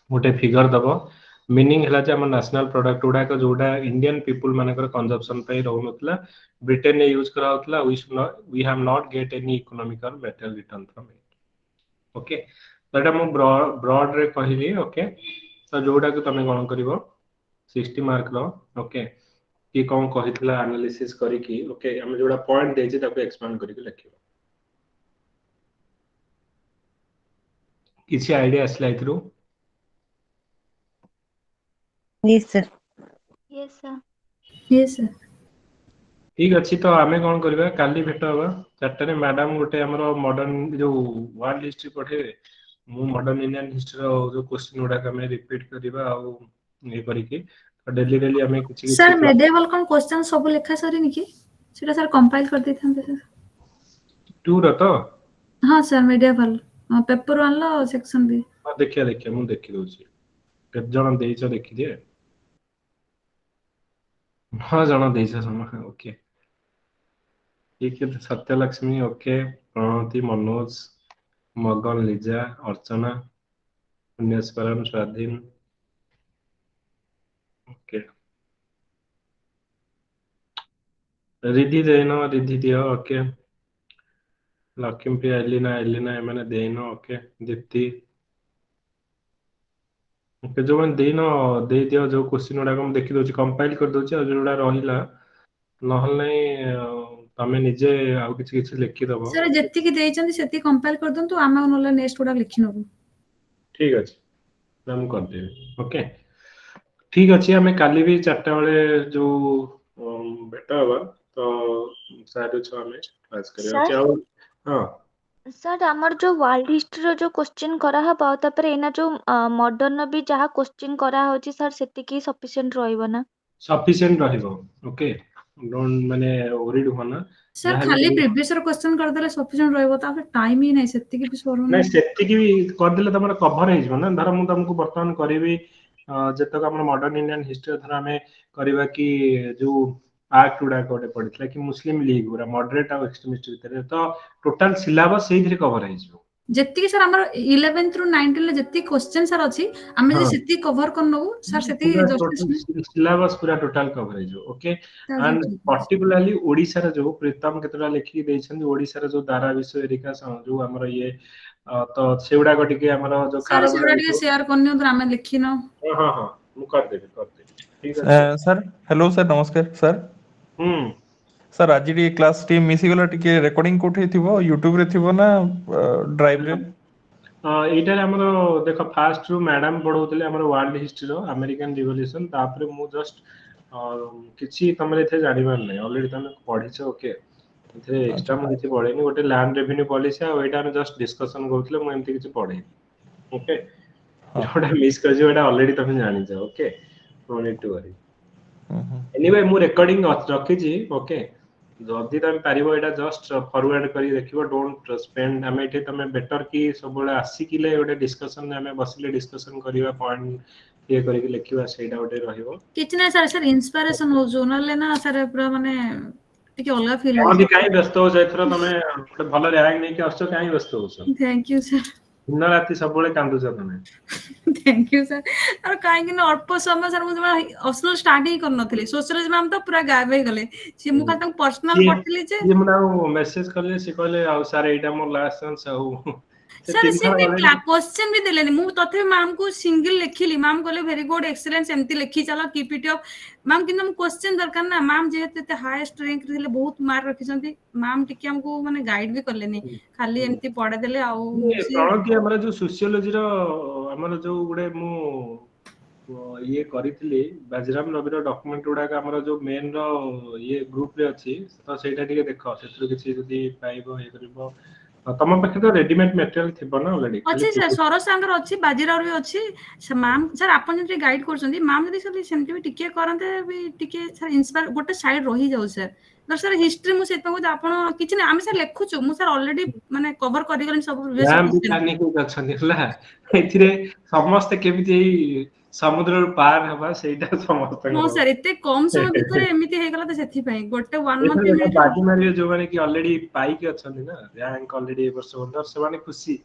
गोटे figure दबो meaning हला जे हम नेशनल प्रोडक्ट उडा को जोडा इंडियन पीपल मानकर कंजप्शन पे रहउ नतला ब्रिटेन ने यूज करा होतला we have not get any economical material return from it okay तो मु ब्रॉड रे कहिली ओके तो जोडा को तमे कोन करिवो 60 मार्क रो ओके की कोन कहितला एनालिसिस करी की ओके हम जोडा पॉइंट देछि ताको एक्सपांड करी के लिखिबो किछि आईडिया असला इथरु Yes, sir. Yes sir yes sir ठीक अछि तो आमे कोन करबा काली भेट हबा चारटा रे मैडम गोटे हमरो मॉडर्न जो वर्ल्ड हिस्ट्री पढे मु मॉडर्न इंडियन हिस्ट्री रो जो क्वेश्चन उडा का मैं रिपीट करबा आ ये करी की डेली डेली हमें किछि सर मेडिएवल कोन क्वेश्चन सब लेखा सरी निकी सेटा सर कंपाइल कर देथांते सर टू रो तो हां सर मेडिएवल पेपर 1 लो सेक्शन बी देखिया मु देखि दोछि केत जण देइछ देखि दिए हां जण देइछ समय ओके ठीक है सत्य लक्ष्मी ओके प्रणति मनोज मगन लिजा अर्चना पुण्यस्मरण स्वाधीन ओके रिधि देनो रिधि दियो ओके लक्ष्मी प्रिया एलिना एमाने देनो ओके दीप्ति ओके जो मैंने देनो दे दियो जो क्वेश्चन उडा हम देखि दोछि कंपाइल कर दोछि आ जोडा रहिला नहल नै तमे निजे आउ किछि किछि लिखि दबो सर जत्ति की देइचंदी सेति कंपाइल कर दंतु आमे नले नेक्स्ट उडा लिखि नबु ठीक अछि हम कर देबे ओके ठीक अछि हमें काली भी 4टा बेले जो बेटा हवा तो साडे 6 में क्लास करियो सर अच्छा हां सर हमर जो वर्ल्ड हिस्ट्री रो जो क्वेश्चन करा हबा तापरे एना जो मॉडर्न भी जहा क्वेश्चन करा होची सर सेति की सफिशिएंट रहइबो ना सफिशिएंट रहिबो ओके डोंट माने वरीड होना सर खाली प्रीवियस रो क्वेश्चन कर देले सफिशिएंट रहइबो तापर टाइम ही नै सेति की भी सोरो नहीं सेति की भी कर देले तमरा कवर हे जबो ना धर मु तुमको वर्तमान करिवि जतक हमर मॉडर्न इंडियन हिस्ट्री धर हमें करबा की जो एक्ट उडा कोटे पडितला कि मुस्लिम लीग उरा मॉडरेट और एक्सट्रीमिस्ट भीतर तो टोटल सिलेबस सेही धरे कवर हे जबो ଯେତିକି ସାର୍ ଆମର 11 ରୁ 19 ରେ ଯେତିକି क्वेश्चन ସାର୍ ଅଛି ଆମେ ହଁ ଯଦି ସେତିକି କଭର କରି ନବୁ ସାର୍ ସେତିକି पूरा ଜଷ୍ଟିସ୍ टोटल सिलेबस पूरा टोटल कवरेज हो ओके ତାହେଲେ एंड ଠିକ ଅଛି। पर्टिकुलरली ओडिसा रे जो प्रीतम केतरा लिखि देछन ओडिसा रे जो धारा विषय एरिका जो हमर ये तो सेउडा को टिके हमर जो ସାର୍ खारबेला ସେଗୁଡ଼ା ଟିକେ ସେୟାର କରିନିଅନ୍ତୁ ଆମେ ଲେଖିନ हां हां मु कर देबी ठीक अछि सर हेलो सर नमस्कार सर हम सर आज टी क्लास टी मिसी गला टिके रेकॉर्डिंग कोठे थिबो यूट्यूब रे थिबो ना ड्राइव रे এইটার আমার দেখো ফার্স্ট রু ম্যাডাম পড়াউଥିଲେ আমার ওয়ার্ল্ড হিস্ট্রি रो अमेरिकन रिवोल्यूशन तापर मु जस्ट କିଛି ତମର ଏଥିରେ ଜାଣିବାର ନାହିଁ ଅଲରେଡି ତମେ ପଢିଛ ଓକେ ଏଥିରେ ଏକ୍ସଟ୍ରା ମୁଁ କିଛି ପଢେନି ଗୋଟେ ଲ୍ୟାଣ୍ଡ ରେଭିନ୍ୟୁ ପଲିସି ଆଉ ଏଇଟା ଆମେ ଜଷ୍ଟ ଡିସ୍କସନ କରୁଥିଲେ ମୁଁ ଏମିତି କିଛି ପଢେନି ଓକେ ଯୋଉଟା ମିସ୍ କରିଛି ଏଇଟା ଅଲରେଡି ତମେ ଜାଣିଛ okay no need to worry anyway ମୁଁ ରେକର୍ଡିଂ ରଖିଛି ଓକେ ଯଦି ତମେ ପାରିବ ଏଇଟା ଜଷ୍ଟ ଫରୱାର୍ଡ କରି ଦେଖିବ ଡୋଣ୍ଟ ସ୍ପେଣ୍ଡ ଆମେ ଏଠି ତମେ ବେଟର କି ସବୁବେଳେ ଆସିକିଲେ ଗୋଟେ ଡିସ୍କସନ ଆମେ ବସିଲେ ଡିସ୍କସନ କରିବା ପଏଣ୍ଟ ଇଏ କରିକି ଲେଖିବା ସେଇଟା ଗୋଟେ ରହିବ କିଛି ନାହିଁ ସାର୍ ସାର୍ ଇନ୍ସପାରେସନ ହଉଛୁ ନହେଲେ ନା ସାର୍ ପୁରା ମାନେ ଟିକେ ଅଲଗା ଫିଲ୍ କଣ ହଉଛି କାହିଁ ବ୍ୟସ୍ତ ହଉଛ ଏଥର ତମେ ଗୋଟେ ଭଲ ର୍ୟାଙ୍କ ନେଇକି ଆସୁଛ କାହିଁ ବ୍ୟସ୍ତ ହଉଛ ଥ୍ୟାଙ୍କ ୟୁ ସାର୍ ଦିନ ରାତି ସବୁବେଳେ କାନ୍ଦୁଛ ତମେ ଥ୍ୟାଙ୍କ ୟୁ ସାର୍ ଆଉ କାହିଁକି ନା ଅଳ୍ପ ସମୟ ସାର୍ ମୁଁ ଜମା ଅପସନାଲ ଷ୍ଟାର୍ଟ ହିଁ କରିନଥିଲି ସୋସିଓଲୋଜି ମ୍ୟାମ୍ ତ ପୁରା ଗାୟବ ହେଇଗଲେ ସିଏ ମୁଁ ଖାଲି ତାଙ୍କୁ ପର୍ସନାଲ ପଠେଇଲି ଯେ ମୁଁ ତାଙ୍କୁ ମେସେଜ କଲି ସେ କହିଲେ ଆଉ ସାର୍ ଏଇଟା ମୋ ଲାଷ୍ଟ ଚାନ୍ସ ଆଉ ସେ ସାର୍ ତିନି ସେ ଥର already क्वेश्चन भी देलेनी ମୁଁ ତଥାପି ମ୍ୟାମ୍ କୁ ସିଙ୍ଗଲ ଲେଖିଲି ମ୍ୟାମ୍ କହିଲେ ଭେରି ଗୁଡ ଏକ୍ସେଲେନ୍ସ ଏମିତି ଲେଖି ଚାଲ କିପ୍ ଇଟ୍ ଅପ୍ ମ୍ୟାମ୍ କିନ୍ତୁ ମୁଁ क्वेश्चन ଦରକାର ନା ମ୍ୟାମ୍ ଯେହେତୁ ଏତେ ହାଇଏଷ୍ଟ ର୍ୟାଙ୍କ ଥିଲେ ବହୁତ ମାର୍କ ରଖିଛନ୍ତି ମ୍ୟାମ୍ ଟିକେ ଆମକୁ ମାନେ ଗାଇଡ ବି କଲେନି ଖାଲି ଏମିତି ପଢେଇ ଦେଲେ ଆଉ ପ୍ରଣତି ଆମର ଯୋଉ ସୋସିଓଲୋଜି ର ଆମର ଯୋଉ ଗୋଟେ ମୁଁ ଇଏ କରିଥିଲି ବାଜିରାମ ରବିର ଡକ୍ୟୁମେଣ୍ଟ ଗୁଡାକ ଆମର ଯୋଉ ମେନ୍ ର ଇଏ ଗ୍ରୁପ ରେ ଅଛି ତ ସେଇଟା ଟିକେ ଦେଖ ସେଥିରୁ କିଛି ଯଦି ପାଇବ ଇଏ କରିବ ତମ ପାଖରେ ତ ରେଡିମେଡ୍ ମେଟେରିଆଲ ଥିବ ନା ଅଲରେଡି ଅଛି ସାର୍ ସରସ ସାଙ୍ଗର ଅଛି ବାଜିରାଉର ବି ଅଛି ମ୍ୟାମ୍ ସାର୍ ଆପଣ ଯଦି ଗାଇଡ କରୁଛନ୍ତି ମ୍ୟାମ୍ ଯଦି ସେମିତି ବି ଟିକେ କରନ୍ତେ ବି ଟିକେ ସାର୍ ଇନ୍ସପାୟାର ଗୋଟେ ସାଇଡ ରହିଯାଉଛି ସାର୍ ସାର୍ ହିଷ୍ଟ୍ରି ମୁଁ ସେଥିପାଇଁ କହୁଛି ଆପଣ କିଛି ନାହିଁ ଆମେ ସାର୍ ଲେଖୁଛୁ ମୁଁ ସାର୍ ଅଲରେଡି ମାନେ କଭର କରିଗଲିଣି ସବୁ ମ୍ୟାମ୍ ବି ପ୍ଲାନିଂ ଅଛନ୍ତି ହେଲା ଏଥିରେ ସମସ୍ତେ କେମିତି ଏଇ ସମୁଦ୍ରରୁ ପାର ହବା ସେଇଟା ହଁ ସମସ୍ତଙ୍କର ସାର୍ ଏତେ କମ ସମୟ ଭିତରେ ଏମିତି ହେଇଗଲା ତ ସେଥିପାଇଁ ଗୋଟେ 1 ଏଥର month ଦେଖ ବାଜି ମାରିବେ ଯୋଉମାନେ କି ଅଲରେଡି ପାଇକି ଅଛନ୍ତି ନା ର୍ୟାଙ୍କ ଅଲରେଡି ଏ ବର୍ଷ ହୋଲ୍ଡର ସେମାନେ ଖୁସି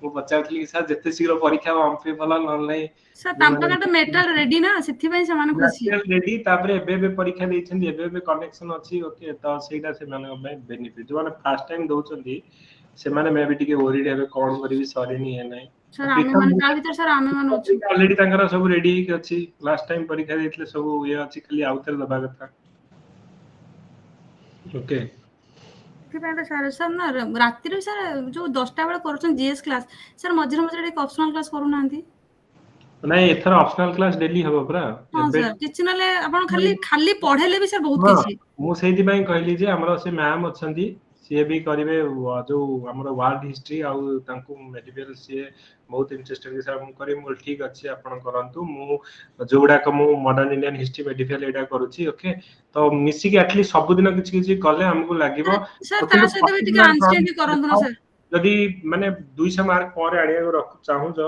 ମୁଁ ପଚାରୁଥିଲି କି ସାର୍ ଯେତେ ଶୀଘ୍ର ପରୀକ୍ଷା ହବ ଆମ ପାଇଁ ଭଲ ନହେଲେ ନାହିଁ ସାର୍ ତାଙ୍କ ପାଖରେ ତ ମେଟାଲ ରେଡି ନା ସେଥିପାଇଁ ସେମାନେ ଖୁସି ରେଡି ତାପରେ ଏବେ ପରୀକ୍ଷା ଦେଇଛନ୍ତି ଏବେ କନେକ୍ସନ ଅଛି ଓକେ ତ ସେଇଟା ସେମାନଙ୍କ ପାଇଁ ବେନିଫିଟ ଯୋଉମାନେ ଫାର୍ଷ୍ଟ ଟାଇମ ଦଉଛନ୍ତି ସେମାନେ ମେ ବି ଟିକେ ଓରିଡ୍ ହେବେ କଣ କରିବି ସରିନି ଏ ନାହିଁ ସାର୍ ଆମେ ମାନେ ତା ଭିତରେ ସାର୍ ଆମେ ମାନେ ଅଛୁ ଅଲରେଡି ତାଙ୍କର ସବୁ ରେଡି ହେଇକି ଅଛି ଲାଷ୍ଟ ଟାଇମ ପରୀକ୍ଷା ଦେଇଥିଲେ ସବୁ ଇଏ ଅଛି ଖାଲି ଆଉଥରେ ଦବା କଥା ଓକେ ସେଥିପାଇଁ ତ ସାର୍ ସାର୍ ନା ରାତିରେ ସାର୍ ଯୋଉ 10ଟା ବେଳେ କରୁଛନ୍ତି ଜିଏସ୍ କ୍ଲାସ ସାର୍ ମଝିରେ ମଝିରେ ଟିକେ ଅପସନାଲ କ୍ଲାସ କରୁନାହାନ୍ତି ନାଇଁ ଏଥର ଅପସନାଲ କ୍ଲାସ ଡେଲି ହବ ପୁରା ହଁ ଏବେ ସାର୍ କିଛି ନହେଲେ ଆପଣ ଖାଲି ପଢେଇଲେ ବି ସାର୍ ବହୁତ କିଛି ମୁଁ ସେଇଥିପାଇଁ କହିଲି ଯେ ଆମର ସେ ମ୍ୟାମ୍ ଅଛନ୍ତି ସିଏ ବି କରିବେ ଯୋଉ ଆମର ୱାର୍ଲଡ ହିଷ୍ଟ୍ରି ଆଉ ତାଙ୍କୁ ମେଡିକାଲ ସିଏ ବହୁତ ଇଣ୍ଟରେଷ୍ଟେଡ ସାର୍ ମୁଁ କରିବି ମୁଁ ଠିକ ଅଛି ଆପଣ କରନ୍ତୁ ମୁଁ ଯୋଉଗୁଡାକ ମୁଁ ମଡର୍ନ ଇଣ୍ଡିଆନ ହିଷ୍ଟ୍ରି ମେଡିକାଲ ଏଇଟା କରୁଛି ଓକେ ତ ମିଶିକି ଆଟଲିଷ୍ଟ ସବୁଦିନ କିଛି କିଛି କଲେ ଆମକୁ ଲାଗିବ ସାର୍ ତା ସହିତ ବି ଟିକେ ଆନସିଏଣ୍ଟ କରନ୍ତୁ ନା ସାର୍ ଯଦି ମାନେ 200 ମାର୍କ ପରେ ଆଣିବାକୁ ଚାହୁଁଛ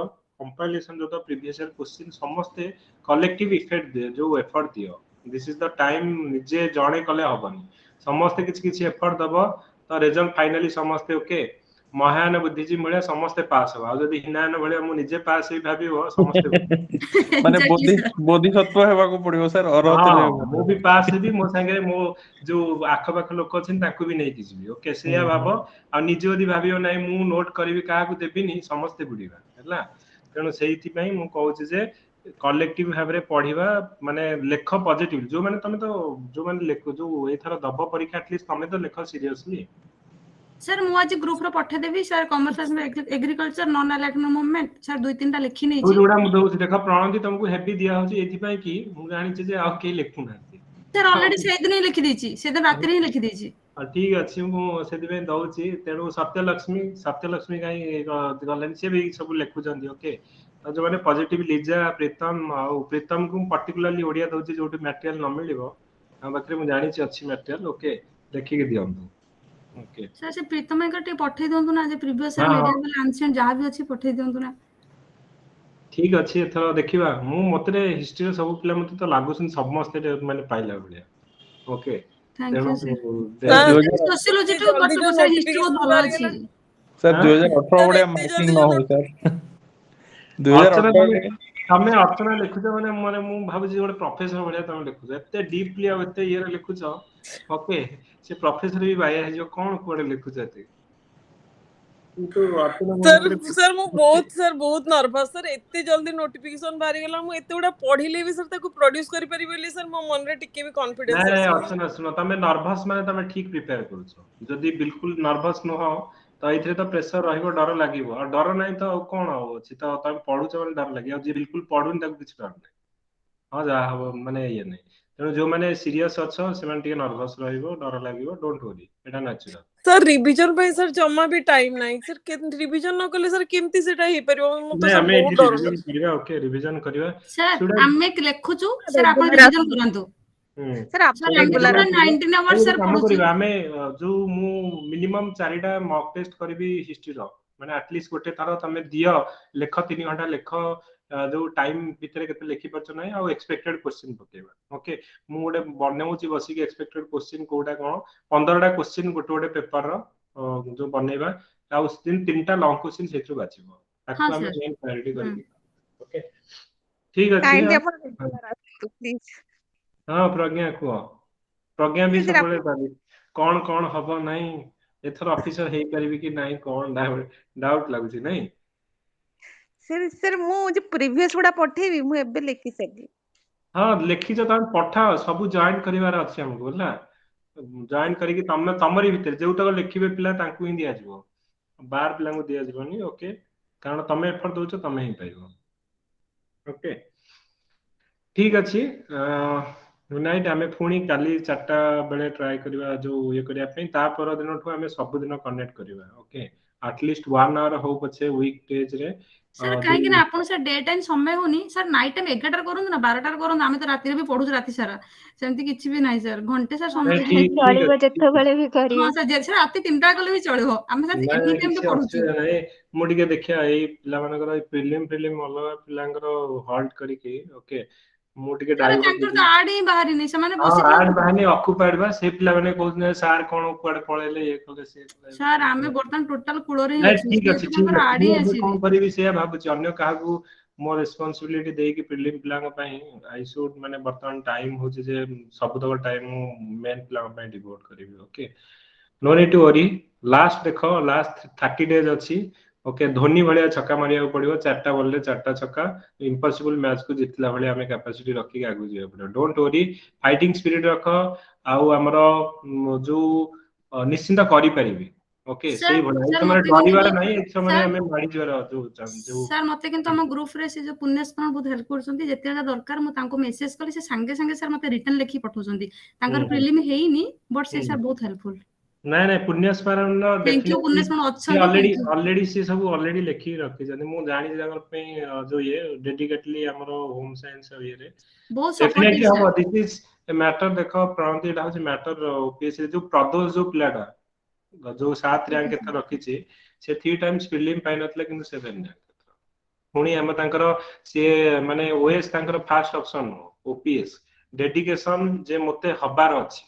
କମ୍ପାଇଲେସନ ଯୋଉ ପ୍ରିଭିୟସ ଇୟର क्वेश्चन ସମସ୍ତେ କଲେକ୍ଟିଭ ଇଫେକ୍ଟ ଦିଅ ଯୋଉ ଏଫର୍ଟ ଦିଅ ଦିସ୍ ଇଜ ଦ ଟାଇମ ନିଜେ ଜଣେ କଲେ ହବନି ସମସ୍ତେ କିଛି କିଛି ଏଫର୍ଟ ଦବ ତ ରେଜଲ୍ଟ ଫାଇନାଲି ସମସ୍ତେ ଓକେ ମହାୟାନ ବୁଦ୍ଧିଜୀବୀ ଭଳିଆ ସମସ୍ତେ ପାସ୍ ହବ ଆଉ ଯଦି ହିନାୟନ ଭଳିଆ ମୁଁ ନିଜେ ପାସ୍ ହେଇ ଭାବିବ ସମସ୍ତେ ମାନେ ବୋଧିସତ୍ତ୍ୱ ହେବାକୁ ପଡିବ ସାର୍ ମୁଁ ବି ପାସ୍ ହେବି ମୋ ସାଙ୍ଗରେ ମୋ ଯୋଉ ଆଖପାଖ ଲୋକ ଅଛନ୍ତି ତାଙ୍କୁ ବି ନେଇକି ଯିବି ଓକେ ସେଇଆ ଭାବ ଆଉ ନିଜେ ଯଦି ଭାବିବ ନାହିଁ ମୁଁ ନୋଟ କରିବି କାହାକୁ ଦେବିନି ସମସ୍ତେ ବୁଡିବା ହେଲା ତେଣୁ ସେଇଥିପାଇଁ ମୁଁ କହୁଛି ଯେ କଲେକ୍ଟିଭ ଭାବରେ ପଢିବା ମାନେ ଲେଖ ପଜିଟିଭ ଯୋଉମାନେ ତମେ ତ ଯୋଉମାନେ ଲେଖ ଯୋଉ ଏଥର ଦବ ପରୀକ୍ଷା ଆଟଲିଷ୍ଟ ତମେ ତ ଲେଖ ସିରିୟସଲି ସାର୍ ମୁଁ ଆଜି ଗ୍ରୁପରେ ପଠେଇଦେବି sir commerce agriculture non allied movement sir 2-3ଟା ଲେଖି ନେଇଛି ଯୋଉଟା ମୁଁ ଦଉଛି ଦେଖ ପ୍ରଣତି ତମକୁ ହେଭି ଦିଆ ହଉଛି ଏଇଥିପାଇଁ କି ମୁଁ ଜାଣିଛି ଯେ ଆଉ କେହି ଲେଖୁନାହାନ୍ତି ସାର୍ ଅଲରେଡି ସେଇଦିନ ହିଁ ଲେଖିଦେଇଛି ସେଦିନ ରାତିରେ ହିଁ ଲେଖିଦେଇଛି ଠିକ ଅଛି ମୁଁ ସେଥିପାଇଁ ଦଉଛି ତେଣୁ ସତ୍ୟଲକ୍ଷ୍ମୀ କାହିଁ ଗଲେନି ସିଏ ବି ସବୁ ଲେଖୁଛନ୍ତି ଓକେ ଆଉ ଯୋଉମାନେ ପଜିଟିଭ ଲିଜା ପ୍ରୀତମକୁ ମୁଁ ପର୍ଟିକୁଲାରଲି ଓଡିଆ ଦଉଛି ଯୋଉଠି ମ୍ୟାଟେରିଆଲ ନ ମିଳିବ ଆମ ପାଖରେ ମୁଁ ଜାଣିଛି ଅଛି ମ୍ୟାଟେରିଆଲ ଓକେ ଦେଖିକି ଦିଅନ୍ତୁ ଓକେ ସାର୍ ସେ ପ୍ରୀତମ ଭାଇଙ୍କର ଟିକେ ପଠେଇ ଦିଅନ୍ତୁ ନା ଯେ ପ୍ରିଭିୟସ୍ ଇୟର ମେଡିକାଲ ଆନସିଏଣ୍ଟ ଯାହା ବି ଅଛି ପଠେଇ ଦିଅନ୍ତୁ ନା ଠିକ ଅଛି ଏଥର ଦେଖିବା ମୁଁ ମତେ ହିଷ୍ଟ୍ରିର ସବୁ ପିଲା ମତେ ତ ଲାଗୁଛନ୍ତି ସମସ୍ତେ ମାନେ ପାଇଲା ଭଳିଆ ଓକେ ଥ୍ୟାଙ୍କ ତେଣୁ ୟୁ ସାର୍ ସୋସିଓଲୋଜି ଟୁ ଜଲ୍ଦି ବଟ୍ ଯୋଉ ସାର୍ ହିଷ୍ଟ୍ରି ବହୁତ notification ଭଲ ବାହାରିଗଲା ଅଛି सर हाँ 2018 सर बड़े एते मार्किंग जल्दी न जो हो नोट सर अर्चना 2018 तमे तमे अर्चना लिखुछ माने माने मु भाबुची गोटे प्रोफेसर भलिया तमे लिखुछ एते डीपली आ एते ये लिखुछ ओके से प्रोफेसर भी बाया है जो कोन कोडे लिखुछ एते किंतु अर्चना मो सर मते सर बहुत नर्वस सर एते जल्दी नोटिफिकेशन बाहरी गेला मु एते उडा पढिले भी सर ताको प्रोड्यूस करि परिबे बोली सर मो मन रे टिके भी कॉन्फिडेंस नहीं आसुनी अर्चना सुनो तमे नर्वस माने तमे ठीक प्रिपेयर करूछ जदी बिल्कुल नर्वस न हो तो एथरे तो प्रेशर रहइबो डर लागिबो और डर नहीं तो कोन हो अछि तो तमे पढुछ माने डर लागि और जे बिल्कुल पढुन ताको किछ डर नहीं हाँ जा हबो माने ये नहीं तेणु जो माने सीरियस अछ से माने टिके नर्वस रहइबो डर लागिबो don't worry Etah natural sir revision भाई सर जम्मा भी टाइम नहीं सर के रिवीजन न कले सर केमती सेटा हे परिबो मु तो नहीं सर हमें बहुत एटी डर रिवीजन लाଗୁଛି करिवा ओके रिवीजन करिवा सर सुडा आमे लेखुचु सर आपण रेगुलर रिवीजन करंतु सर आप सर आमे रेगुलर पूरा रेगुलर 19 आवर्स ଗୋଟେ सर କାମ पढुचु କରିବା ଆମେ ଯୋଉ ମୁଁ ମିନିମମ୍ 4ଟା ମକ୍ ଟେଷ୍ଟ କରିବି ହିଷ୍ଟ୍ରିର ମାନେ ଆଟଲିଷ୍ଟ ଗୋଟେ ଥର ତମେ ଦିଅ ଲେଖ 3 ଘଣ୍ଟା ଲେଖ ଯୋଉ ଟାଇମ ଭିତରେ କେତେ ଲେଖି ପାରୁଛ ନାହିଁ ଆଉ ଏକ୍ସପେକ୍ଟେଡ କ୍ୱେଶ୍ଚିନ୍ ପକେଇବା ଓକେ ମୁଁ ଗୋଟେ ବନେଉଛି ବସିକି ଏକ୍ସପେକ୍ଟେଡ କ୍ୱେଶ୍ଚିନ୍ କୋଉଟା କଣ 15ଟା କ୍ୱେଶ୍ଚିନ୍ ଗୋଟେ ଗୋଟେ ପେପରର ଯୋଉ ବନେଇବା ଆଉ 3ଟା ଲଙ୍ଗ କ୍ୱେଶ୍ଚିନ୍ ସେଥିରୁ ବାଛିବ ତାକୁ हां ଆମେ सर ମେନ୍ ପ୍ରାୟୋରିଟି କରିକି ଓକେ ଠିକ ଅଛି काइंडली ହଁ अपन रेगुलर आसतु प्लीज ହଁ, ପ୍ରଜ୍ଞା କୁହ ପ୍ରଜ୍ଞା ବି सर आप ସବୁବେଳେ ଭାବି କଣ ହବ ନାହିଁ ଏଥର ଅଫିସର ହେଇପାରିବି କି ନାହିଁ କଣ ଡାଉଟ ଲାଗୁଛି ନାଇଁ सर मु जे प्रीवियस गुडा पठेबी मु एबे लेखि सकी ହଁ ଲେଖିଛ ତମେ ପଠାଅ ସବୁ ଜଏନ୍ କରିବାର ଅଛି ଆମକୁ ହେଲା ଜଏନ୍ କରିକି ତମେ ତମରି ଭିତରେ ଯୋଉତକ ଲେଖିବେ ପିଲା ତାଙ୍କୁ ହିଁ ଦିଆଯିବ ବାର ପିଲାଙ୍କୁ ଦିଆଯିବନି ଓକେ କାରଣ ତମେ ଏଫର୍ଟ ଦଉଛ ତମେ ହିଁ ପାଇବ ଓକେ ଠିକ ଅଛି ଗୁଡ୍ ନାଇଟ୍ ଆମେ ପୁଣି କାଲି 4ଟା ବେଳେ ଟ୍ରାଏ କରିବା ଯୋଉ ଇଏ କରିବା ପାଇଁ ତା ପର ଦିନଠୁ ଆମେ ସବୁଦିନ କନେକ୍ଟ କରିବା ଓକେ ଆଟଲିଷ୍ଟ 1 ଆୱାର ହଉ ପଛେ ୱିକ୍ ଡେଜ ରେ सर कहीं ना आपण सर डे टाइम समय होनी सर नाइट टाइम 11 करंतु ना 12 करंतु आमे तो राति रे भी पढुछ राति सारा सेमति किछि भी नाही सर घंटे सर समय ठीक चलिबो ଅଛି जेते बेले भी करियो हां सर जे सर राति 3टा कले भी चलिबो आमे सर ନାଇଁ एनी ନାଇଁ टाइम କିଛି तो पढुछु ଅସୁବିଧା ନାହିଁ ମୁଁ ଟିକେ ଦେଖିବା ଏଇ ପିଲାମାନଙ୍କର ଏଇ ପ୍ରିଲିମ ଅଲଗା ପିଲାଙ୍କର ହଲ୍ଟ କରିକି ଓକେ ମୁଁ ଟିକେ सर ଡାଇଭର୍ଟ तांकर तो आड ही बाहरी नहीं से माने ହଁ बसिथिले ଆଡ ବାହାନି ଅକୁପାଏଡ ବା ସେ ପିଲାମାନେ କହୁଛନ୍ତି ସାର୍ କଣ କୁଆଡେ पळेଇଲେ ଇଏ କଲେ ସେ सर କଲେ आमे बर्तन टोटल कुळरे ही ନାଇଁ अछु ଠିକ से ଅଛି तो ଠିକ तांकर ଅଛି आड ମୁଁ ही ଏବେ आसीनी କଣ କରିବି ସେଇଆ ଭାବୁଛି ଅନ୍ୟ କାହାକୁ ମୋ ରେସ୍ପନ୍ସିବିଲିଟି ଦେଇକି ପ୍ରିଲିମ ପିଲାଙ୍କ ପାଇଁ ଆଇ ସୁଡ୍ ମାନେ ବର୍ତ୍ତମାନ ଟାଇମ ହଉଛି ଯେ ସବୁତକ ଟାଇମ ମୁଁ ମେନ୍ ପିଲାଙ୍କ ପାଇଁ ଡିଭୋଟ କରିବି okay no need to worry last देखो लास्ट 30 डेज अच्छी ओके धोनी भलिया छक्का मारिया पड़ो 4टा बॉल रे 4टा छक्का इम्पॉसिबल मैच को जितला भलिया हमें कैपेसिटी रखी आगु जे पड़ो डोंट वरी फाइटिंग स्पिरिट रख आउ हमरो जो निश्चिंत करि परिबी ओके सही भला सर समय मते किंतु डरिवार नहीं एक समय सर हमें मारी जवार जो सर मते किंतु हम ग्रुप रे से जो पुण्यस्मरण बहुत हेल्प करछंती जेतेला दरकार मु तांको मेसेज करी से संगे संगे सर मते रिटर्न लिखि पठौछंती तांकर प्रिलिम हेइनी बट से सर बहुत हेल्पफुल ନାଇଁ ନାଇଁ ପୁଣ୍ୟ ସ୍ମରଣ थैंक यू ଡେଫିନେଟଲି पुण्यस्मरण ସେ अछंती ଅଲରେଡି थैंक यू ଅଲରେଡି ସେ ସବୁ ଅଲରେଡି ଲେଖିକି ରଖିଛନ୍ତି ମୁଁ ଜାଣିଛି ତାଙ୍କ ପାଇଁ ଯୋଉ ଇଏ ଡେଡିକେଟଲି ଆମର ହୋମ ସାଇନ୍ସ ଇଏରେ बहुत सपोर्टिव ଡେଫିନେଟଲି सर ହବ ଦିସ୍ ଇଜ ଏ ମ୍ୟାଟର ଦେଖ ପ୍ରଣତି ଏଟା ହଉଛି ମ୍ୟାଟର ଓପିଏସସି ଯୋଉ ପ୍ରଦୋଷ ଯୋଉ ପିଲାଟା ଯୋଉ 7 ରାଙ୍କ କେତେ ରଖିଛି ସେ 3 ଟାଇମ୍ସ ପ୍ରିଲିମ ପାଇନଥିଲା କିନ୍ତୁ 7 ରାଙ୍କ ପୁଣି ଆମେ ତାଙ୍କର ସିଏ ମାନେ ଓଏସ୍ ତାଙ୍କର ଫାଷ୍ଟ ଅପସନ ଓପିଏସ୍ ଡେଡିକେସନ ଯେ ମତେ ହବାର ଅଛି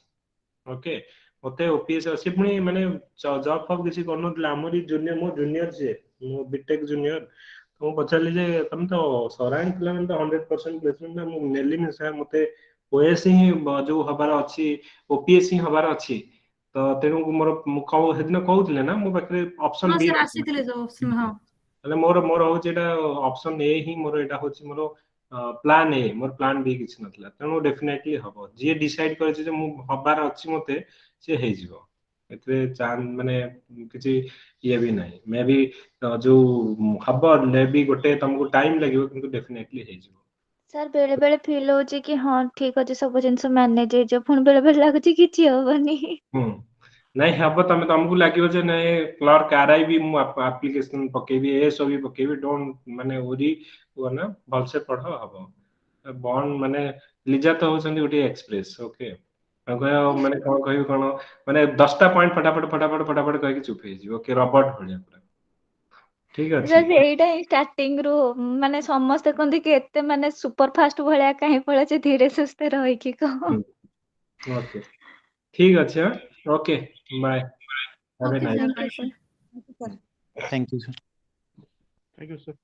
ओके मते ओपीएस अछि पुनी माने जॉब फॉब किसी करनथले हमरी जूनियर मो जूनियर जे मो बीटेक जूनियर तो मु पछाली जे तम तो सराइन पिला तो 100% प्लेसमेंट ना मु नेली नि सर मते ओएस ही जो हबार अछि ओपीएस ही हबार अछि तो तेनु मोर मु कहू हेदिन कहउतले ना मो पाखरे ऑप्शन हां बी सर आसीथिले जो हां हेले मोर मोर होची एटा ऑप्शन ए ही मोर एटा होची मोर प्लान ए मोर प्लान बी किछ नथला तेणु डेफिनेटली हबो जे डिसाइड करछि जे मु हबार अछि मते से हे जिवो एतरे चान माने किछि ये भी नहीं मे बी जो हब ले भी गोटे तुमको टाइम लगिवो किंतु डेफिनेटली हे जिवो सर बेले बेले फील होची कि हाँ ठीक अछि सब जिंस मैनेज हे जो पुन बेले बेले लागुची किछि होबनी नहीं हब तमे तुमको लागिवो जे नहीं क्लर्क आरआई भी मु एप्लीकेशन पकेबी एसओ भी पकेबी डोंट माने ओरी वो ना भल से पढ़ हबो बॉन्ड माने लिजा तो होसंदी गोटे एक्सप्रेस ओके माने कौन कहि कोन माने 10टा पॉइंट फटाफट फटाफट फटाफट कहि के चुप हे जी ओके रॉबर्ट भलिया पूरा ठीक अछि सर एइटा ही स्टार्टिंग रो माने समस्त कहंदी कि एते माने सुपर फास्ट भलिया काहे पळे जे धीरे सुस्ते रहि कि कहो ओके ठीक अछि okay bye have a okay nice sir thank bye you sir sir thank you sir. Thank you sir.